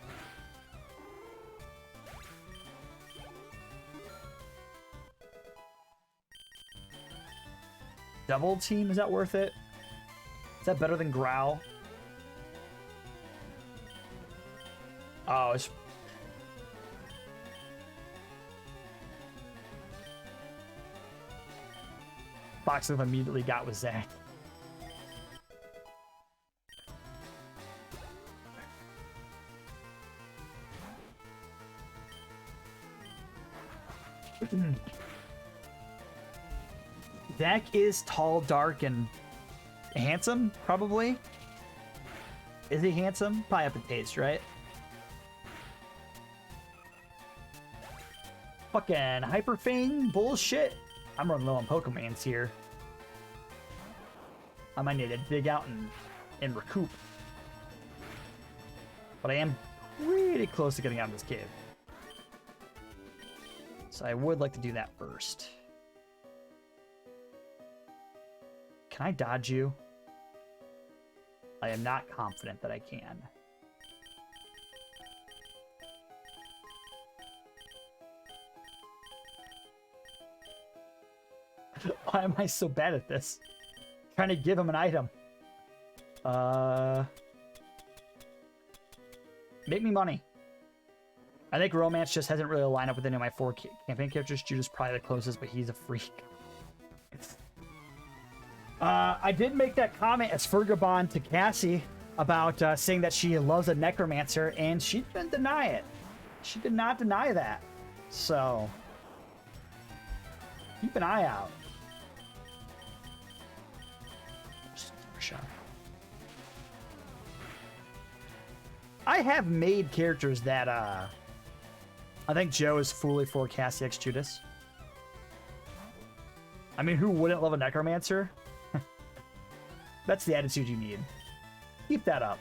Double team, is that worth it? Is that better than Growl? Oh, it's... Foxliff immediately got with Zach. Zach is tall, dark, and handsome, probably. Is he handsome? Probably up in taste, right? Fucking Hyperfang bullshit. I'm running low on Pokemons here. I might need to dig out and recoup. But I am pretty close to getting out of this cave. So I would like to do that first. Can I dodge you? I am not confident that I can. Why am I so bad at this? Trying to give him an item. Make me money. I think romance just hasn't really lined up with any of my 4 campaign characters. Judah's probably the closest, but he's a freak. I did make that comment as Fergabon to Cassie about saying that she loves a necromancer, and she didn't deny it. She did not deny that. So, keep an eye out. I have made characters that I think Joe is fully for Cassie X Judas. I mean, who wouldn't love a necromancer? That's the attitude you need. Keep that up.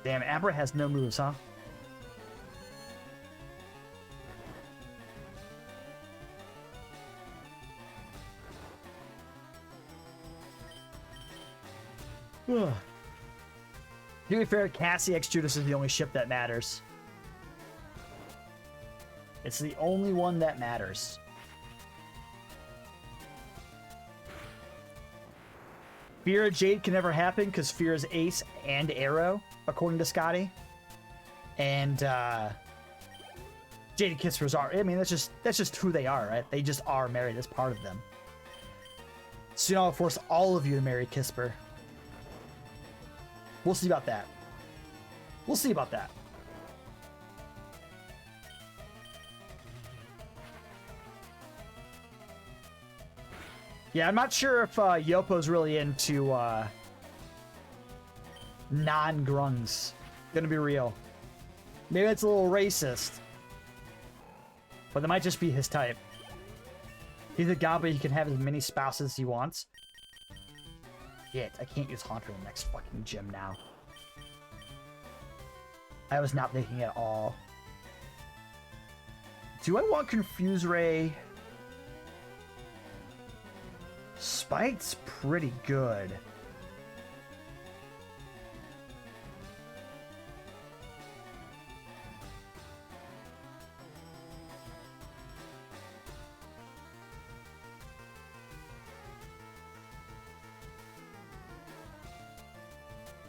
Damn, Abra has no moves, huh? To be fair, Cassie X Judas is the only ship that matters. It's the only one that matters. Fear of Jade can never happen because Fear is Ace and Arrow, according to Scotty. And Jade and Kissers are. I mean, that's just who they are, right? They just are married. That's part of them. So I'll force all of you to marry Kisper. We'll see about that. We'll see about that. Yeah, I'm not sure if Yopo's really into non-grungs. Gonna be real. Maybe it's a little racist. But that might just be his type. He's a god, but he can have as many spouses as he wants. Shit, I can't use Haunter in the next fucking gym now. I was not thinking at all. Do I want Confuse Ray? Spite's pretty good.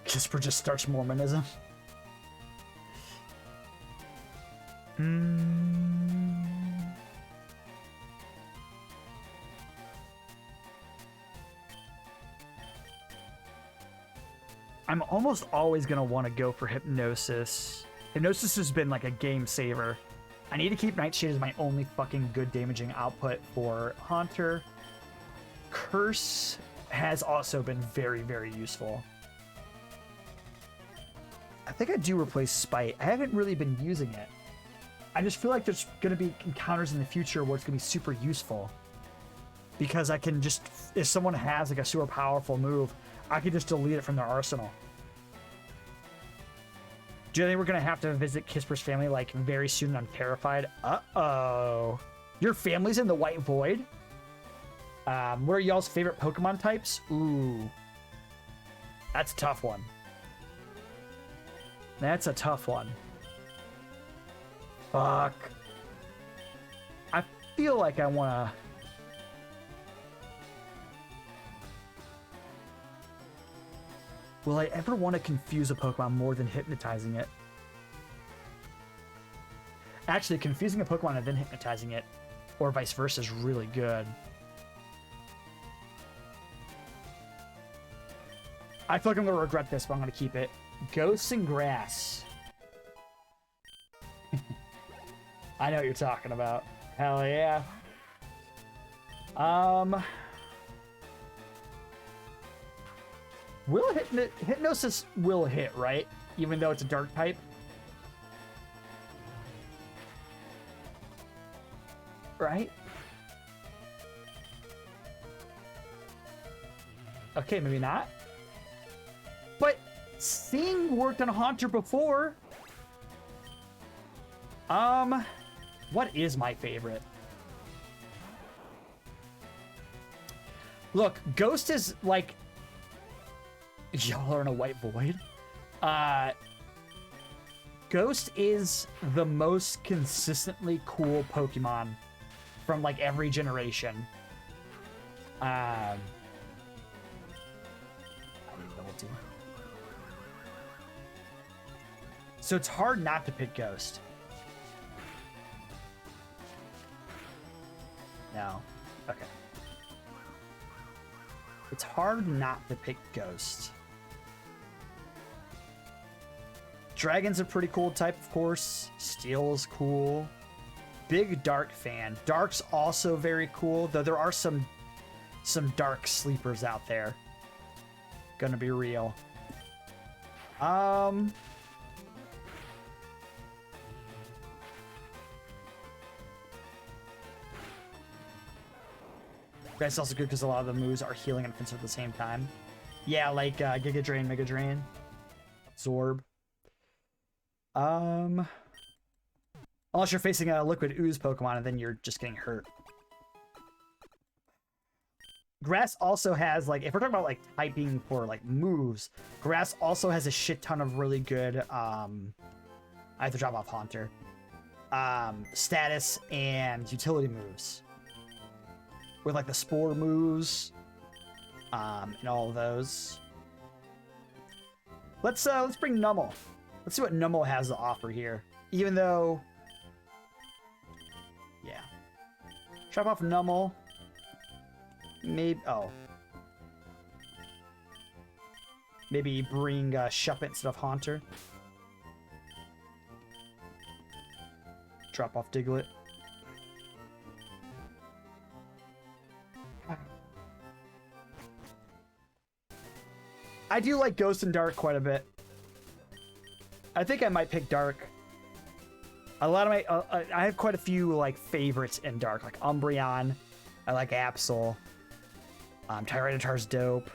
Kisper just starts Mormonism. I'm almost always going to want to go for Hypnosis. Hypnosis has been like a game saver. I need to keep Nightshade as my only fucking good damaging output for Haunter. Curse has also been very, very useful. I think I do replace Spite. I haven't really been using it. I just feel like there's going to be encounters in the future where it's going to be super useful. Because I can just, if someone has like a super powerful move, I can just delete it from their arsenal. Do you think we're going to have to visit Kisper's family like very soon? I'm terrified. Uh-oh. Your family's in the White Void? What are y'all's favorite Pokemon types? Ooh. That's a tough one. That's a tough one. Fuck. I feel like I want to... Will I ever want to confuse a Pokemon more than hypnotizing it? Actually, confusing a Pokemon and then hypnotizing it, or vice versa, is really good. I feel like I'm going to regret this, but I'm going to keep it. Ghosts and Grass. I know what you're talking about. Hell yeah. Will Hypnosis will hit, right? Even though it's a dark type? Right? Okay, maybe not. But Sing worked on Haunter before. What is my favorite? Look, Ghost is like... Y'all are in a White Void. Ghost is the most consistently cool Pokemon from like every generation. I need double team. So it's hard not to pick Ghost. No. Okay. It's hard not to pick Ghost. Dragon's a pretty cool type, of course. Steel's cool. Big Dark fan. Dark's also very cool, though there are some Dark sleepers out there. Gonna be real. That's also good because a lot of the moves are healing and offensive at the same time. Yeah, like Giga Drain, Mega Drain, Absorb. Unless you're facing a Liquid Ooze Pokemon and then you're just getting hurt. Grass also has, like, if we're talking about like typing for like moves, Grass also has a shit ton of really good I have to drop off Haunter. Status and utility moves. With like the Spore moves, and all of those. Let's bring Numel. Let's see what Numel has to offer here. Even though, yeah, drop off Numel. Maybe Maybe bring Shuppet instead of Haunter. Drop off Diglett. I do like Ghost and Dark quite a bit. I think I might pick Dark. A lot of my... I have quite a few, like, favorites in Dark. Like Umbreon. I like Absol. Tyranitar's dope.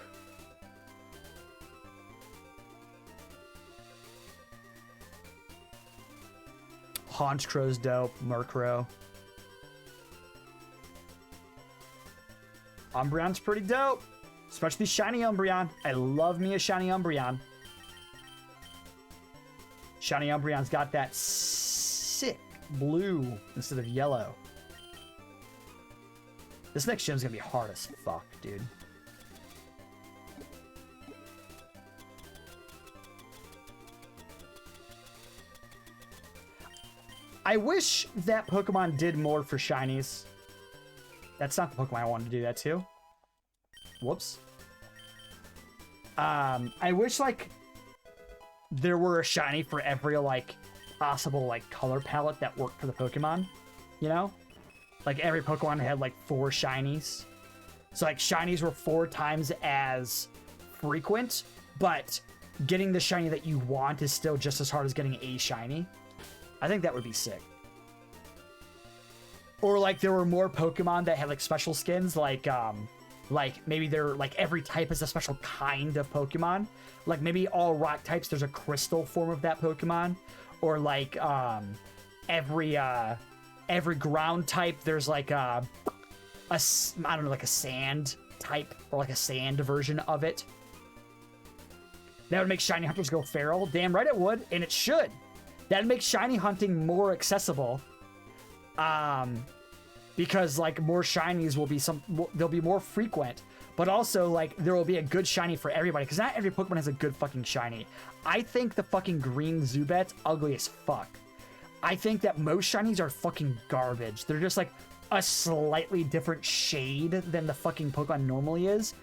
Honchcrow's dope. Murkrow. Umbreon's pretty dope. Especially shiny Umbreon. I love me a shiny Umbreon. Shiny Umbreon's got that sick blue instead of yellow. This next gym's gonna be hard as fuck, dude. I wish that Pokemon did more for shinies. That's not the Pokemon I wanted to do that to. Whoops. I wish, like, there were a shiny for every, like, possible, like, color palette that worked for the Pokemon. You know? Like, every Pokemon had, like, 4 shinies. So, like, shinies were 4 times as frequent, but getting the shiny that you want is still just as hard as getting a shiny. I think that would be sick. Or, like, there were more Pokemon that had, like, special skins, like maybe they're, like, every type is a special kind of Pokemon. Like, maybe all rock types, there's a crystal form of that Pokemon. Or, like, every ground type, there's, like, I don't know, like a sand type, or, like, a sand version of it. That would make shiny hunters go feral. Damn right it would, and it should. That'd make shiny hunting more accessible. Because, like, more shinies will be they'll be more frequent, but also, like, there will be a good shiny for everybody, because not every Pokemon has a good fucking shiny. I think the fucking green Zubat's ugly as fuck. I think that most shinies are fucking garbage. They're just, like, a slightly different shade than the fucking Pokemon normally is.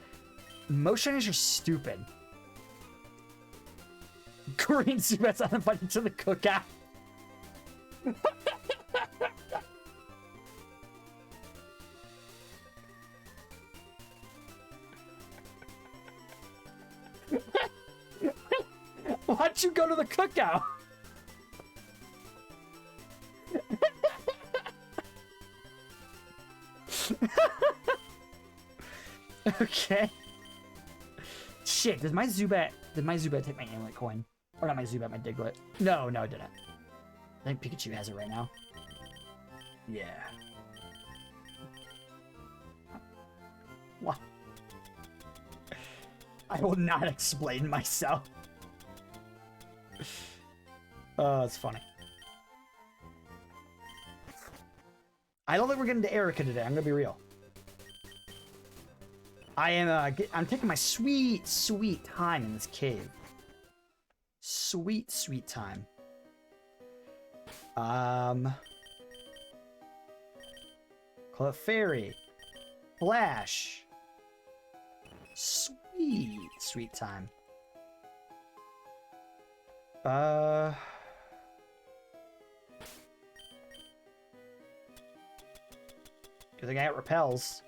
Most shinies are stupid. Green Zubat's uninvited to the cookout. Why'd you go to the cookout? Okay. Shit, did my Zubat take my amulet coin? Or not my Zubat, my Diglett? No, it didn't. I think Pikachu has it right now. Yeah. What? I will not explain myself. Oh, it's funny. I don't think we're getting to Erica today. I'm gonna be real. I'm taking my sweet, sweet time in this cave. Sweet, sweet time. Clefairy. Flash. Sweet, sweet time. Good thing I got repels.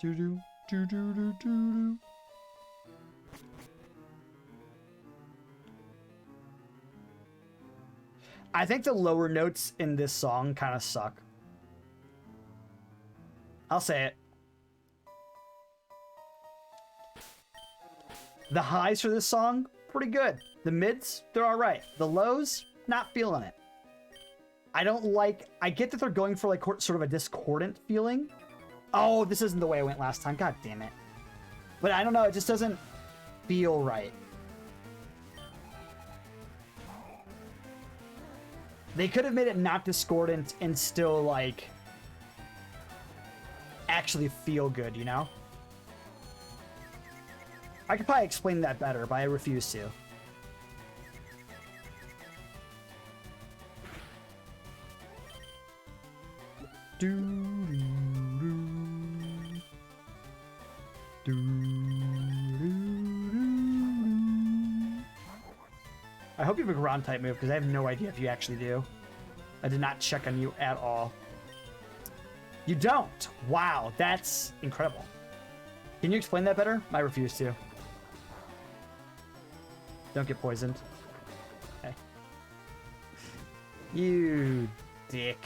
Doo-doo, doo-doo-doo-doo-doo. I think the lower notes in this song kind of suck. I'll say it. The highs for this song, pretty good. The mids, they're all right. The lows, not feeling it. I get that they're going for, like, sort of a discordant feeling. Oh, this isn't the way I went last time. God damn it. But I don't know, it just doesn't feel right. They could have made it not discordant and still, like, actually feel good, you know? I could probably explain that better, but I refuse to. hope you have a ground type move, because I have no idea if you actually do. I did not check on you at all. You don't. Wow, that's incredible. Can you explain that better? I refuse to. Don't get poisoned. Okay. You dick.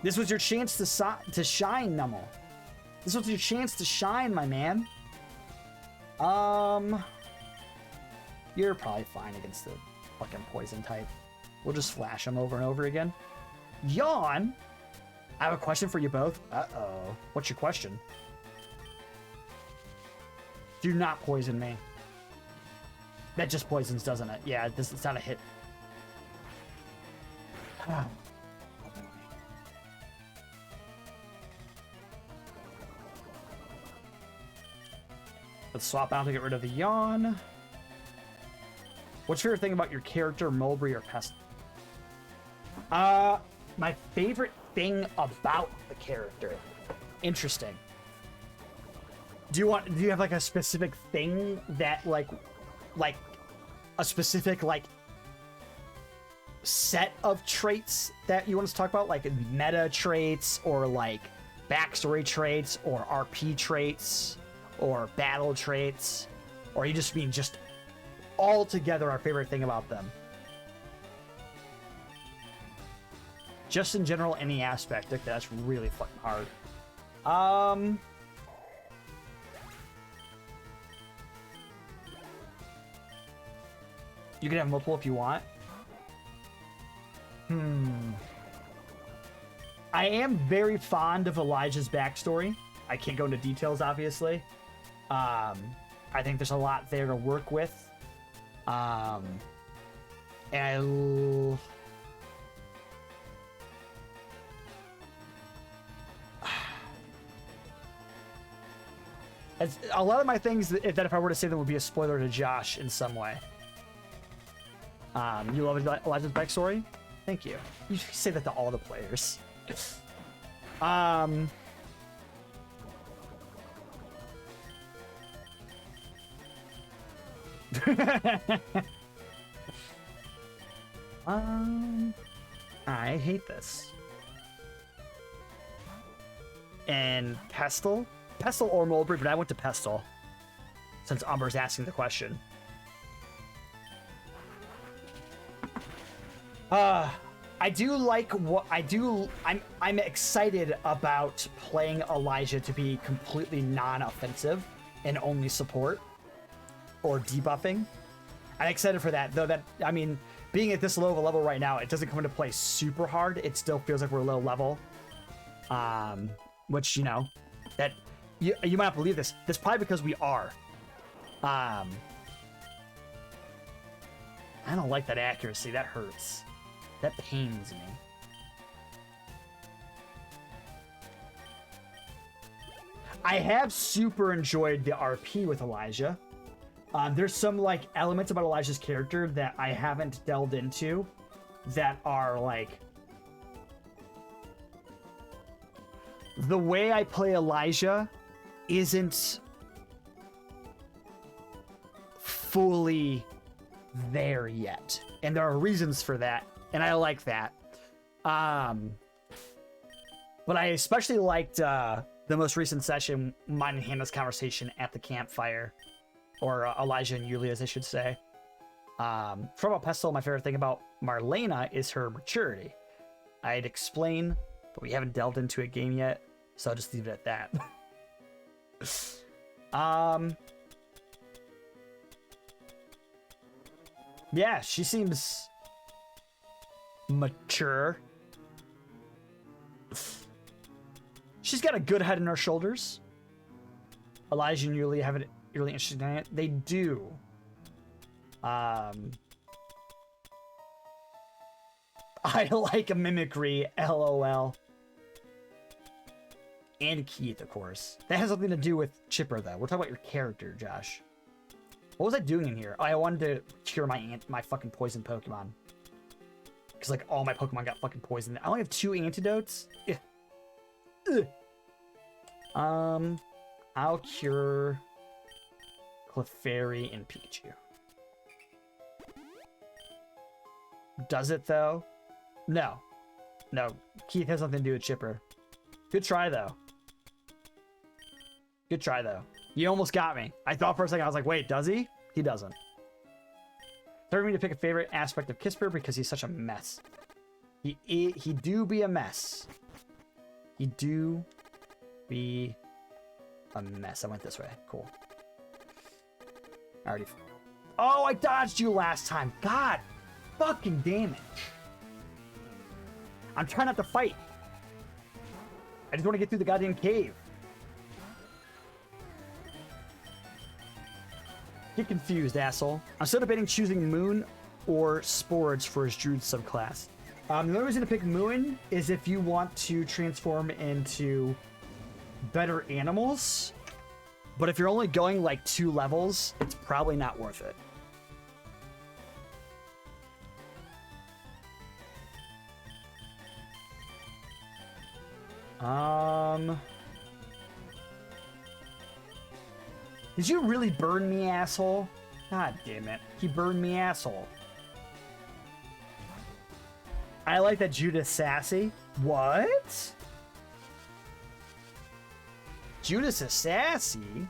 This was your chance to shine, Nummel. This was your chance to shine, my man. You're probably fine against the fucking poison type. We'll just flash them over and over again. Yawn? I have a question for you both. Uh-oh. What's your question? Do not poison me. That just poisons, doesn't it? Yeah, it's not a hit. Let's swap out to get rid of the yawn. What's your favorite thing about your character, Mulberry or Pest? My favorite thing about the character. Interesting. Do you have like a specific thing that like a specific like set of traits that you want us to talk about, like meta traits or like backstory traits or RP traits or battle traits, or you just mean just all together our favorite thing about them? Just in general, any aspect. Okay, that's really fucking hard. You can have multiple if you want. I am very fond of Elijah's backstory. I can't go into details, obviously. I think there's a lot there to work with. And a lot of my things that if I were to say them would be a spoiler to Josh in some way. You love Elijah's backstory? Thank you. You should say that to all the players. I hate this. And Pestle or Mulberry, but I went to Pestle since Umber's asking the question. I do like what I do. I'm excited about playing Elijah to be completely non-offensive and only support or debuffing. I'm excited for that, though. That, I mean, being at this low of a level right now, it doesn't come into play super hard. It still feels like we're low level. Which, you know, that you might not believe this. That's probably because we are. I don't like that accuracy. That hurts. That pains me. I have super enjoyed the RP with Elijah. There's some like elements about Elijah's character that I haven't delved into that are like the way I play Elijah isn't fully there yet, and there are reasons for that, and I like that. But I especially liked the most recent session, mine and Hannah's conversation at the campfire, or Elijah and Yulia's, I should say. From about Pestle, my favorite thing about Marlena is her maturity. I'd explain, but we haven't delved into a game yet, so I'll just leave it at that. Yeah, she seems mature. She's got a good head on her shoulders. Elijah and Yulia have a really interesting dynamic. They do. I like a mimicry, LOL. And Keith, of course. That has something to do with Chipper, though. We're talking about your character, Josh. What was I doing in here? Oh, I wanted to cure my fucking poison Pokemon. Because, like, all my Pokemon got fucking poisoned. I only have 2 antidotes. Ugh. I'll cure Clefairy and Pikachu. Does it, though? No. No. Keith has nothing to do with Chipper. Good try, though. Good try, though. You almost got me. I thought for a second, I was like, wait, does he? He doesn't. Third me to pick a favorite aspect of Kisper because he's such a mess. He do be a mess. He do be a mess. I went this way. Cool. I already... Oh, I dodged you last time. God fucking damn it. I'm trying not to fight. I just want to get through the goddamn cave. Get confused, asshole. I'm still debating choosing Moon or Spords for his Druid subclass. The only reason to pick Moon is if you want to transform into better animals. But if you're only going like 2 levels, it's probably not worth it. Did you really burn me, asshole? God damn it. He burned me, asshole. I like that Judah's sassy. What? Judas is sassy?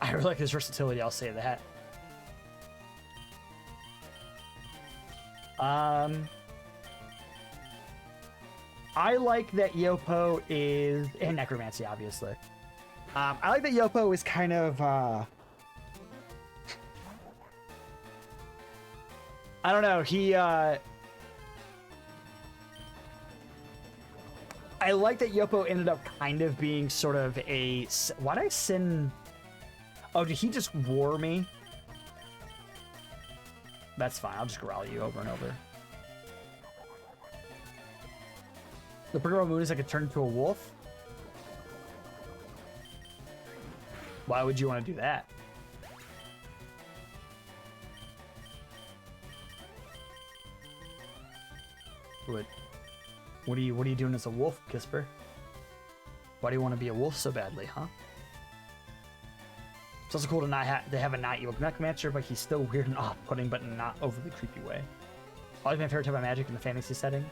I really like his versatility, I'll say that. I like that Yopo is... And Necromancy, obviously. I like that Yopo is kind of... I don't know, he... I like that Yopo ended up kind of being sort of a... Why'd I send... Oh, did he just war me? That's fine, I'll just growl you over and over. The Pokemon Moon is I could turn into a wolf? Why would you want to do that? What are you doing as a wolf, Kisper? Why do you want to be a wolf so badly, huh? It's also cool to have a not evil Necromancer, but he's still weird and off-putting, but not overly creepy way. Always my favorite type of magic in the fantasy setting.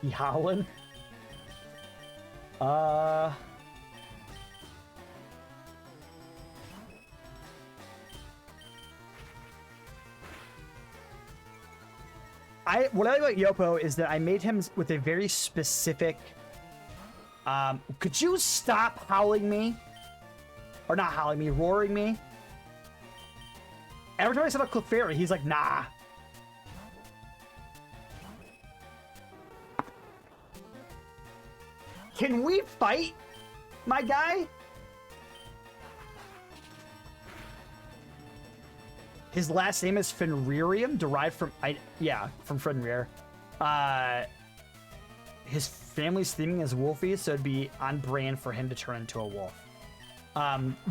He howling. What I like about Yopo is that I made him with a very specific... could you stop howling me? Or not howling me, roaring me? Every time I said a Clefairy, he's like, nah. Can we fight, my guy? His last name is Fenririum, derived from... from Fenrir. His family's theming is wolfy, so it'd be on brand for him to turn into a wolf.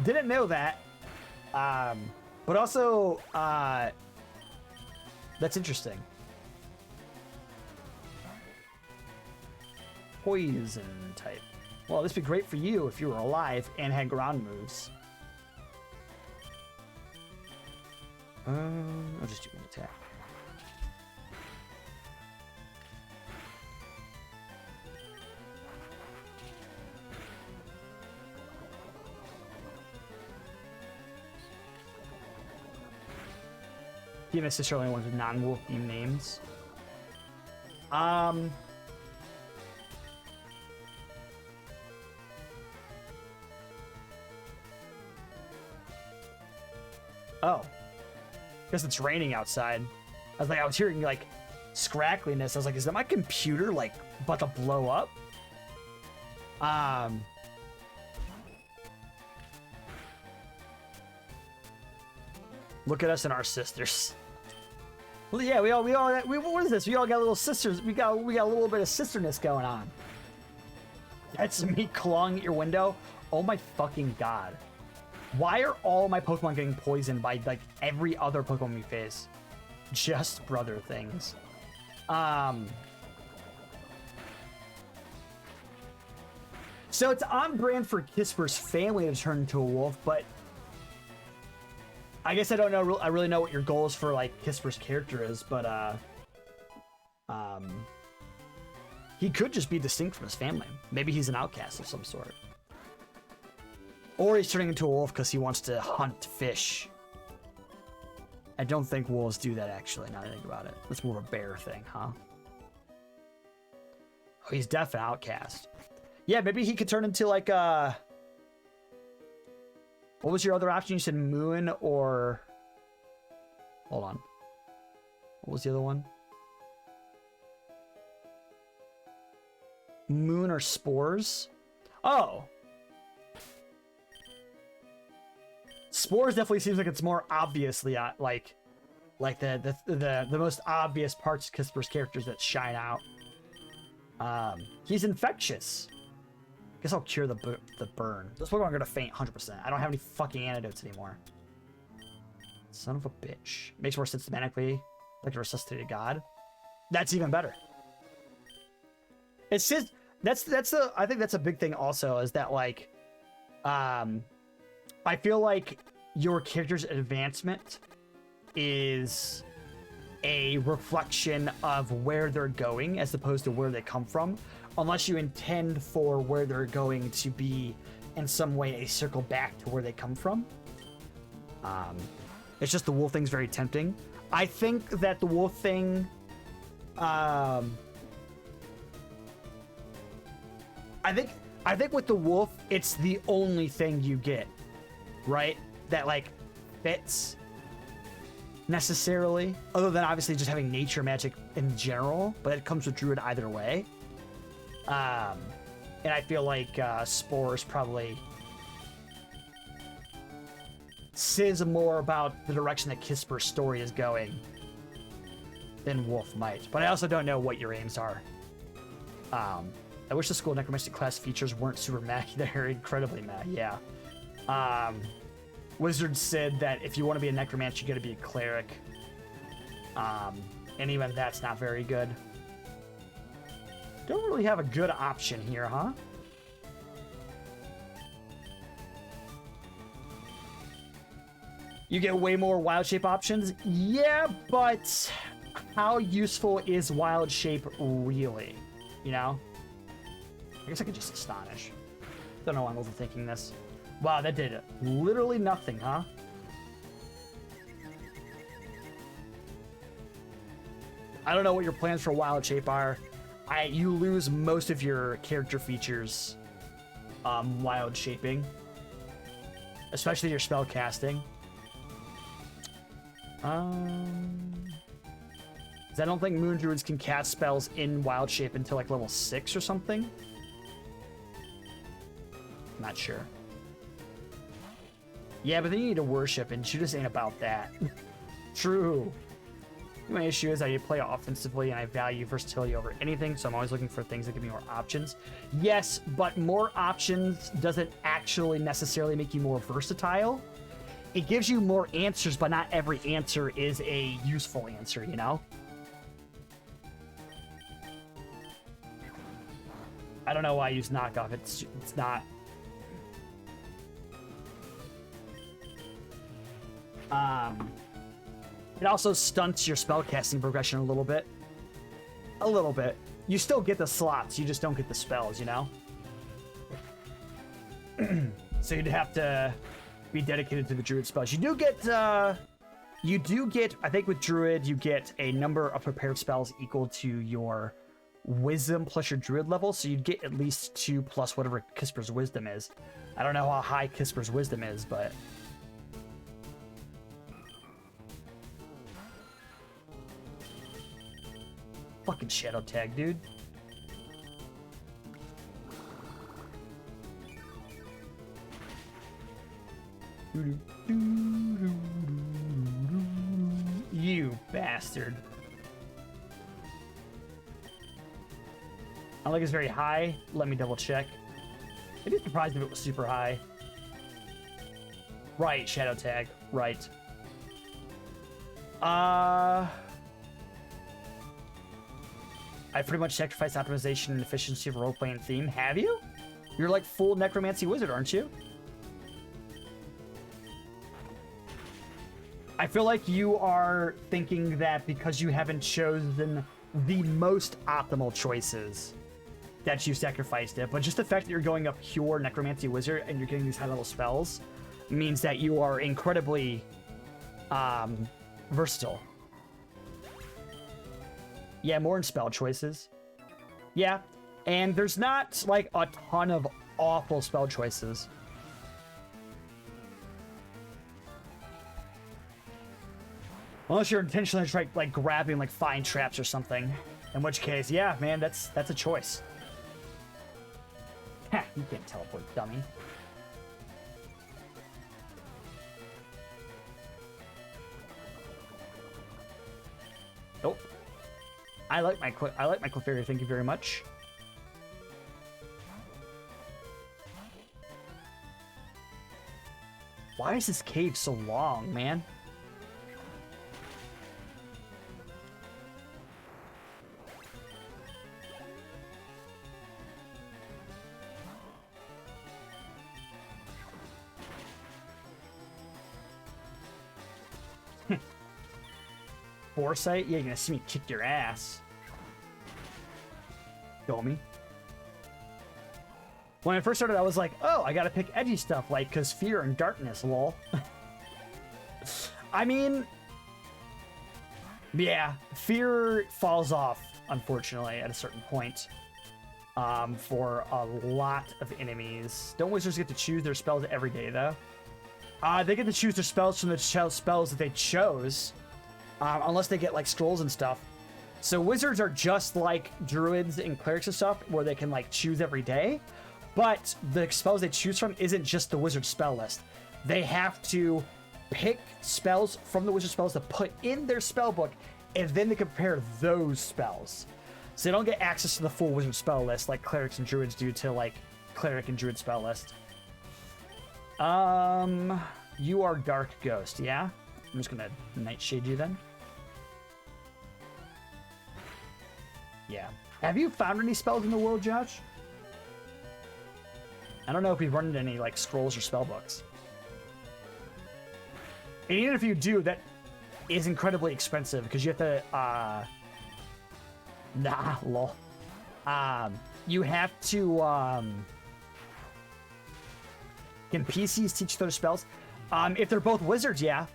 Didn't know that. But also, that's interesting. Poison type. Well, this would be great for you if you were alive and had ground moves. I'll just do an attack. He and his sister only ones with non-wolf themed names. Oh. Because it's raining outside. I was hearing like scrackliness. I was like, is that my computer like about to blow up? Look at us and our sisters. Well, yeah, what is this? We all got little sisters. We got a little bit of sisterness going on. That's me clawing at your window. Oh my fucking god. Why are all my Pokemon getting poisoned by like every other Pokemon we face? Just brother things. So it's on brand for Kisper's family to turn into a wolf, but I guess I don't know. I really know what your goals for like Kisper's character is, but he could just be distinct from his family. Maybe he's an outcast of some sort, or he's turning into a wolf because he wants to hunt fish. I don't think wolves do that actually. Now that I think about it, it's more of a bear thing, huh? Oh, he's definitely an outcast. Yeah, maybe he could turn into like a. What was your other option? You said moon or... Hold on. What was the other one? Moon or spores? Oh. Spores definitely seems like it's more obviously like the most obvious parts of Kisper's characters that shine out. He's infectious. Guess I'll cure the burn. This Pokemon are gonna faint 100%. I don't have any fucking antidotes anymore. Son of a bitch. Makes more sense thematically. Like a resuscitated god. That's even better. It's just I think that's a big thing also, is that like I feel like your character's advancement is a reflection of where they're going as opposed to where they come from, unless you intend for where they're going to be in some way a circle back to where they come from. It's just the wolf thing's very tempting. I think that the wolf thing, I think with the wolf, it's the only thing you get, right? That like fits necessarily, other than obviously just having nature magic in general, but it comes with druid either way. And I feel like spores probably says more about the direction that Kisper's story is going than wolf might. But I also don't know what your aims are. I wish the school necromancy class features weren't super meh. They're incredibly meh, yeah. Wizard said that if you want to be a necromancer, you gotta be a cleric. And even that's not very good. Don't really have a good option here, huh? You get way more wild shape options? Yeah, but how useful is wild shape really? You know? I guess I could just astonish. Don't know why I'm overthinking this. Wow, that did literally nothing, huh? I don't know what your plans for wild shape are. You lose most of your character features wild shaping, especially your spell casting. 'Cause I don't think moon druids can cast spells in wild shape until like level 6 or something. Not sure. Yeah, but then you need to worship, and Judas ain't about that. True. My issue is I play offensively, and I value versatility over anything, so I'm always looking for things that give me more options. Yes, but more options doesn't actually necessarily make you more versatile. It gives you more answers, but not every answer is a useful answer, you know? I don't know why I use knockoff. It's not... It also stunts your spellcasting progression a little bit. A little bit. You still get the slots, you just don't get the spells, you know? So you'd have to be dedicated to the druid spells. You do get, I think with druid, you get a number of prepared spells equal to your wisdom plus your druid level, so you'd get at least 2 plus whatever Kisper's wisdom is. I don't know how high Kisper's wisdom is, but... Fucking shadow tag, dude. You bastard. I don't think it's very high. Let me double check. I'd be surprised if it was super high. Right, shadow tag. Right. I pretty much sacrificed optimization and efficiency for role-playing theme. Have you? You're like full necromancy wizard, aren't you? I feel like you are thinking that because you haven't chosen the most optimal choices that you sacrificed it, but just the fact that you're going a pure necromancy wizard and you're getting these high level spells means that you are incredibly versatile. Yeah, more in spell choices. Yeah, and there's not like a ton of awful spell choices. Unless you're intentionally trying like grabbing like fine traps or something. In which case, yeah, man, that's a choice. Ha, you can't teleport, dummy. Nope. I like my Clefairy, thank you very much. Why is this cave so long, man? Foresight? Yeah, you're gonna see me kick your ass. Dummy. When I first started, I was like, oh, I gotta pick edgy stuff, like, cause fear and darkness, lol. I mean, yeah, fear falls off, unfortunately, at a certain point. For a lot of enemies. Don't wizards get to choose their spells every day, though? They get to choose their spells from the spells that they chose. Unless they get like scrolls and stuff. So wizards are just like druids and clerics and stuff where they can like choose every day. But the spells they choose from isn't just the wizard spell list. They have to pick spells from the wizard spells to put in their spell book, and then they compare those spells. So they don't get access to the full wizard spell list like clerics and druids do to like cleric and druid spell list. You are Dark Ghost, yeah? I'm just gonna Nightshade you then. Yeah. Have you found any spells in the world, Josh? I don't know if we've run into any like scrolls or spell books. And even if you do, that is incredibly expensive because you have to nah, lol. You have to can PCs teach their spells? If they're both wizards, yeah.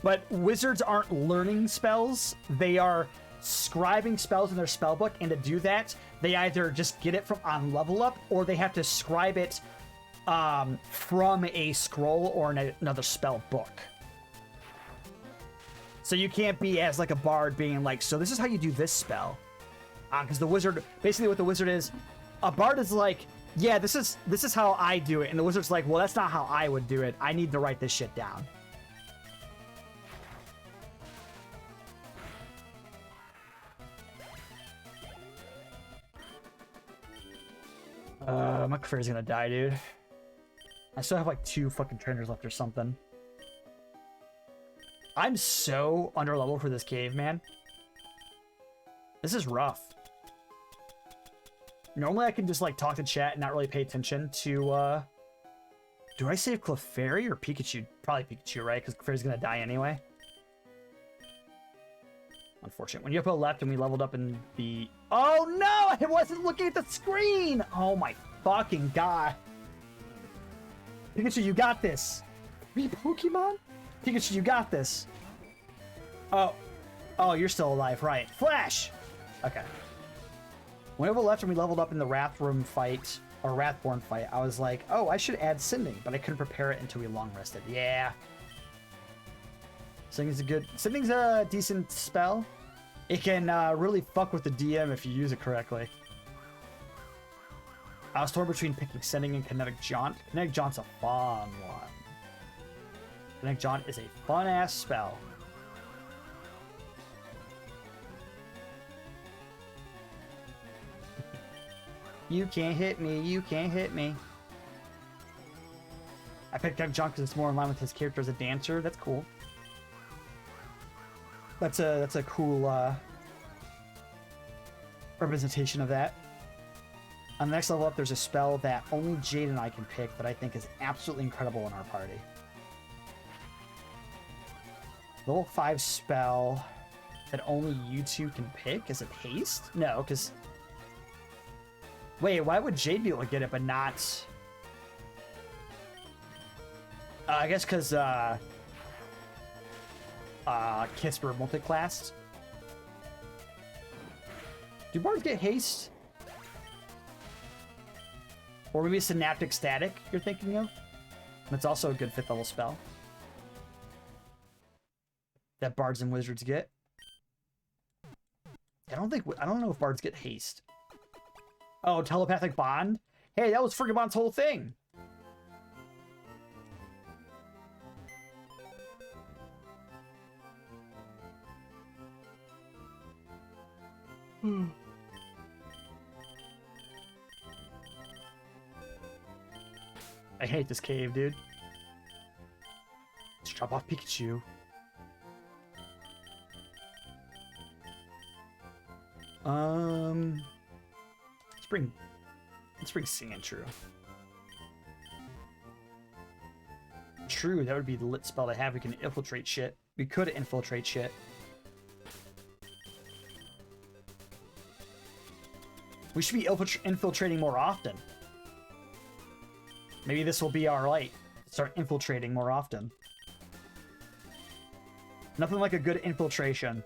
But wizards aren't learning spells. They are scribing spells in their spell book, and to do that, they either just get it from on level up, or they have to scribe it from a scroll or another spell book. So you can't be as like a bard being like, so this is how you do this spell. Because the wizard, basically what the wizard is, a bard is like, yeah, this is how I do it. And the wizard's like, well, that's not how I would do it. I need to write this shit down. My Clefairy's gonna die, dude. I still have like 2 fucking trainers left or something. I'm so under level for this cave, man. This is rough. Normally I can just like talk to chat and not really pay attention to do I save Clefairy or Pikachu? Probably Pikachu, right? Because Clefairy's gonna die anyway. Unfortunate. When you put left and we leveled up in the... Oh no! I wasn't looking at the screen! Oh my fucking god. Pikachu, you got this. Are you Pokemon? Pikachu, you got this. Oh. Oh, you're still alive, right. Flash! Okay. When we left and we leveled up in the Wrathroom fight, or Wrathborn fight, I was like, oh, I should add Sending, but I couldn't prepare it until we long rested. Yeah. Sending's a decent spell. It can really fuck with the DM if you use it correctly. I was torn between picking Sending and Kinetic Jaunt. Kinetic Jaunt's a fun one. Kinetic Jaunt is a fun-ass spell. You can't hit me, you can't hit me. I picked Kinetic Jaunt because it's more in line with his character as a dancer. That's cool. That's a cool representation of that. On the next level up, there's a spell that only Jade and I can pick that I think is absolutely incredible in our party. Level 5 spell that only you two can pick. Is it haste? No, because... Wait, why would Jade be able to get it, but not... I guess because, Kisper multiclassed. Do bards get haste? Or maybe Synaptic Static you're thinking of? That's also a good 5th level spell that bards and wizards get. I don't know if bards get haste. Oh, telepathic bond? Hey, that was Frigabond's whole thing. I hate this cave, dude. Let's drop off Pikachu. Let's bring Singing True. True, that would be the lit spell to have. We can infiltrate shit. We could infiltrate shit. We should be infiltrating more often. Maybe this will be our light. Start infiltrating more often. Nothing like a good infiltration.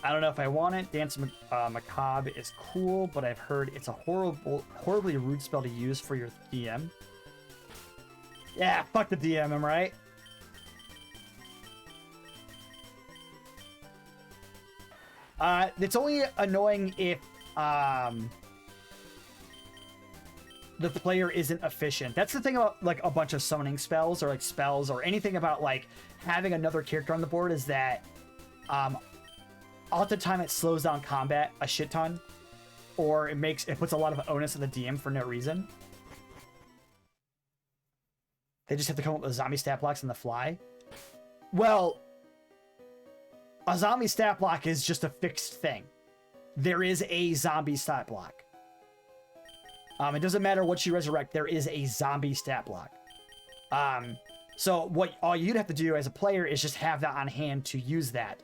I don't know if I want it. Dance Macabre is cool, but I've heard it's a horribly rude spell to use for your DM. Yeah, fuck the DM, am I right? It's only annoying if the player isn't efficient. That's the thing about like a bunch of summoning spells or like spells or anything about like having another character on the board is that all the time it slows down combat a shit ton, or it puts a lot of onus on the DM for no reason. They just have to come up with zombie stat blocks on the fly. Well, a zombie stat block is just a fixed thing. There is a zombie stat block. It doesn't matter what you resurrect, there is a zombie stat block. So all you'd have to do as a player is just have that on hand to use that.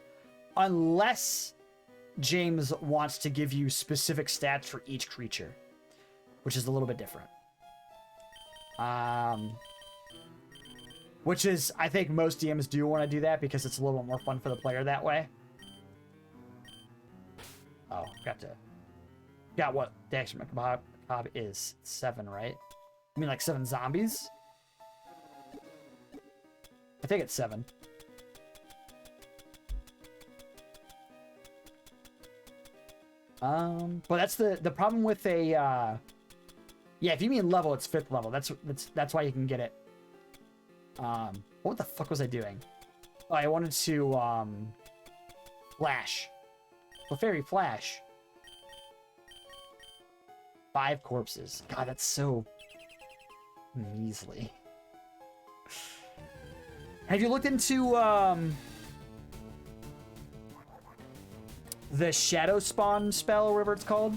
Unless James wants to give you specific stats for each creature, which is a little bit different. Which is, I think most DMs do want to do that because it's a little bit more fun for the player that way. Oh, got what the action macabre is. 7, right? I mean like 7 zombies? I think it's 7. But that's the problem with a yeah, if you mean level, it's 5th level. That's why you can get it. What the fuck was I doing? Oh, I wanted to flash. Clefairy flash. 5 corpses. God, that's so measly. Have you looked into the Shadow Spawn spell, or whatever it's called?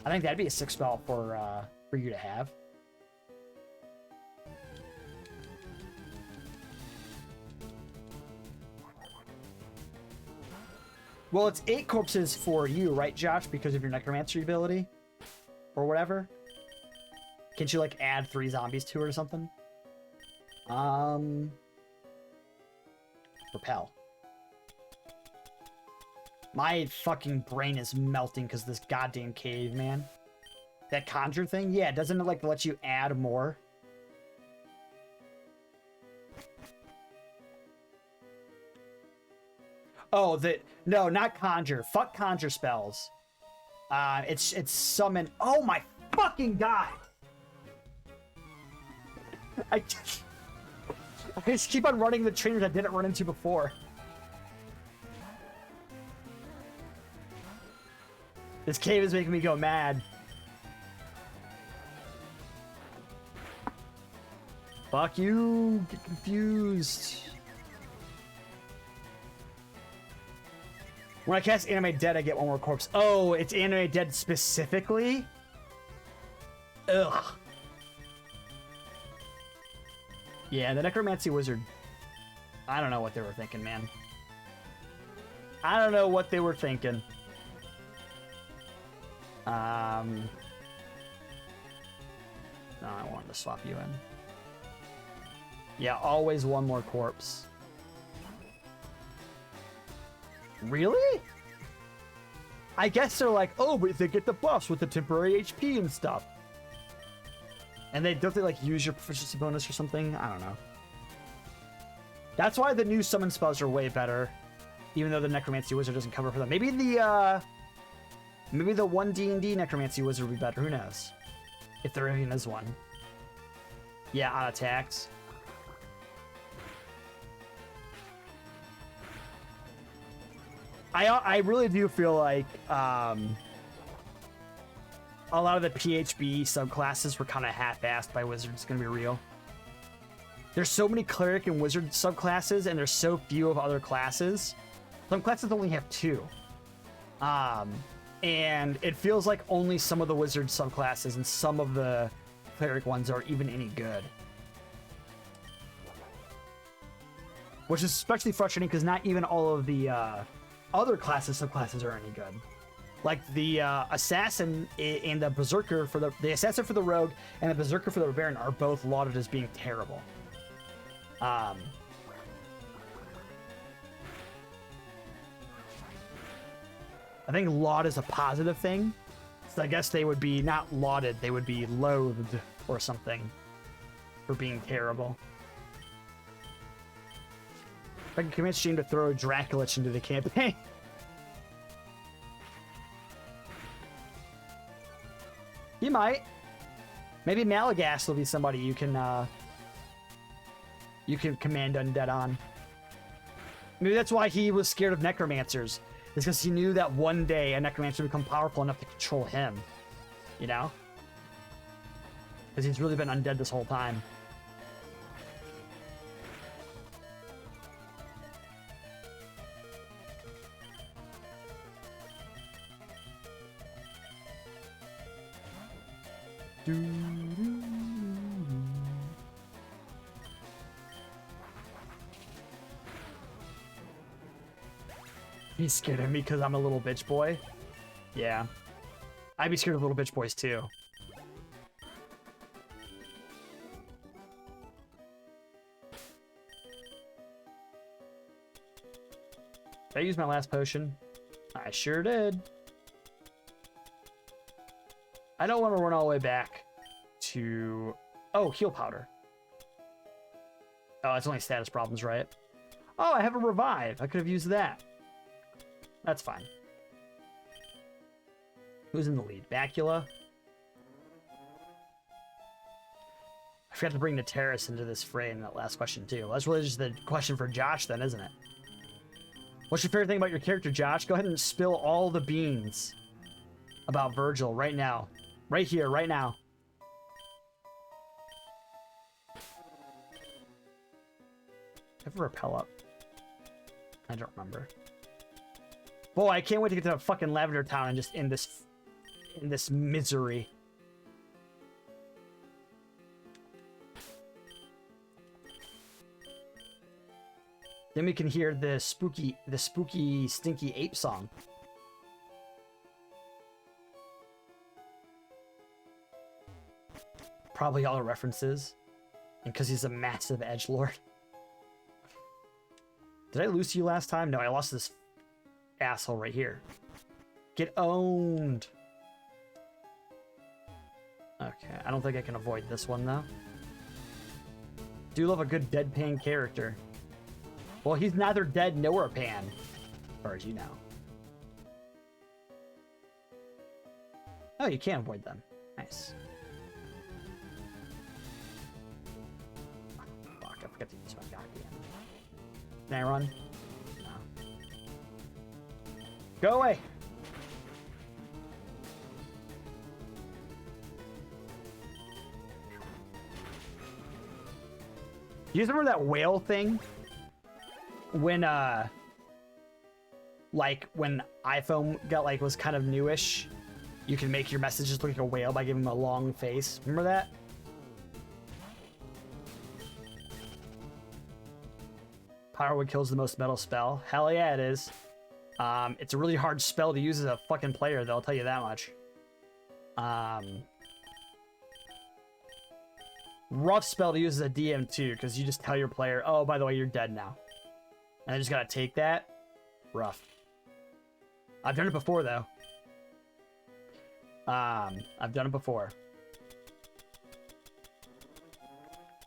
I think that'd be a sick spell for you to have. Well, it's 8 corpses for you, right, Josh? Because of your necromancy ability? Or whatever? Can't you, like, add 3 zombies to it or something? Repel. My fucking brain is melting because this goddamn cave, man. That conjure thing? Yeah, doesn't it, like, let you add more? Oh, no, not conjure. Fuck conjure spells. It's summon. Oh my fucking god! I just keep on running the trainers I didn't run into before. This cave is making me go mad. Fuck you! Get confused. When I cast Animate Dead, I get 1 more corpse. Oh, it's Animate Dead specifically? Ugh. Yeah, the Necromancy Wizard. I don't know what they were thinking, man. I don't know what they were thinking. No, I wanted to swap you in. Yeah, always one more corpse. Really? I guess they're like, oh, but they get the buffs with the temporary HP and stuff. And don't they like use your proficiency bonus or something? I don't know. That's why the new summon spells are way better, even though the Necromancy Wizard doesn't cover for them. Maybe the 1 D&D Necromancy Wizard would be better. Who knows? If there even is one. Yeah, on attacks. I really do feel like a lot of the PHB subclasses were kind of half-assed by Wizards, gonna be real. There's so many Cleric and Wizard subclasses, and there's so few of other classes. Some classes only have 2. And it feels like only some of the Wizard subclasses and some of the Cleric ones are even any good. Which is especially frustrating because not even all of the other subclasses are any good. Like the Assassin and the Berserker for the Assassin for the Rogue and the Berserker for the Barbarian are both lauded as being terrible. I think laud is a positive thing. So I guess they would be not lauded, they would be loathed or something for being terrible. I can convince Shane to throw Draculich into the campaign. He might. Maybe Malagast will be somebody you can command undead on. Maybe that's why he was scared of necromancers. It's because he knew that one day a necromancer would become powerful enough to control him. You know? Because he's really been undead this whole time. He's scared of me because I'm a little bitch boy. Yeah. I'd be scared of little bitch boys too. Did I use my last potion? I sure did. I don't want to run all the way back to... Oh, heal powder. Oh, it's only status problems, right? Oh, I have a revive. I could have used that. That's fine. Who's in the lead? Bacula? I forgot to bring the Terrace into this fray in that last question, too. That's really just the question for Josh, then, isn't it? What's your favorite thing about your character, Josh? Go ahead and spill all the beans about Virgil right now. Right here, right now. Have a repel up? I don't remember. Boy, I can't wait to get to fucking Lavender Town and just end this misery. Then we can hear the spooky, stinky ape song. Probably all the references. And because he's a massive edgelord. Did I lose to you last time? No, I lost to this asshole right here. Get owned. Okay, I don't think I can avoid this one, though. Do love a good deadpan character. Well, he's neither dead nor a pan, as far as you know. Oh, you can avoid them. Nice. Oh, fuck, I forgot to use my goddamn. Can I run? No. Go away! You guys remember that whale thing? When, like, when iPhone was kind of newish, you can make your messages look like a whale by giving them a long face. Remember that? Power Word kills the most metal spell. Hell yeah, it is. It's a really hard spell to use as a fucking player, though, I'll tell you that much. Rough spell to use as a DM, too, because you just tell your player, oh, by the way, you're dead now. And I just gotta take that. Rough. I've done it before, though. I've done it before.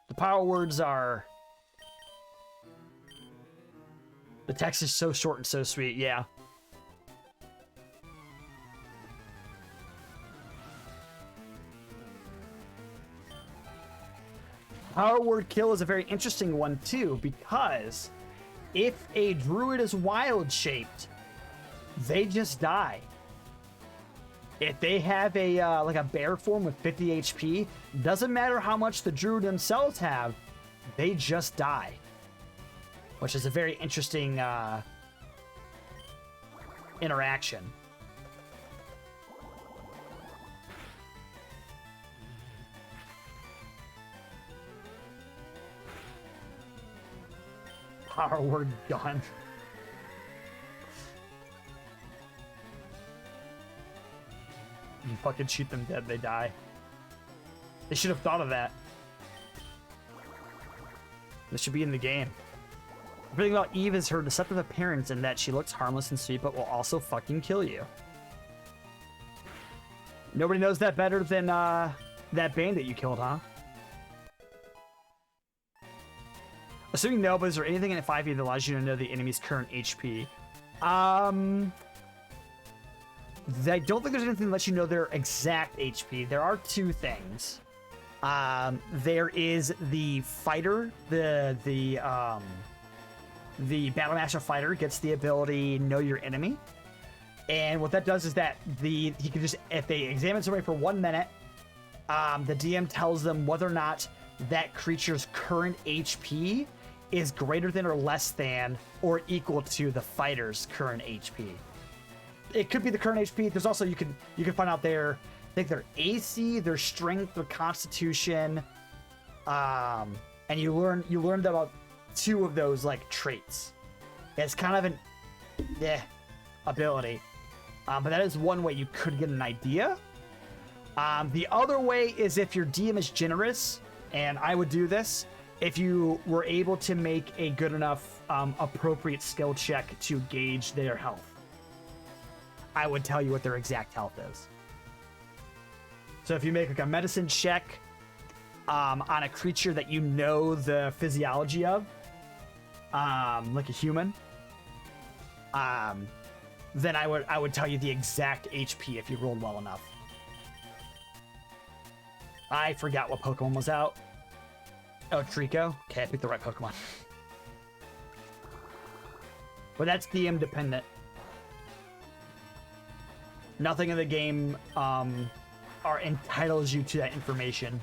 The power words are... The text is so short and so sweet, yeah. Power word kill is a very interesting one, too, because if a druid is wild-shaped, they just die. If they have a like a bear form with 50 HP, doesn't matter how much the druid themselves have, they just die. Which is a very interesting interaction. Power word gun. You fucking shoot them dead, they die. They should have thought of that. This should be in the game. Everything about Eve is her deceptive appearance and that she looks harmless and sweet, but will also fucking kill you. Nobody knows that better than that bandit you killed, huh? Assuming no, but is there anything in 5e that allows you to know the enemy's current HP? I don't think there's anything that lets you know their exact HP. There are two things. There is the fighter, the Battlemaster fighter gets the ability Know Your Enemy. And what that does is that he can just, if they examine somebody for 1 minute, the DM tells them whether or not that creature's current HP is greater than or less than or equal to the fighter's current HP. It could be the current HP. There's also, you can find out their, I think their AC, their strength, their constitution, and you learned about 2 of those like traits. It's kind of an ability, but that is one way you could get an idea. The other way is if your DM is generous, and I would do this if you were able to make a good enough appropriate skill check to gauge their health. I would tell you what their exact health is. So if you make like a medicine check on a creature that you know the physiology of, like a human, then I would tell you the exact HP if you rolled well enough. I forgot what Pokemon was out. Oh, Trico? Okay, I picked the right Pokemon. But that's DM dependent. Nothing in the game entitles you to that information.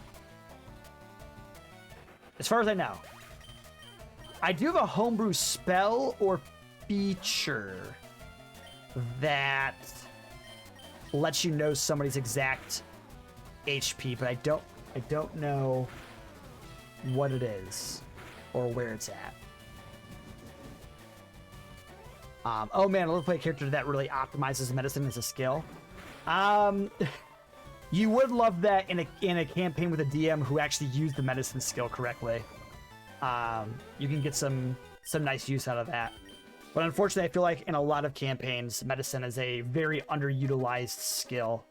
As far as I know. I do have a homebrew spell or feature that lets you know somebody's exact HP, but I don't know what it is or where it's at. Oh man, I love to play a character that really optimizes medicine as a skill. You would love that in a campaign with a DM who actually used the medicine skill correctly. You can get some nice use out of that. But unfortunately, I feel like in a lot of campaigns, medicine is a very underutilized skill.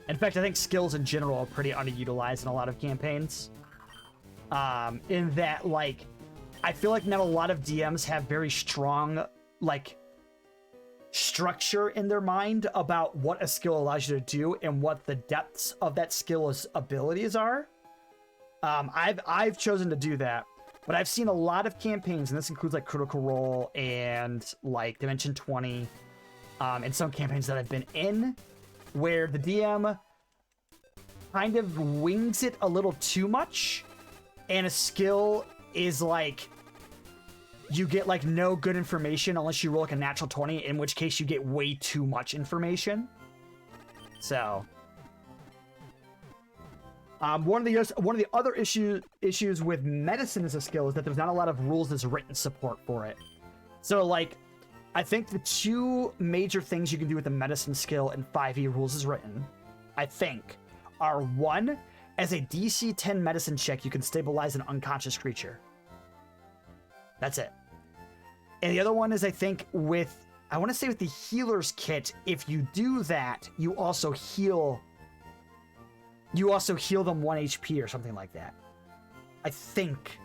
In fact, I think skills in general are pretty underutilized in a lot of campaigns. In that, like, I feel like not a lot of DMs have very strong, like, structure in their mind about what a skill allows you to do and what the depths of that skill's abilities are. I've chosen to do that, but I've seen a lot of campaigns, and this includes like Critical Role and like Dimension 20, and some campaigns that I've been in, where the DM kind of wings it a little too much, and a skill is like, you get like no good information unless you roll like a natural 20, in which case you get way too much information. So One of the other issues with medicine as a skill is that there's not a lot of rules as written support for it. So like, I think the two major things you can do with the medicine skill in 5e rules as written, I think, are one, as a DC 10 medicine check, you can stabilize an unconscious creature. That's it. And the other one is, I think, I want to say with the healer's kit, if you do that, you also heal them 1 HP or something like that. I think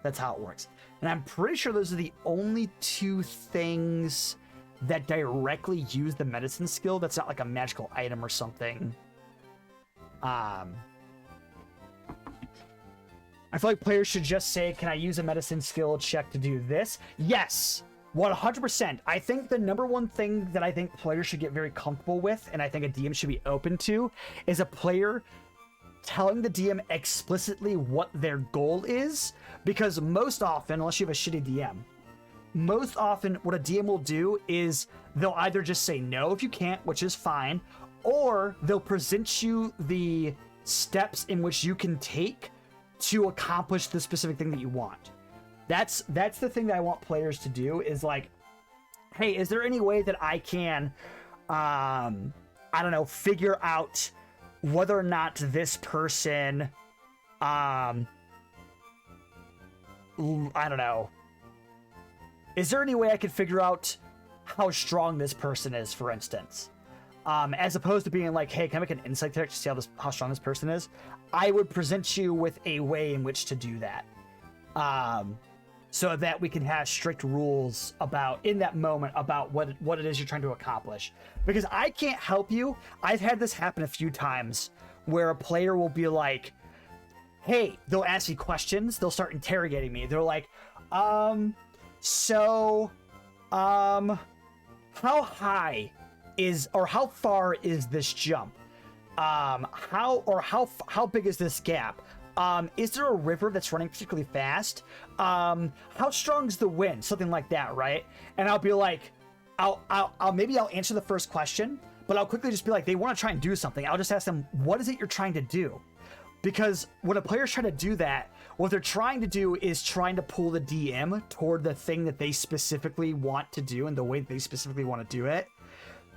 that's how it works. And I'm pretty sure those are the only two things that directly use the medicine skill. That's not like a magical item or something. I feel like players should just say, can I use a medicine skill check to do this? Yes, 100%. I think the number one thing that I think players should get very comfortable with, and I think a DM should be open to, is a player telling the DM explicitly what their goal is. Because most often, unless you have a shitty DM, most often what a DM will do is they'll either just say no if you can't, which is fine, or they'll present you the steps in which you can take to accomplish the specific thing that you want. That's the thing that I want players to do, is like, hey, is there any way that I can, I don't know, figure out whether or not this person, I don't know, is there any way I could figure out how strong this person is, for instance? As opposed to being like, hey, can I make an insight check to see how strong this person is? I would present you with a way in which to do that. So that we can have strict rules about, in that moment, about what it is you're trying to accomplish. Because I can't help you. I've had this happen a few times where a player will be like, hey, they'll ask me questions. They'll start interrogating me. They're like, how high is, or how far is this jump? How big is this gap? Is there a river that's running particularly fast? How strong is the wind? Something like that, right? And I'll be like, maybe I'll answer the first question, but I'll quickly just be like, they want to try and do something. I'll just ask them, what is it you're trying to do? Because when a player's trying to do that, what they're trying to do is trying to pull the DM toward the thing that they specifically want to do and the way that they specifically want to do it.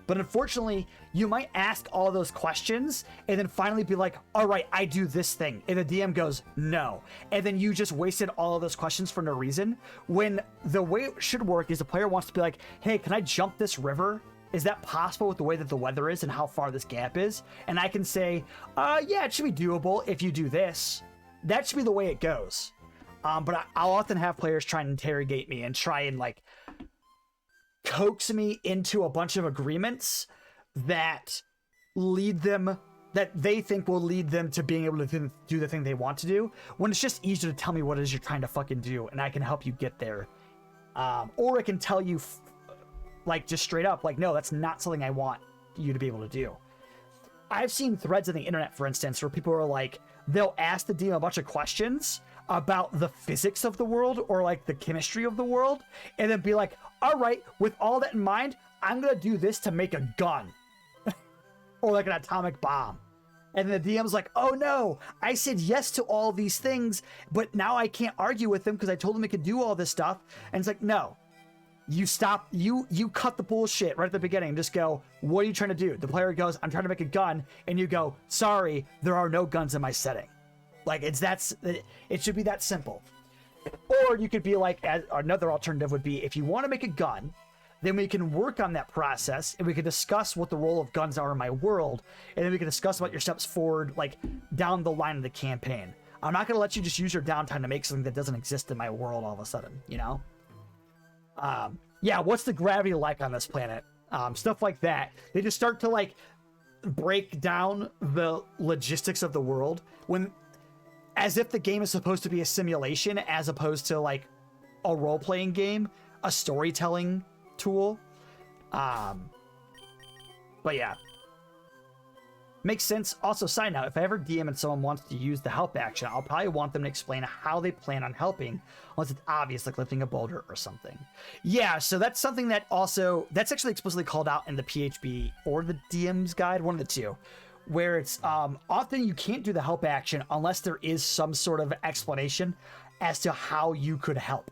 But unfortunately, you might ask all those questions and then finally be like, all right, I do this thing. And the DM goes, no. And then you just wasted all of those questions for no reason. When the way it should work is the player wants to be like, hey, can I jump this river? Is that possible with the way that the weather is and how far this gap is? And I can say, yeah, it should be doable if you do this. That should be the way it goes. But I'll often have players try and interrogate me and try and like coax me into a bunch of agreements that they think will lead them to being able to do the thing they want to do, when it's just easier to tell me what it is you're trying to fucking do and I can help you get there. Or I can tell you like just straight up, like, no, that's not something I want you to be able to do. I've seen threads on the internet, for instance, where people are like, they'll ask the DM a bunch of questions about the physics of the world or like the chemistry of the world, and then be like, all right, with all that in mind, I'm gonna do this to make a gun or like an atomic bomb. And then the DM's like, oh no, I said yes to all these things, but now I can't argue with them because I told them it could do all this stuff. And it's like, no, you stop, you cut the bullshit right at the beginning and just go, what are you trying to do? The player goes, I'm trying to make a gun. And you go, sorry, there are no guns in my setting. Like, it should be that simple. Or you could be like, another alternative would be, if you want to make a gun, then we can work on that process and we can discuss what the role of guns are in my world. And then we can discuss about your steps forward, like down the line of the campaign. I'm not going to let you just use your downtime to make something that doesn't exist in my world all of a sudden, you know? Yeah, what's the gravity like on this planet? Stuff like that. They just start to like break down the logistics of the world as if the game is supposed to be a simulation as opposed to like a role-playing game, a storytelling tool. But yeah, makes sense. Also, side note, if I ever DM and someone wants to use the help action, I'll probably want them to explain how they plan on helping, unless it's obvious, like lifting a boulder or something. Yeah, so that's something that also, that's actually explicitly called out in the PHB or the DM's guide, one of the two, where it's often you can't do the help action unless there is some sort of explanation as to how you could help.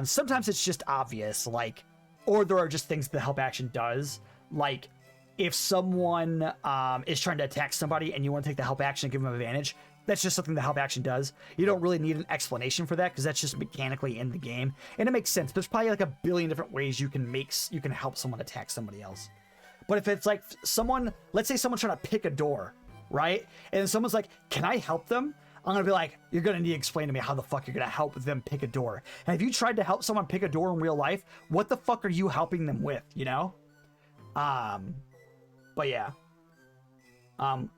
Sometimes it's just obvious, like, or there are just things the help action does, like if someone is trying to attack somebody and you want to take the help action and give them advantage, that's just something the help action does. You don't really need an explanation for that because that's just mechanically in the game, and it makes sense. There's probably like a billion different ways you can help someone attack somebody else. But if it's like someone, let's say someone's trying to pick a door, right? And then someone's like, "Can I help them?" I'm gonna be like, "You're gonna need to explain to me how the fuck you're gonna help them pick a door." And if you tried to help someone pick a door in real life, what the fuck are you helping them with? You know? But yeah.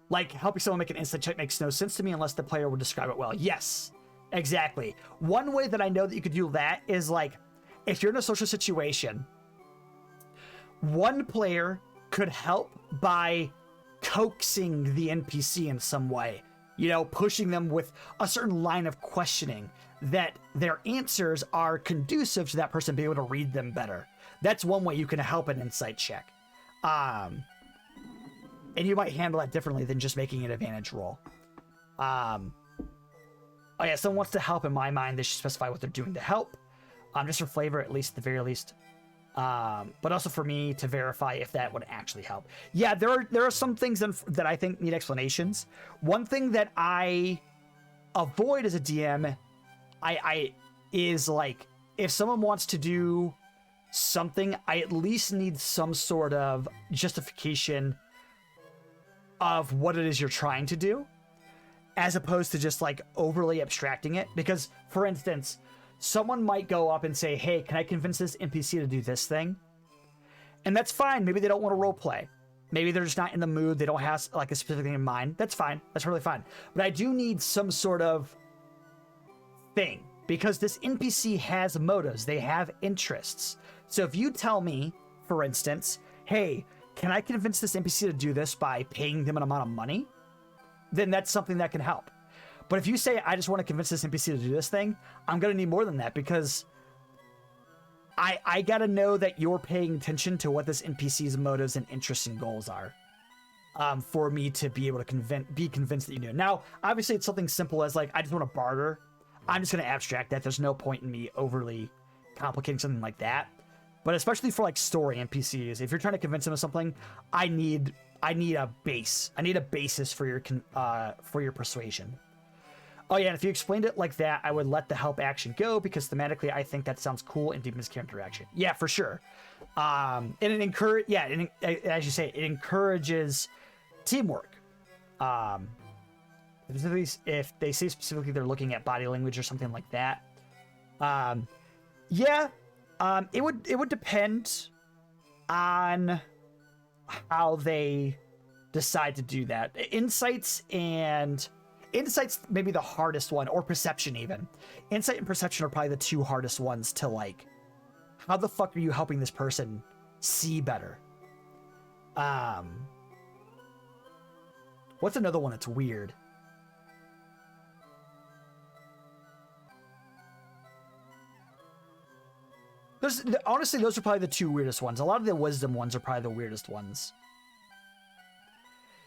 Like helping someone make an instant check makes no sense to me unless the player would describe it well. Yes, exactly. One way that I know that you could do that is like, if you're in a social situation, one player could help by coaxing the NPC in some way, you know, pushing them with a certain line of questioning that their answers are conducive to that person being able to read them better. That's one way you can help an insight check. And you might handle that differently than just making an advantage roll. Oh yeah, someone wants to help. In my mind, they should specify what they're doing to help. Just for flavor, at least, at the very least. But also for me to verify if that would actually help. Yeah, there are some things that I think need explanations. One thing that I avoid as a DM, is like, if someone wants to do something, I at least need some sort of justification of what it is you're trying to do, as opposed to just like overly abstracting it. Because, for instance, someone might go up and say, "Hey, can I convince this NPC to do this thing?" And that's fine. Maybe they don't want to role play. Maybe they're just not in the mood. They don't have like a specific thing in mind. That's fine. That's really fine. But I do need some sort of thing, because this NPC has motives. They have interests. So if you tell me, for instance, "Hey, can I convince this NPC to do this by paying them an amount of money?" Then that's something that can help. But if you say, "I just want to convince this NPC to do this thing," I'm going to need more than that, because I got to know that you're paying attention to what this NPC's motives and interests and goals are, for me to be able to be convinced that you do. Now, obviously, it's something simple as like, "I just want to barter." I'm just going to abstract that. There's no point in me overly complicating something like that. But especially for like story NPCs, if you're trying to convince them of something, I need a base. I need a basis for your persuasion. Oh yeah, and if you explained it like that, I would let the help action go, because thematically I think that sounds cool and deepens character action. Yeah, for sure. And as you say, it encourages teamwork. If they say specifically they're looking at body language or something like that. It would depend on how they decide to do that. Insights maybe the hardest one, or perception even. Insight and perception are probably the two hardest ones to like. How the fuck are you helping this person see better? What's another one that's weird? Honestly, those are probably the two weirdest ones. A lot of the wisdom ones are probably the weirdest ones.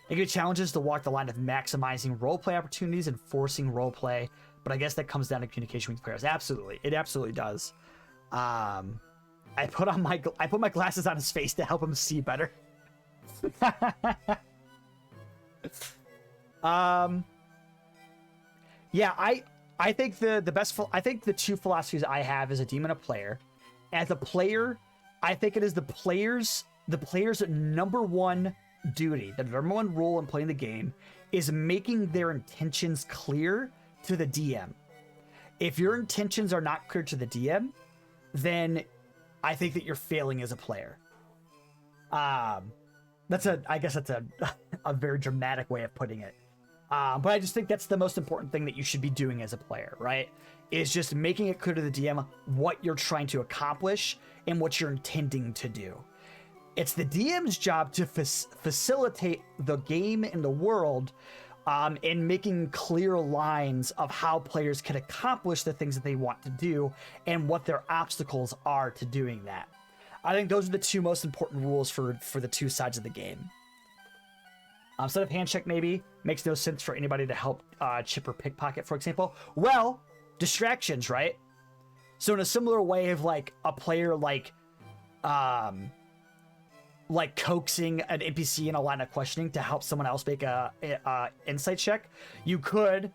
It gives challenges to walk the line of maximizing roleplay opportunities and forcing roleplay, but I guess that comes down to communication with players. Absolutely, it absolutely does. I put my glasses on his face to help him see better. Yeah, I think the two philosophies I have as a DM and a player. As a player, I think it is the player's number one duty, the number one role in playing the game, is making their intentions clear to the DM. If your intentions are not clear to the DM, then I think that you're failing as a player. I guess that's a very dramatic way of putting it. But I just think that's the most important thing that you should be doing as a player, right? Is just making it clear to the DM what you're trying to accomplish and what you're intending to do. It's the DM's job to facilitate the game and the world, in making clear lines of how players can accomplish the things that they want to do and what their obstacles are to doing that. I think those are the two most important rules for the two sides of the game. Instead of hand check, maybe makes no sense for anybody to help Chipper pickpocket, for example. Well, distractions, right? So in a similar way of like a player like coaxing an NPC in a line of questioning to help someone else make a insight check, you could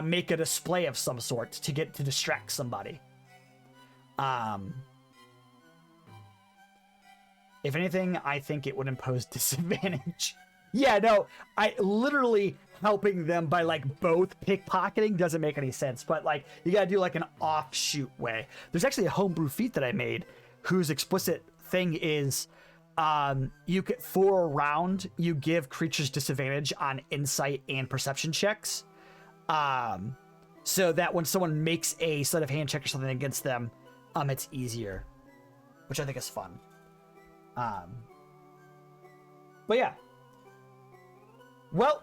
make a display of some sort to distract somebody. If anything, I think it would impose disadvantage. Yeah, no, I literally helping them by like both pickpocketing doesn't make any sense, but like you gotta do like an offshoot way. There's actually a homebrew feat that I made whose explicit thing is you get for a round, you give creatures disadvantage on insight and perception checks. So that when someone makes a sleight of hand check or something against them, it's easier, which I think is fun. But yeah. Well,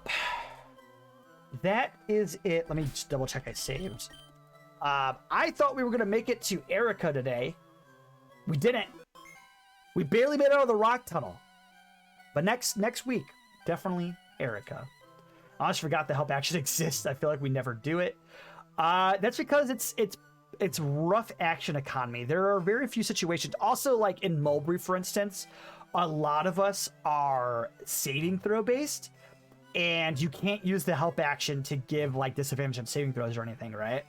that is it. Let me just double check I saved. I thought we were going to make it to Erica today. We didn't. We barely made it out of the rock tunnel. But next week, definitely Erica. I almost forgot the help action exists. I feel like we never do it. That's because it's rough action economy. There are very few situations. Also, like in Mulberry, for instance, a lot of us are saving throw based. And you can't use the help action to give like disadvantage on saving throws or anything, right?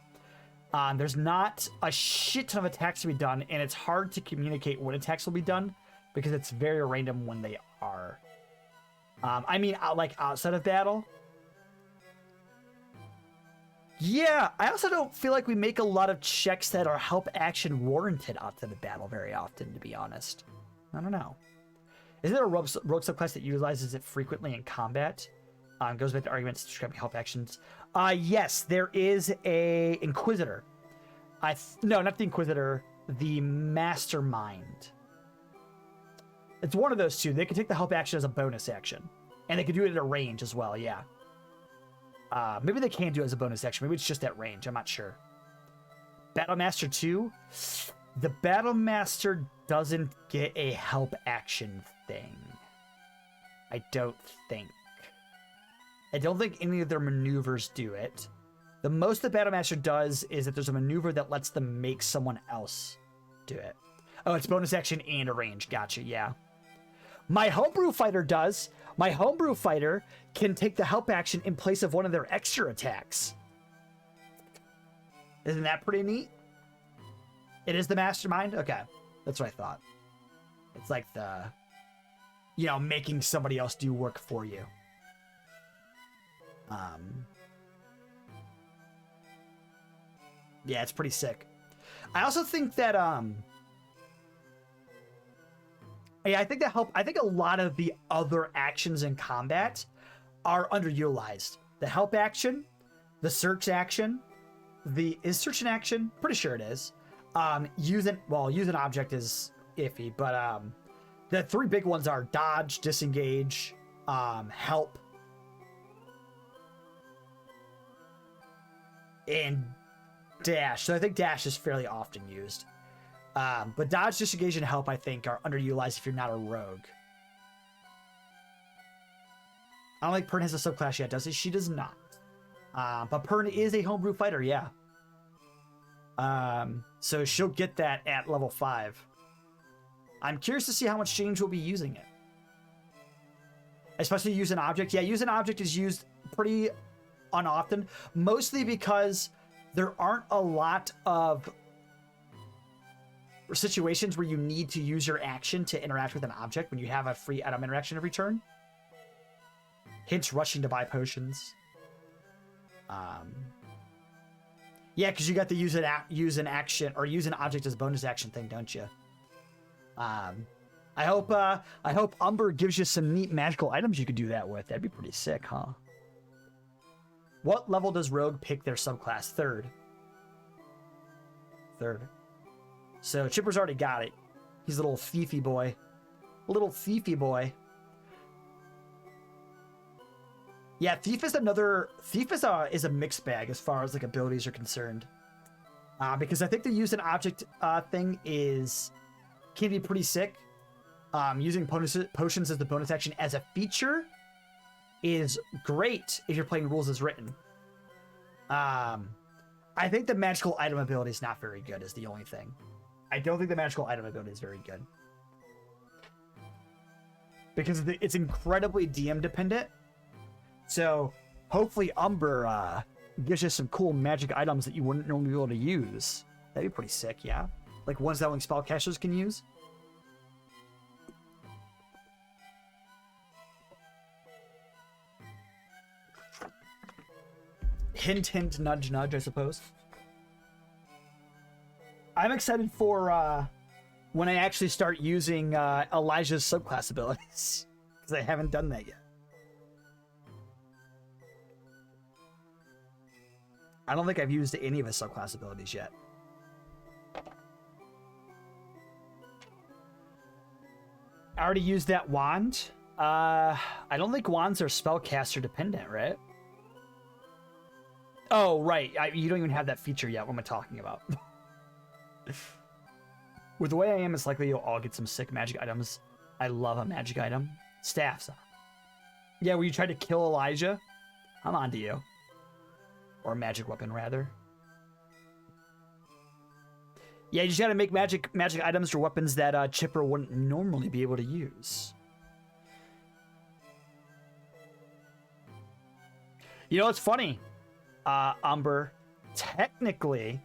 There's not a shit ton of attacks to be done, and it's hard to communicate when attacks will be done because it's very random when they are. I mean, like outside of battle. Yeah, I also don't feel like we make a lot of checks that are help action warranted outside of battle very often, to be honest. I don't know. Is there a rogue subclass that utilizes it frequently in combat? Goes back to arguments describing help actions. Yes, there is a Inquisitor. No, not the Inquisitor. The Mastermind. It's one of those two. They can take the help action as a bonus action, and they can do it at a range as well. Yeah. Maybe they can do it as a bonus action. Maybe it's just at range. I'm not sure. Battlemaster 2. The Battlemaster doesn't get a help action thing. I don't think. I don't think any of their maneuvers do it. The most the Battlemaster does is that there's a maneuver that lets them make someone else do it. Oh, it's bonus action and a range. Gotcha, yeah. My Homebrew Fighter does. My Homebrew Fighter can take the help action in place of one of their extra attacks. Isn't that pretty neat? It is the Mastermind? Okay, that's what I thought. It's like the, making somebody else do work for you. Yeah, it's pretty sick. I also think that I think a lot of the other actions in combat are underutilized. The help action, the search action, is search an action? Pretty sure it is. Use an object is iffy, but the three big ones are dodge, disengage, help, and dash. So I think dash is fairly often used. But dodge, disengage, and help, I think, are underutilized if you're not a rogue. I don't think Pern has a subclass yet, does she? She does not. But Pern is a homebrew fighter, yeah. So she'll get that at level 5. I'm curious to see how much change will be using it. Especially use an object. Yeah, use an object is used pretty unoften, mostly because there aren't a lot of situations where you need to use your action to interact with an object when you have a free item interaction every turn. Hence rushing to buy potions. Yeah, because you got the use an action or use an object as a bonus action thing, don't you? I hope Umber gives you some neat magical items you could do that with. That'd be pretty sick, huh? What level does Rogue pick their subclass? Third. So Chipper's already got it. He's a little thiefy boy. Yeah, Thief is a mixed bag as far as like abilities are concerned. Because I think the use an object thing can be pretty sick. Using potions as the bonus action as a feature is great if you're playing rules as written. I think the magical item ability is not very good, is the only thing. I don't think the magical item ability is very good. Because it's incredibly DM dependent. So hopefully Umber gives you some cool magic items that you wouldn't normally be able to use. That'd be pretty sick, yeah? Like ones that only spellcasters can use. Hint, hint, nudge, nudge, I suppose. I'm excited for when I actually start using Elijah's subclass abilities. Because I haven't done that yet. I don't think I've used any of his subclass abilities yet. I already used that wand. I don't think wands are spellcaster dependent, right? Oh, right. You don't even have that feature yet. What am I talking about? With the way I am, it's likely you'll all get some sick magic items. I love a magic item. Staffs. Yeah, where you tried to kill Elijah? I'm on to you. Or a magic weapon, rather. Yeah, you just gotta make magic items or weapons that Chipper wouldn't normally be able to use. You know what's funny? Umber, technically,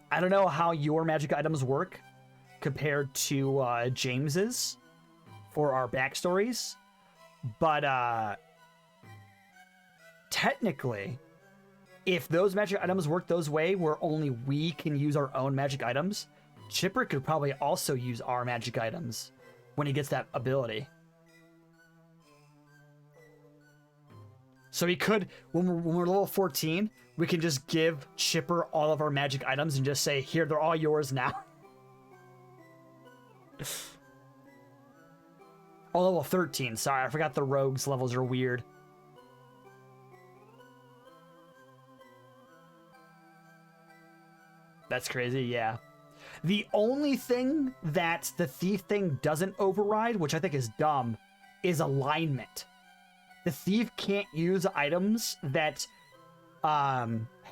I don't know how your magic items work compared to James's for our backstories, but technically, if those magic items work those way where only we can use our own magic items, Chipper could probably also use our magic items when he gets that ability. So he could, when we're level 14, we can just give Chipper all of our magic items and just say, here, they're all yours now. Oh, level 13. Sorry, I forgot the rogues levels are weird. That's crazy, yeah. The only thing that the thief thing doesn't override, which I think is dumb, is alignment. The thief can't use items that have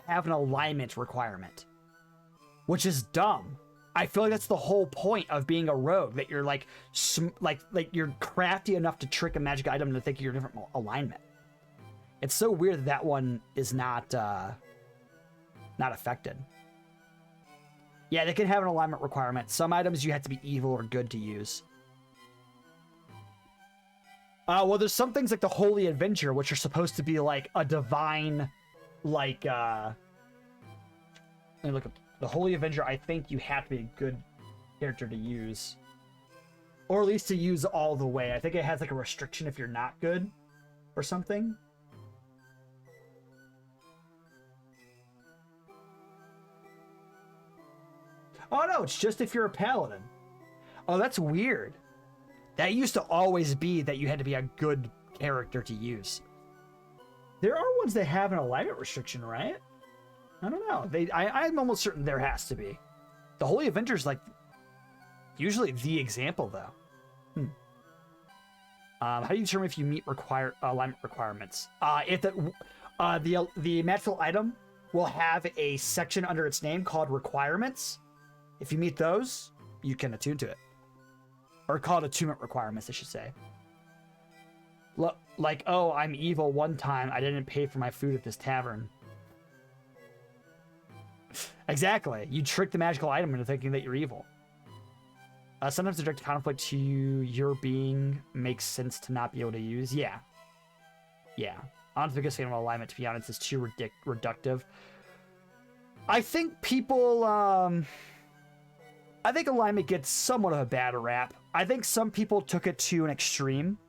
an alignment requirement, which is dumb. I feel like that's the whole point of being a rogue, that you're like you're crafty enough to trick a magic item to think you're a different alignment. It's so weird that that one is not affected. Yeah, they can have an alignment requirement. Some items you have to be evil or good to use. Well, there's some things like the Holy Avenger, which are supposed to be like a divine, like, let me look up. The Holy Avenger, I think you have to be a good character to use. Or at least to use all the way. I think it has like a restriction if you're not good or something. Oh no, it's just if you're a paladin. Oh, that's weird. That used to always be that you had to be a good character to use. There are ones that have an alignment restriction, right? I don't know. I'm almost certain there has to be. The Holy Avenger's like usually the example, though. How do you determine if you meet alignment requirements? If the magical item will have a section under its name called requirements. If you meet those, you can attune to it. Or called attunement requirements, I should say. Like, oh, I'm evil one time. I didn't pay for my food at this tavern. Exactly. You trick the magical item into thinking that you're evil. Sometimes the direct conflict to your being makes sense to not be able to use. Yeah. Yeah. I'm not the biggest fan of alignment, to be honest. It's too reductive. I think people... I think alignment gets somewhat of a bad rap. I think some people took it to an extreme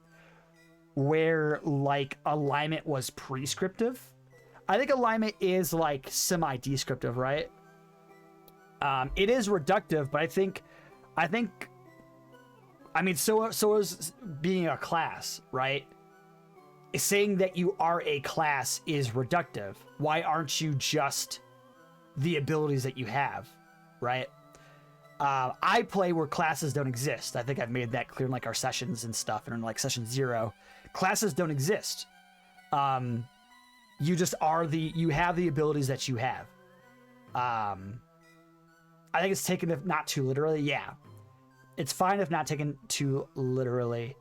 where, like, alignment was prescriptive. I think alignment is, like, semi-descriptive, right? It is reductive, but I mean, so is being a class, right? Saying that you are a class is reductive. Why aren't you just the abilities that you have, right? I play where classes don't exist. I think I've made that clear in like our sessions and stuff, and in like session 0, Classes don't exist. You just you have the abilities that you have. I think it's taken if not too literally. Yeah, it's fine if not taken too literally.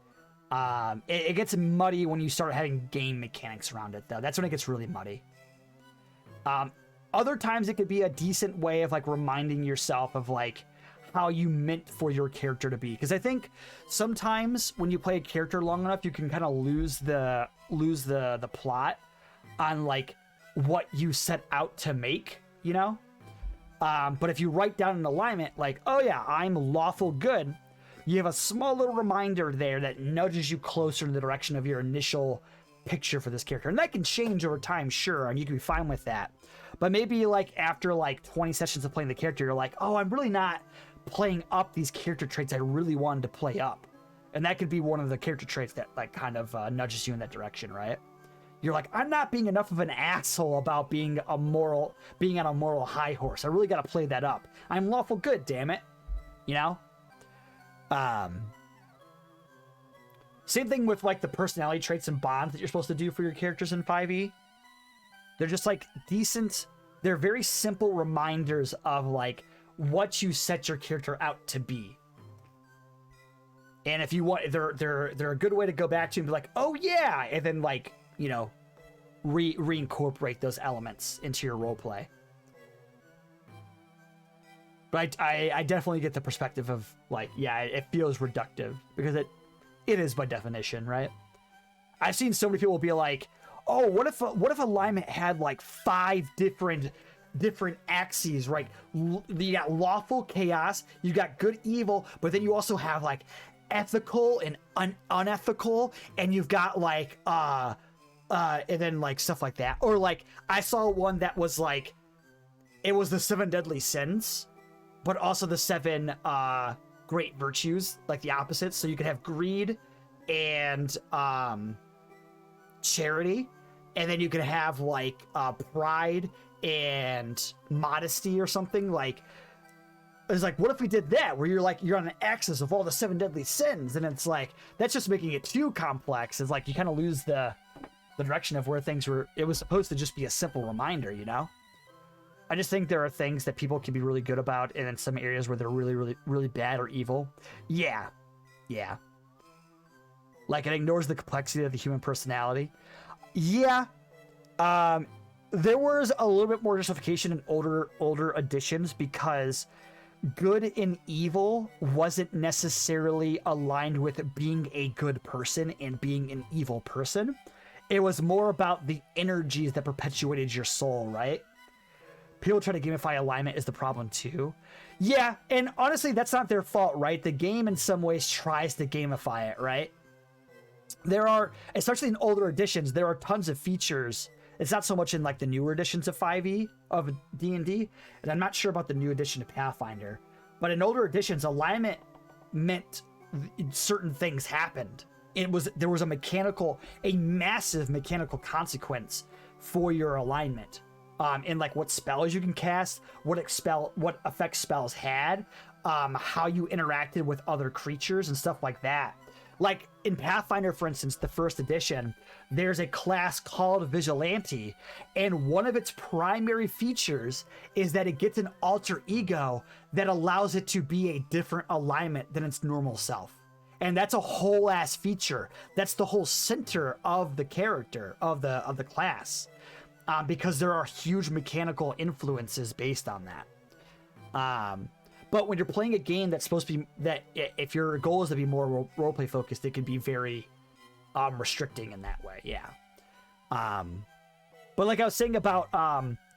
It gets muddy when you start having game mechanics around it, though. That's when it gets really muddy. Other times it could be a decent way of like reminding yourself of like how you meant for your character to be, because I think sometimes when you play a character long enough, you can kind of lose the plot on like what you set out to make, you know. But if you write down an alignment like, oh yeah, I'm lawful good, you have a small little reminder there that nudges you closer in the direction of your initial picture for this character. And that can change over time, sure, and you can be fine with that. But maybe like after like 20 sessions of playing the character, you're like, oh, I'm really not playing up these character traits I really wanted to play up. And that could be one of the character traits that like kind of nudges you in that direction, right? You're like, I'm not being enough of an asshole about being on a moral high horse. I really got to play that up. I'm lawful good, damn it. You know? Same thing with like the personality traits and bonds that you're supposed to do for your characters in 5e. They're just like decent. They're very simple reminders of like what you set your character out to be. And if you want, they're a good way to go back to and be like, oh yeah, and then like, you know, reincorporate those elements into your roleplay. But I definitely get the perspective of like, yeah, it feels reductive because it is by definition, right? I've seen so many people be like, oh, what if alignment had like 5 different axes, right? You got lawful, chaos, you got good, evil, but then you also have like ethical and unethical, and you've got like and then like stuff like that. Or like I saw one that was like, it was the 7 deadly sins, but also the 7 great virtues, like the opposites. So you could have greed and charity, and then you could have like pride and modesty or something. Like it's like, what if we did that where you're on an axis of all the 7 deadly sins, and it's like that's just making it too complex. It's like you kind of lose the direction of where things were. It was supposed to just be a simple reminder, you know. I just think there are things that people can be really good about, and in some areas where they're really, really, really bad or evil. Yeah. Like it ignores the complexity of the human personality. Yeah. There was a little bit more justification in older editions because good and evil wasn't necessarily aligned with being a good person and being an evil person. It was more about the energies that perpetuated your soul, right? People try to gamify alignment is the problem too. Yeah, and honestly, that's not their fault, right? The game in some ways tries to gamify it, right? There are, especially in older editions, there are tons of features. It's not so much in like the newer editions of 5e of D&D, and I'm not sure about the new edition of Pathfinder, but in older editions, alignment meant certain things happened. There was a massive mechanical consequence for your alignment. In like what spells you can cast, what effect spells had, how you interacted with other creatures and stuff like that. Like in Pathfinder, for instance, the first edition, there's a class called Vigilante, and one of its primary features is that it gets an alter ego that allows it to be a different alignment than its normal self. And that's a whole ass feature. That's the whole center of the character of the class. Because there are huge mechanical influences based on that. But when you're playing a game that's supposed to be, that if your goal is to be more roleplay focused, it can be very restricting in that way, yeah. But like I was saying about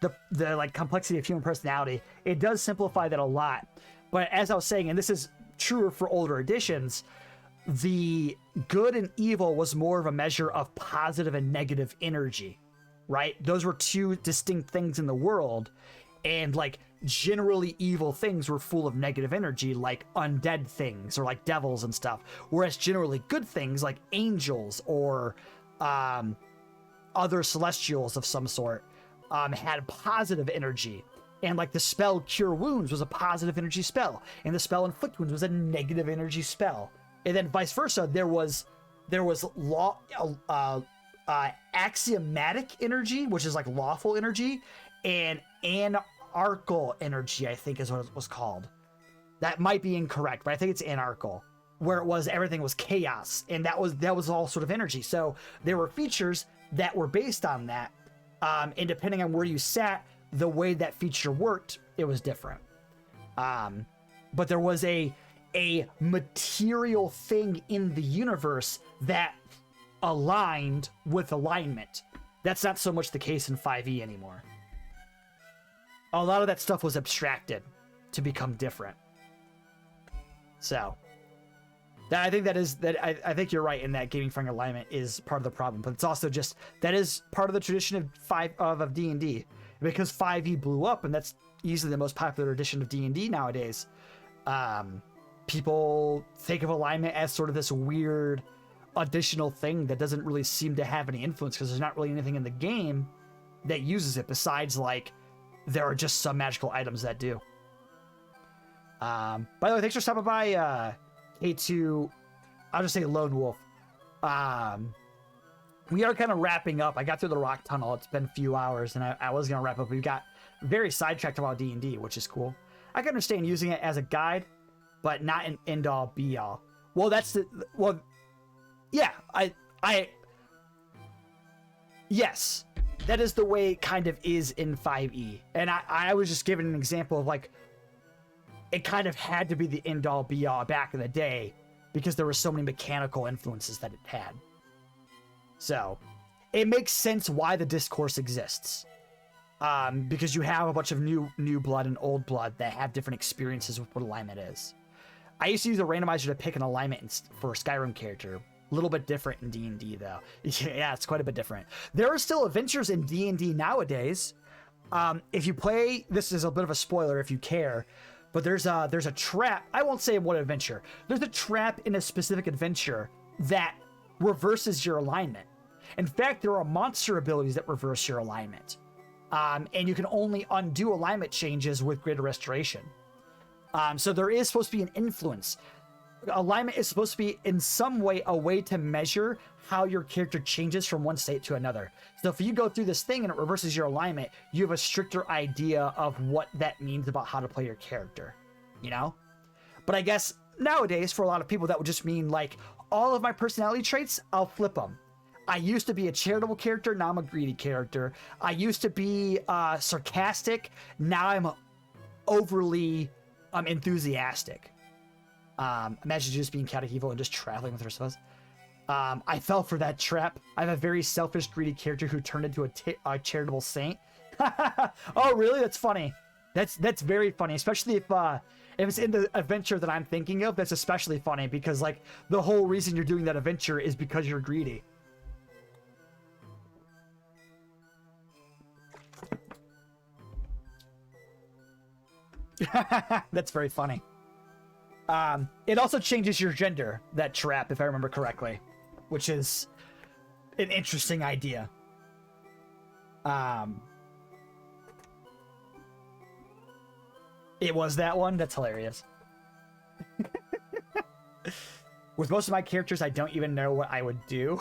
the like complexity of human personality, it does simplify that a lot. But as I was saying, and this is truer for older editions, the good and evil was more of a measure of positive and negative energy. Right? Those were 2 distinct things in the world, and like generally evil things were full of negative energy, like undead things or like devils and stuff, whereas generally good things like angels or other celestials of some sort had positive energy. And like the spell Cure Wounds was a positive energy spell, and the spell Inflict Wounds was a negative energy spell. And then vice versa, there was there was axiomatic energy, which is like lawful energy, and anarchical energy, I think is what it was called. That might be incorrect, but I think it's anarchical, where it was everything was chaos, and that was all sort of energy. So there were features that were based on that, and depending on where you sat, the way that feature worked, it was different. But there was a material thing in the universe that aligned with alignment. That's not so much the case in 5e anymore. A lot of that stuff was abstracted to become different. So I think I think you're right in that gaming friendly alignment is part of the problem, but it's also just that is part of the tradition of D&D, because 5e blew up, and that's easily the most popular edition of D&D nowadays. People think of alignment as sort of this weird additional thing that doesn't really seem to have any influence, because there's not really anything in the game that uses it besides, like, there are just some magical items that do. By the way, thanks for stopping by, K2. I'll just say Lone Wolf. We are kind of wrapping up. I got through the rock tunnel. It's been a few hours, and I was going to wrap up. We got very sidetracked about D&D, which is cool. I can understand using it as a guide, but not an end-all, be-all. Well, yeah, yes, that is the way it kind of is in 5e. And I was just giving an example of, like, it kind of had to be the end-all, be-all back in the day, because there were so many mechanical influences that it had. So it makes sense why the discourse exists. Because you have a bunch of new blood and old blood that have different experiences with what alignment is. I used to use a randomizer to pick an alignment for a Skyrim character. A little bit different in D&D, though. Yeah, it's quite a bit different. There are still adventures in D&D nowadays. If you play, this is a bit of a spoiler if you care, but there's a trap. I won't say what adventure. There's a trap in a specific adventure that reverses your alignment. In fact, there are monster abilities that reverse your alignment. And you can only undo alignment changes with greater restoration. So there is supposed to be an influence. Alignment is supposed to be in some way a way to measure how your character changes from one state to another. So if you go through this thing and it reverses your alignment, you have a stricter idea of what that means about how to play your character, you know? But I guess nowadays, for a lot of people, that would just mean, like, all of my personality traits, I'll flip them. I used to be a charitable character, now I'm a greedy character. I used to be sarcastic, now I'm overly enthusiastic. Imagine just being chaotic evil and just traveling with ourselves. I fell for that trap. I'm a very selfish, greedy character who turned into a charitable saint. Oh, really? That's funny. That's very funny, especially if it's in the adventure that I'm thinking of. That's especially funny because, like, the whole reason you're doing that adventure is because you're greedy. That's very funny. It also changes your gender, that trap, if I remember correctly, which is an interesting idea. It was that one? That's hilarious. With most of my characters, I don't even know what I would do.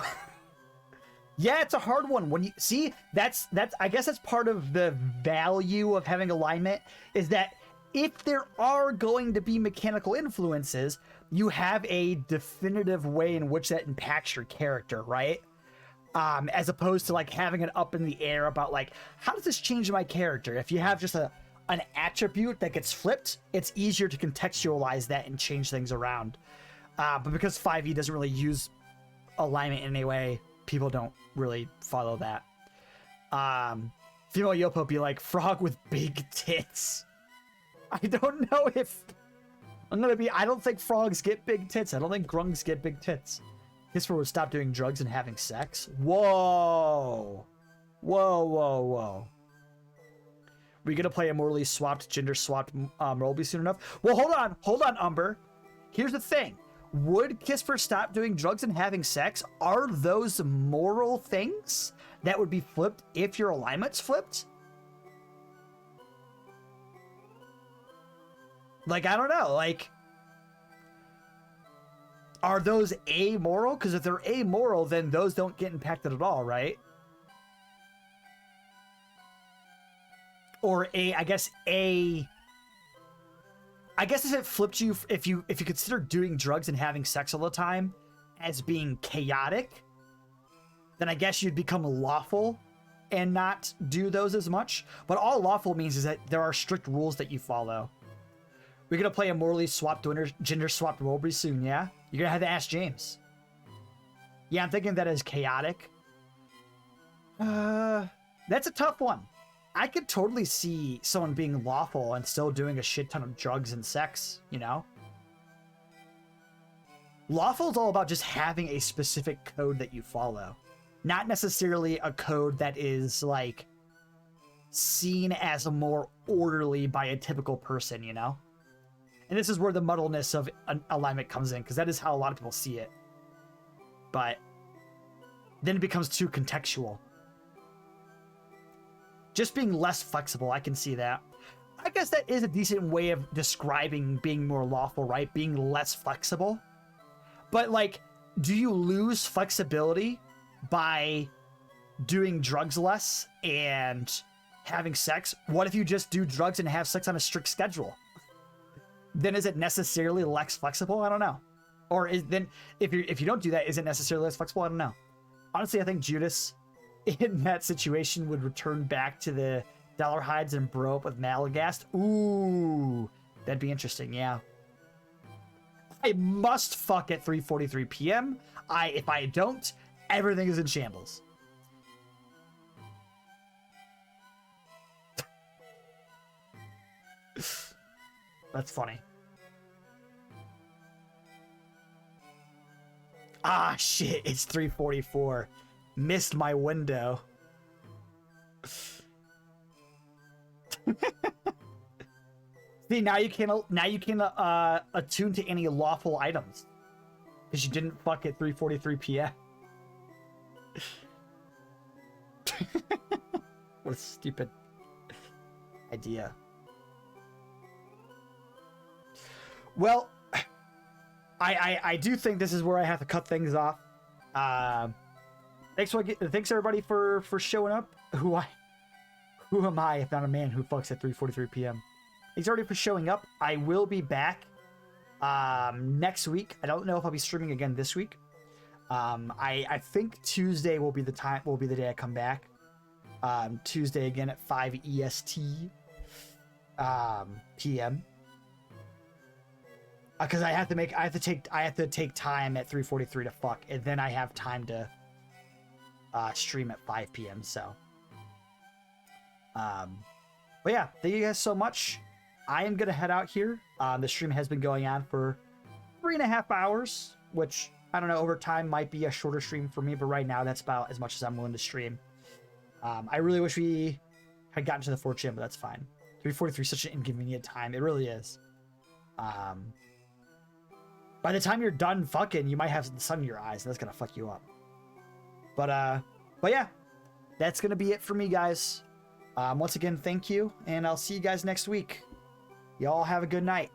Yeah, it's a hard one. When you see, that's I guess that's part of the value of having alignment, is that if there are going to be mechanical influences, you have a definitive way in which that impacts your character, right? As opposed to, like, having it up in the air about, like, how does this change my character? If you have just an attribute that gets flipped, it's easier to contextualize that and change things around. But because 5e doesn't really use alignment in any way, people don't really follow that. Female Yopo be like, frog with big tits. I don't know if I don't think frogs get big tits. I don't think grungs get big tits. Kisper would stop doing drugs and having sex. Whoa. Whoa, whoa, whoa. We gonna play a morally swapped, gender swapped Rolby soon enough? Well, hold on, Umber. Here's the thing. Would Kisper stop doing drugs and having sex? Are those moral things that would be flipped if your alignment's flipped? Like, I don't know, like, Are those amoral? Because if they're amoral, then those don't get impacted at all, right? Or I guess if it flipped you, if you consider doing drugs and having sex all the time as being chaotic, then I guess you'd become lawful and not do those as much. But all lawful means is that there are strict rules that you follow. We're gonna play a morally swapped gender swapped role soon, yeah? You're gonna have to ask James. Yeah, I'm thinking that is chaotic. That's a tough one. I could totally see someone being lawful and still doing a shit ton of drugs and sex, you know? Lawful is all about just having a specific code that you follow. Not necessarily a code that is, like, seen as a more orderly by a typical person, you know? And this is where the muddleness of alignment comes in, because that is how a lot of people see it. But then it becomes too contextual. Just being less flexible, I can see that. I guess that is a decent way of describing being more lawful, right? Being less flexible. But, like, do you lose flexibility by doing drugs less and having sex? What if you just do drugs and have sex on a strict schedule? Then is it necessarily less flexible? I don't know. Or then if you don't do that, is it necessarily less flexible? I don't know. Honestly, I think Judas in that situation would return back to the Dollar Hides and bro up with Malagast. Ooh, that'd be interesting. Yeah. I must fuck at 3:43 p.m. If I don't, everything is in shambles. That's funny. Ah, shit, it's 3:44. Missed my window. See, now you can attune to any lawful items because you didn't fuck at 3:43 p.m. What a stupid idea. Well, I do think this is where I have to cut things off. Thanks everybody for showing up. Who am I if not a man who fucks at 3:43 p.m. Thanks everybody for showing up. I will be back next week. I don't know if I'll be streaming again this week. I think Tuesday will be the day I come back. Tuesday again at 5 EST PM. Because I have to take time at 3:43 to fuck, and then I have time to stream at 5 p.m. So, but yeah, thank you guys so much. I am gonna head out here. The stream has been going on for 3.5 hours, which I don't know, over time might be a shorter stream for me, but right now that's about as much as I'm willing to stream. I really wish we had gotten to the 4 gym, but that's fine. 3:43 is such an inconvenient time. It really is. By the time you're done fucking, you might have the sun in your eyes, and that's gonna fuck you up. But yeah, that's gonna be it for me, guys. Once again, thank you, and I'll see you guys next week. Y'all have a good night.